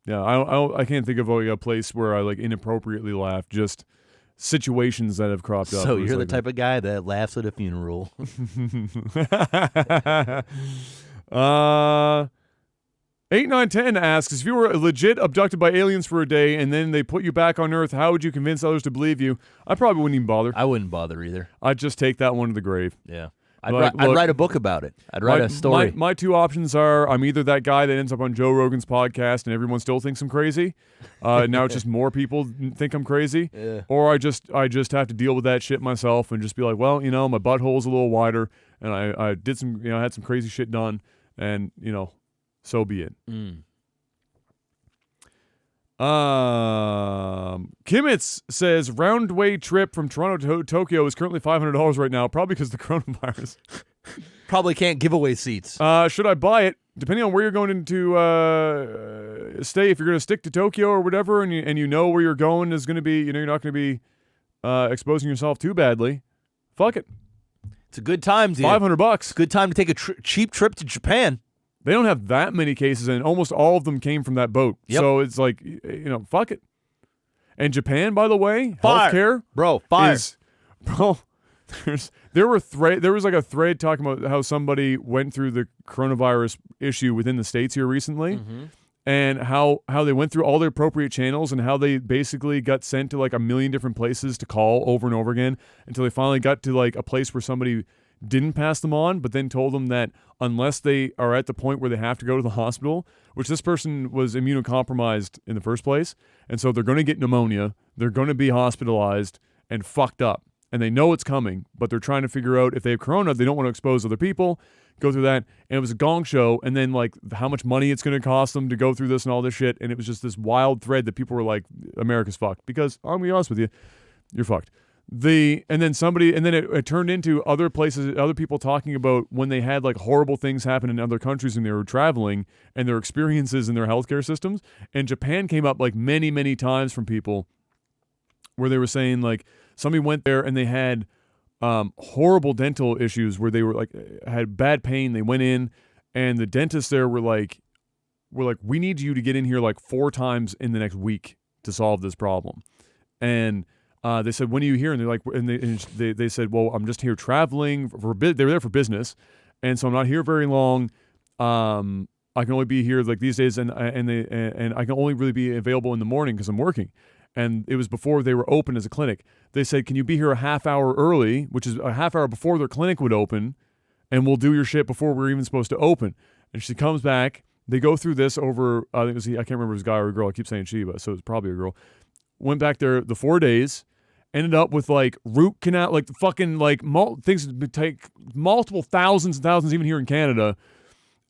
Yeah, I can't think of like a place where I like inappropriately laugh. Just situations that have cropped up. So you're the type of guy that laughs at a funeral. 8910 asks, if you were legit abducted by aliens for a day and then they put you back on Earth, how would you convince others to believe you? I probably wouldn't even bother. I wouldn't bother either. I'd just take that one to the grave. Yeah. Like, I'd look, write a book about it. I'd write a story. My two options are I'm either that guy that ends up on Joe Rogan's podcast and everyone still thinks I'm crazy. Now it's just more people think I'm crazy. Yeah. Or I just have to deal with that shit myself and just be like, well, you know, my butthole's a little wider and I did some, you know, I had some crazy shit done and, you know, so be it. Kimmits says round-way trip from Toronto to Tokyo is currently $500 right now, probably because of the coronavirus. Probably can't give away seats. Should I buy it? Depending on where you're going into stay, if you're going to stick to Tokyo or whatever, and you know where you're going is going to be, you know, you're not going to be exposing yourself too badly. Fuck it. It's a good time, dude. $500. Good time to take a cheap trip to Japan. They don't have that many cases, and almost all of them came from that boat. Yep. So it's like, you know, fuck it. And Japan, by the way, Fire. healthcare, Bro, fire. There was like a thread talking about how somebody went through the coronavirus issue within the States here recently, and how they went through all the appropriate channels and how they basically got sent to like a million different places to call over and over again until they finally got to like a place where somebody didn't pass them on, but then told them that unless they are at the point where they have to go to the hospital, which this person was immunocompromised in the first place, and so they're going to get pneumonia, they're going to be hospitalized and fucked up, and they know it's coming, but they're trying to figure out if they have corona, they don't want to expose other people, go through that, and it was a gong show, and then like how much money it's going to cost them to go through this and all this shit, and it was just this wild thread that people were like, America's fucked, because I'm going to be honest with you, you're fucked. And then it turned into other places, other people talking about when they had like horrible things happen in other countries and they were traveling and their experiences in their healthcare systems. And Japan came up like many, many times from people where they were saying like somebody went there and they had horrible dental issues where they were like had bad pain. They went in and the dentists there were like, we need you to get in here like 4 times in the next week to solve this problem. And they said, when are you here? And they're like, and they said, well, I'm just here traveling they were there for business. And so I'm not here very long. I can only be here like these days. And I can only really be available in the morning because I'm working. And it was before they were open as a clinic. They said, can you be here a half hour early, which is a half hour before their clinic would open, and we'll do your shit before we're even supposed to open. And she comes back They go through this over, I think it was I can't remember if it was a guy or a girl. I keep saying she, but so it's probably a girl. Went back there the 4 days, ended up with like root canal, like the fucking like things that would take multiple thousands and thousands even here in Canada,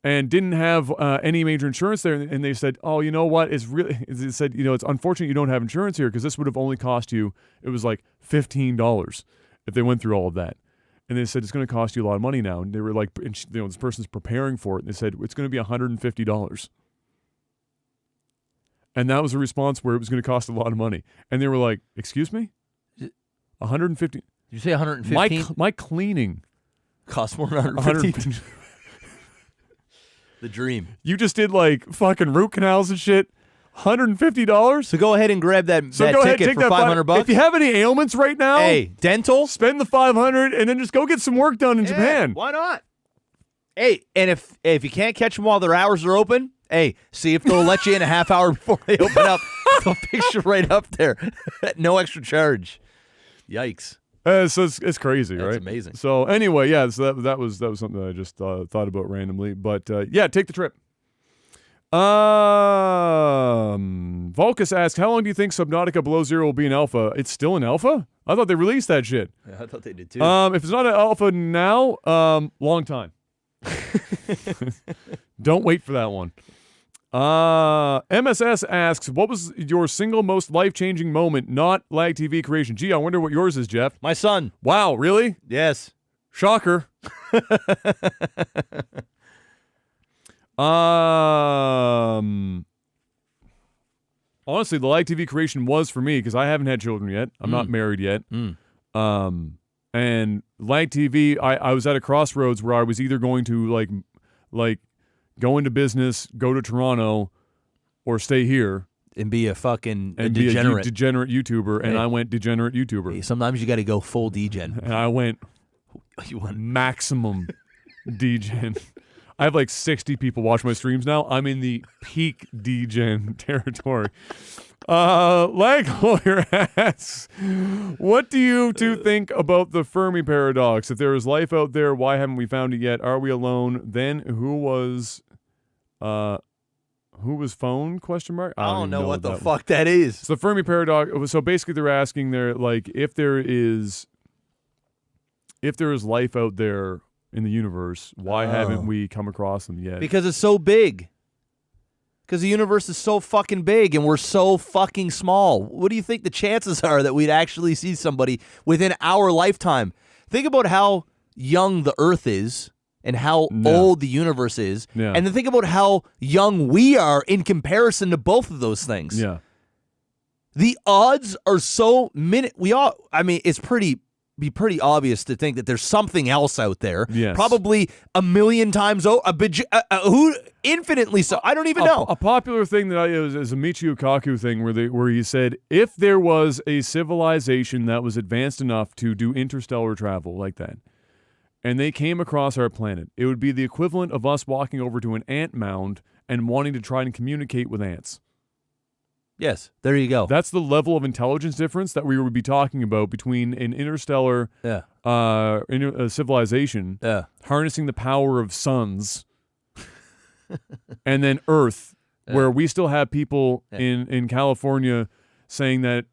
and didn't have any major insurance there. And they said, oh, you know what? It's really, it said, you know, it's unfortunate you don't have insurance here because this would have only cost you, it was like $15 if they went through all of that. And they said, it's going to cost you a lot of money now. And they were like, and you know, this person's preparing for it. And they said, it's going to be $150. And that was a response where it was going to cost a lot of money. And they were like, excuse me? 150? Did you say 115? My cleaning Costs more than 150. The dream. You just did like fucking root canals and shit. $150? So go ahead and grab that Go ahead, ticket take for that $500. If you have any ailments right now, hey, dental, spend the $500 and then just go get some work done in Japan. Why not? Hey, and if you can't catch them while their hours are open, hey, see if they'll let you in a half hour before they open up. They'll fix you right up there. No extra charge. Yikes. So it's crazy, right? That's amazing. So anyway, yeah, so that was something that I just thought about randomly. But yeah, take the trip. Volkus asked, how long do you think Subnautica Below Zero will be in alpha? It's still in alpha? I thought they released that shit. Yeah, I thought they did too. If it's not an alpha now, long time. Don't wait for that one. MSS asks, what was your single most life-changing moment, not Lag TV creation? Gee, I wonder what yours is, Jeff. My son. Wow, really? Yes. Shocker. Honestly, the Lag TV creation was for me because I haven't had children yet. I'm not married yet. And Lag TV, I was at a crossroads where I was either going to like go into business, go to Toronto, or stay here And be a fucking and degenerate. be a degenerate YouTuber. And Hey. I went degenerate YouTuber. Hey, sometimes you got to go full degen. And I went You want maximum degen. I have like 60 people watch my streams now. I'm in the peak degen territory. Lag Lawyer asks, what do you two think about the Fermi paradox? If there is life out there, why haven't we found it yet? Are we alone? Then who was phone? Question mark. I don't know what the that fuck that is. So the Fermi paradox. So basically, they're asking there, like, if there is life out there in the universe, why haven't we come across them yet? Because it's so big. Because the universe is so fucking big and we're so fucking small. What do you think the chances are that we'd actually see somebody within our lifetime? Think about how young the Earth is and how old the universe is. Yeah. And then think about how young we are in comparison to both of those things. Yeah. The odds are so it's pretty obvious to think that there's something else out there. Yes. Probably a million times who infinitely so. I don't even know. A popular thing that is a Michio Kaku thing where he said, if there was a civilization that was advanced enough to do interstellar travel like that, and they came across our planet, it would be the equivalent of us walking over to an ant mound and wanting to try and communicate with ants. Yes, there you go. That's the level of intelligence difference that we would be talking about between an interstellar civilization harnessing the power of suns and then Earth, where we still have people in California saying that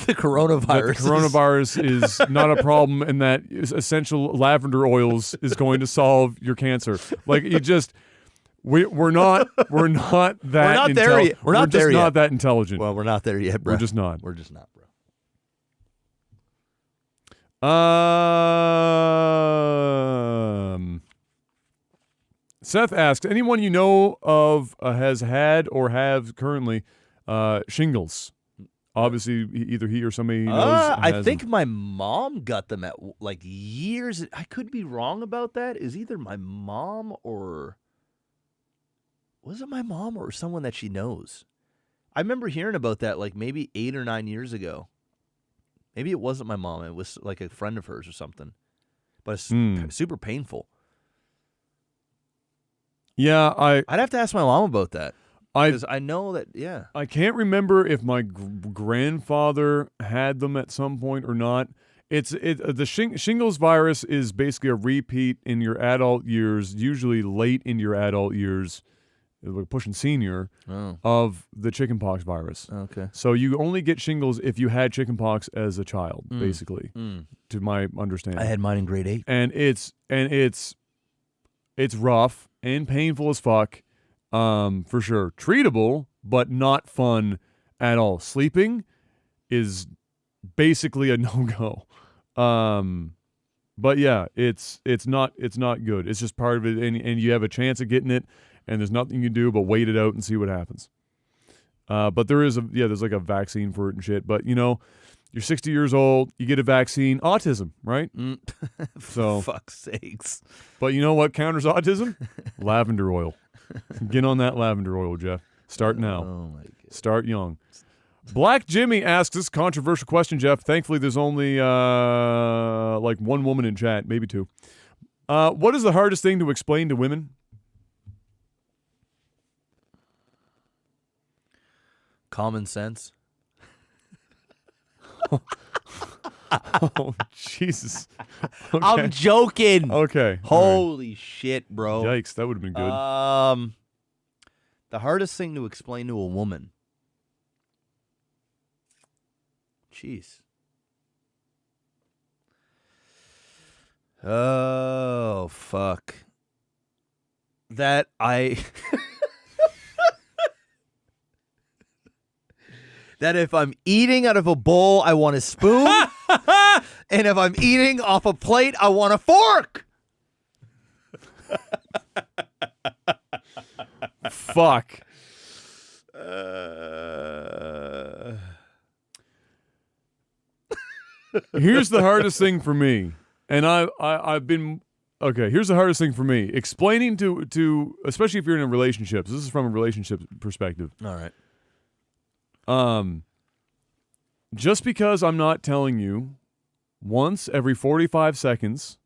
the coronavirus is not a problem and that essential lavender oils is going to solve your cancer. Like, you just... We're not that We're not there yet. We're not there just not yet. that intelligent. Well, we're not there yet, bro. We're just not. We're just not, bro. Seth asks, anyone you know of has had or have currently shingles? Obviously, either he or somebody he knows I has think them. my mom got them at like years. I could be wrong about that. Is either my mom or... Was it my mom or someone that she knows? I remember hearing about that like maybe 8 or 9 years ago. Maybe it wasn't my mom. It was like a friend of hers or something. But it's super painful. Yeah, I'd have to ask my mom about that. Because I know that, yeah. I can't remember if my grandfather had them at some point or not. The shingles virus is basically a repeat in your adult years, usually late in your adult years. like pushing senior, Oh, of the chickenpox virus. okay. So you only get shingles if you had chickenpox as a child, basically, to my understanding. I had mine in grade 8. And it's rough and painful as fuck, for sure. Treatable, but not fun at all. Sleeping is basically a no-go. But yeah, it's not good. It's just part of it, and you have a chance of getting it, and there's nothing you can do but wait it out and see what happens. But there's like a vaccine for it and shit. But you're 60 years old, you get a vaccine, autism, right? So For fuck's sakes. But you know what counters autism? Lavender oil. Get on that lavender oil, Jeff. Start now. Oh my god. Start young. Black Jimmy asks this controversial question, Jeff. Thankfully, there's only like one woman in chat, maybe two. What is the hardest thing to explain to women? Common sense. Oh, Jesus. Okay. I'm joking. Okay. Holy shit, bro. Yikes, that would have been good. The hardest thing to explain to a woman. Jeez. Oh, fuck. That I... that if I'm eating out of a bowl, I want a spoon. And if I'm eating off a plate, I want a fork. Fuck. Here's the hardest thing for me. And I've been... Okay, here's the hardest thing for me. Explaining to especially if you're in a relationship. This is from a relationship perspective. All right. Just because I'm not telling you once every 45 seconds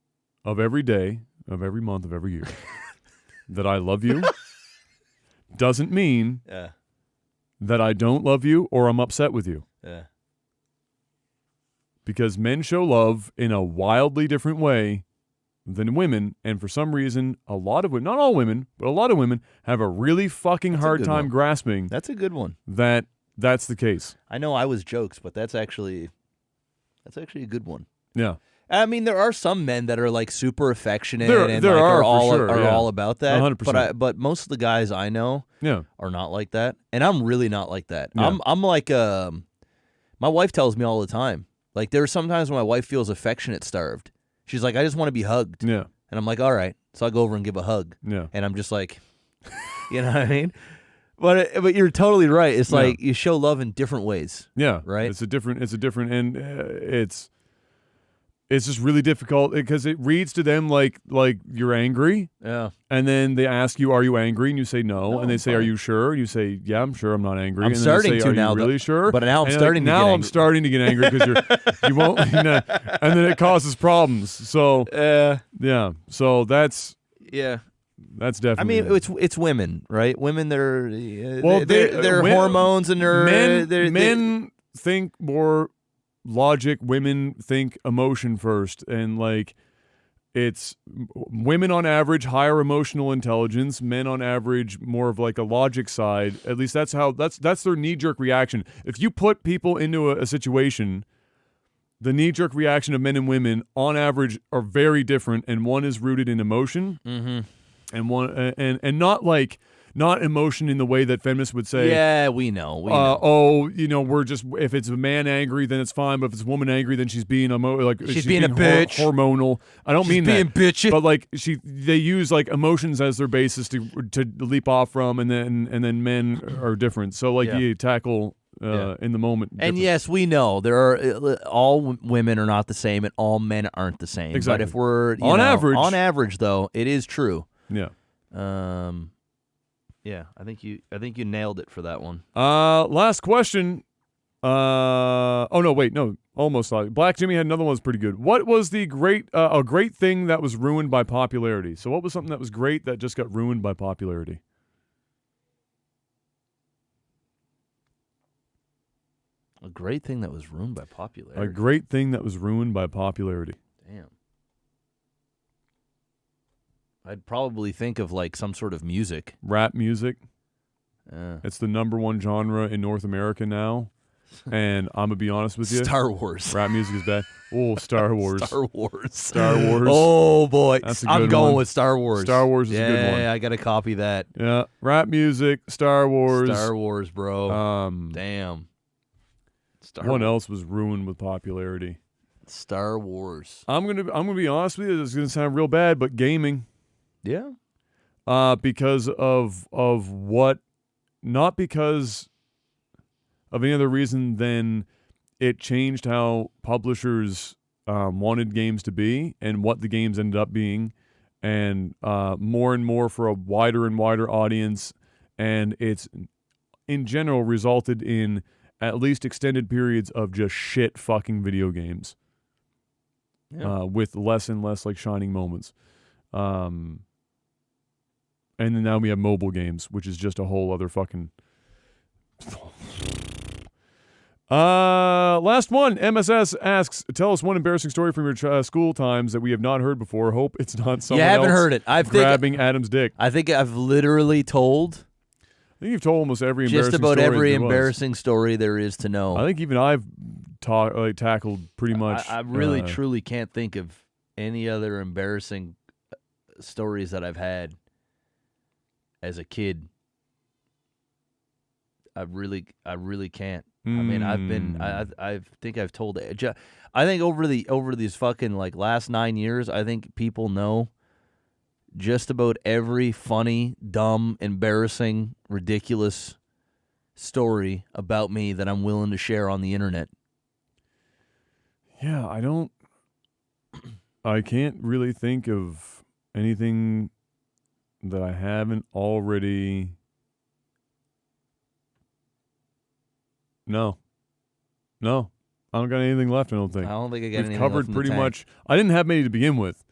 of every day, of every month, of every year that I love you doesn't mean that I don't love you or I'm upset with you. Yeah. Because men show love in a wildly different way than women, and for some reason, a lot of women, not all women, but a lot of women have a really fucking hard time grasping That's a good one. that's the case. I know I was jokes, but that's actually a good one. Yeah. I mean, there are some men that are like super affectionate There and are, are for all sure, yeah. all about that. 100%. But most of the guys I know Yeah. are not like that, and I'm really not like that. Yeah. I'm like my wife tells me all the time. Like there are sometimes when my wife feels affectionate starved. She's like, I just want to be hugged. Yeah. And I'm like, all right. So I go over and give a hug. Yeah. And I'm just like, you know what I mean? But you're totally right. It's like you show love in different ways. Yeah. Right? It's a different, and it's just really difficult because it reads to them like you're angry. Yeah. And then they ask you, are you angry? And you say no. And they I'm say, fine. are you sure? And you say, yeah, I'm sure I'm not angry. I'm and then starting they say, to are now, you really sure? but now I'm And you're starting to get now I'm angry. starting to get angry because you won't, and then it causes problems. So, yeah. So that's definitely. I mean, it's women, right? Women, they're Well, they're hormones and men think more logic. Women think emotion first, and like it's women on average higher emotional intelligence. Men on average more of like a logic side. At least that's their knee jerk reaction. If you put people into a situation, the knee jerk reaction of men and women on average are very different, and one is rooted in emotion. Mm-hmm. And one and not emotion in the way that feminists would say. Yeah, we know. Oh, we're just if it's a man angry, then it's fine. But if it's a woman angry, then she's being she's being a bitch. hormonal. I don't mean being that. bitchy. But like they use like emotions as their basis to leap off from, and then men are different. So like you tackle in the moment. And different. yes, we know there are all women are not the same, and all men aren't the same. Exactly. But if we're on average though, it is true. Yeah. Yeah, I think you nailed it for that one. Last question. Almost. Black Jimmy had another one that was pretty good. What was the a great thing that was ruined by popularity? So what was something that was great that just got ruined by popularity? A great thing that was ruined by popularity. A great thing that was ruined by popularity. Damn. I'd probably think of like some sort of music. Rap music. Uh, It's the #1 genre in North America now. And I'm gonna be honest with you. Star Wars. Rap music is bad. Oh, Star Wars. Star Wars. Star Wars. Oh boy, That's a I'm good going one. with Star Wars. Star Wars is yeah, a good one. Yeah, I gotta copy that. Yeah. Rap music, Star Wars. Star Wars, bro. Damn. Star What Wars. else was ruined with popularity? Star Wars. I'm gonna be honest with you. It's gonna sound real bad, but gaming. Yeah. Because of what? Not because of any other reason than it changed how publishers wanted games to be and what the games ended up being, and more for a wider and wider audience, and it's in general resulted in at least extended periods of just shit fucking video games. Yeah. With less and less like shining moments. And then now we have mobile games, which is just a whole other fucking. Last one. MSS asks, tell us one embarrassing story from your school times that we have not heard before. Hope it's not someone You haven't else heard it. grabbing Adam's dick. I think I've literally told I think you've told almost every embarrassing just about story every there was. embarrassing story there is to know. I think even I've tackled pretty much. I really, truly can't think of any other embarrassing stories that I've had as a kid. I really can't. I mean, I think I've told it. I think over these fucking like last 9 years, I think people know just about every funny, dumb, embarrassing, ridiculous story about me that I'm willing to share on the internet. Yeah, I can't really think of anything that I haven't already. No. I don't got anything left, I don't think. I don't think I got We've anything covered left in the pretty tank. much. I didn't have many to begin with.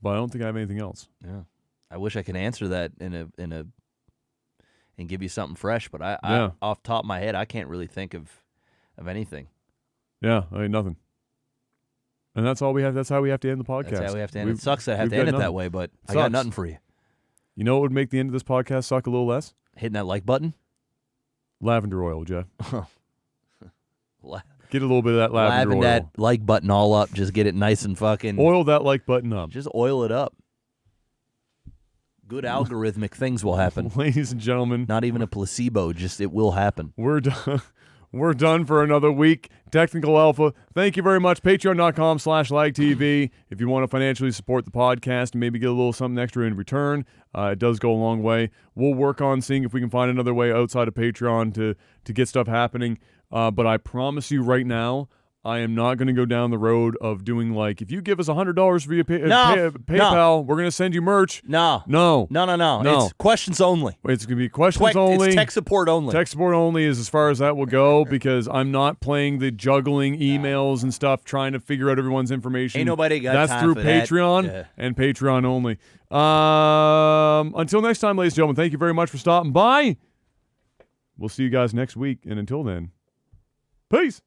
But I don't think I have anything else. Yeah, I wish I could answer that and give you something fresh, but I off the top of my head, I can't really think of anything. Yeah, I mean, nothing. And that's all we have. That's how we have to end the podcast. That's how we have to end it. It sucks that I have we've to got end it nothing. that way, but I Sucks. got nothing for you. You know what would make the end of this podcast suck a little less? Hitting that like button. Lavender oil, Jeff. La- Get a little bit of that lavender oil. that like button all up. Just get it nice and fucking. Oil that like button up. Just oil it up. Good algorithmic things will happen. Ladies and gentlemen, Not even a placebo. Just it will happen. we're done. We're done for another week. Technical Alpha, thank you very much. Patreon.com/LagTV. If you want to financially support the podcast and maybe get a little something extra in return, it does go a long way. We'll work on seeing if we can find another way outside of Patreon to get stuff happening. But I promise you right now, I am not going to go down the road of doing like, if you give us $100 via PayPal, we're going to send you merch. No. No. It's questions only. It's going to be questions only. It's tech support only. Tech support only is as far as that will go, because I'm not playing the juggling emails and stuff, trying to figure out everyone's information. Ain't nobody got That's time through for that. Patreon Yeah. and Patreon only. Until next time, ladies and gentlemen, thank you very much for stopping by. We'll see you guys next week, and until then, peace.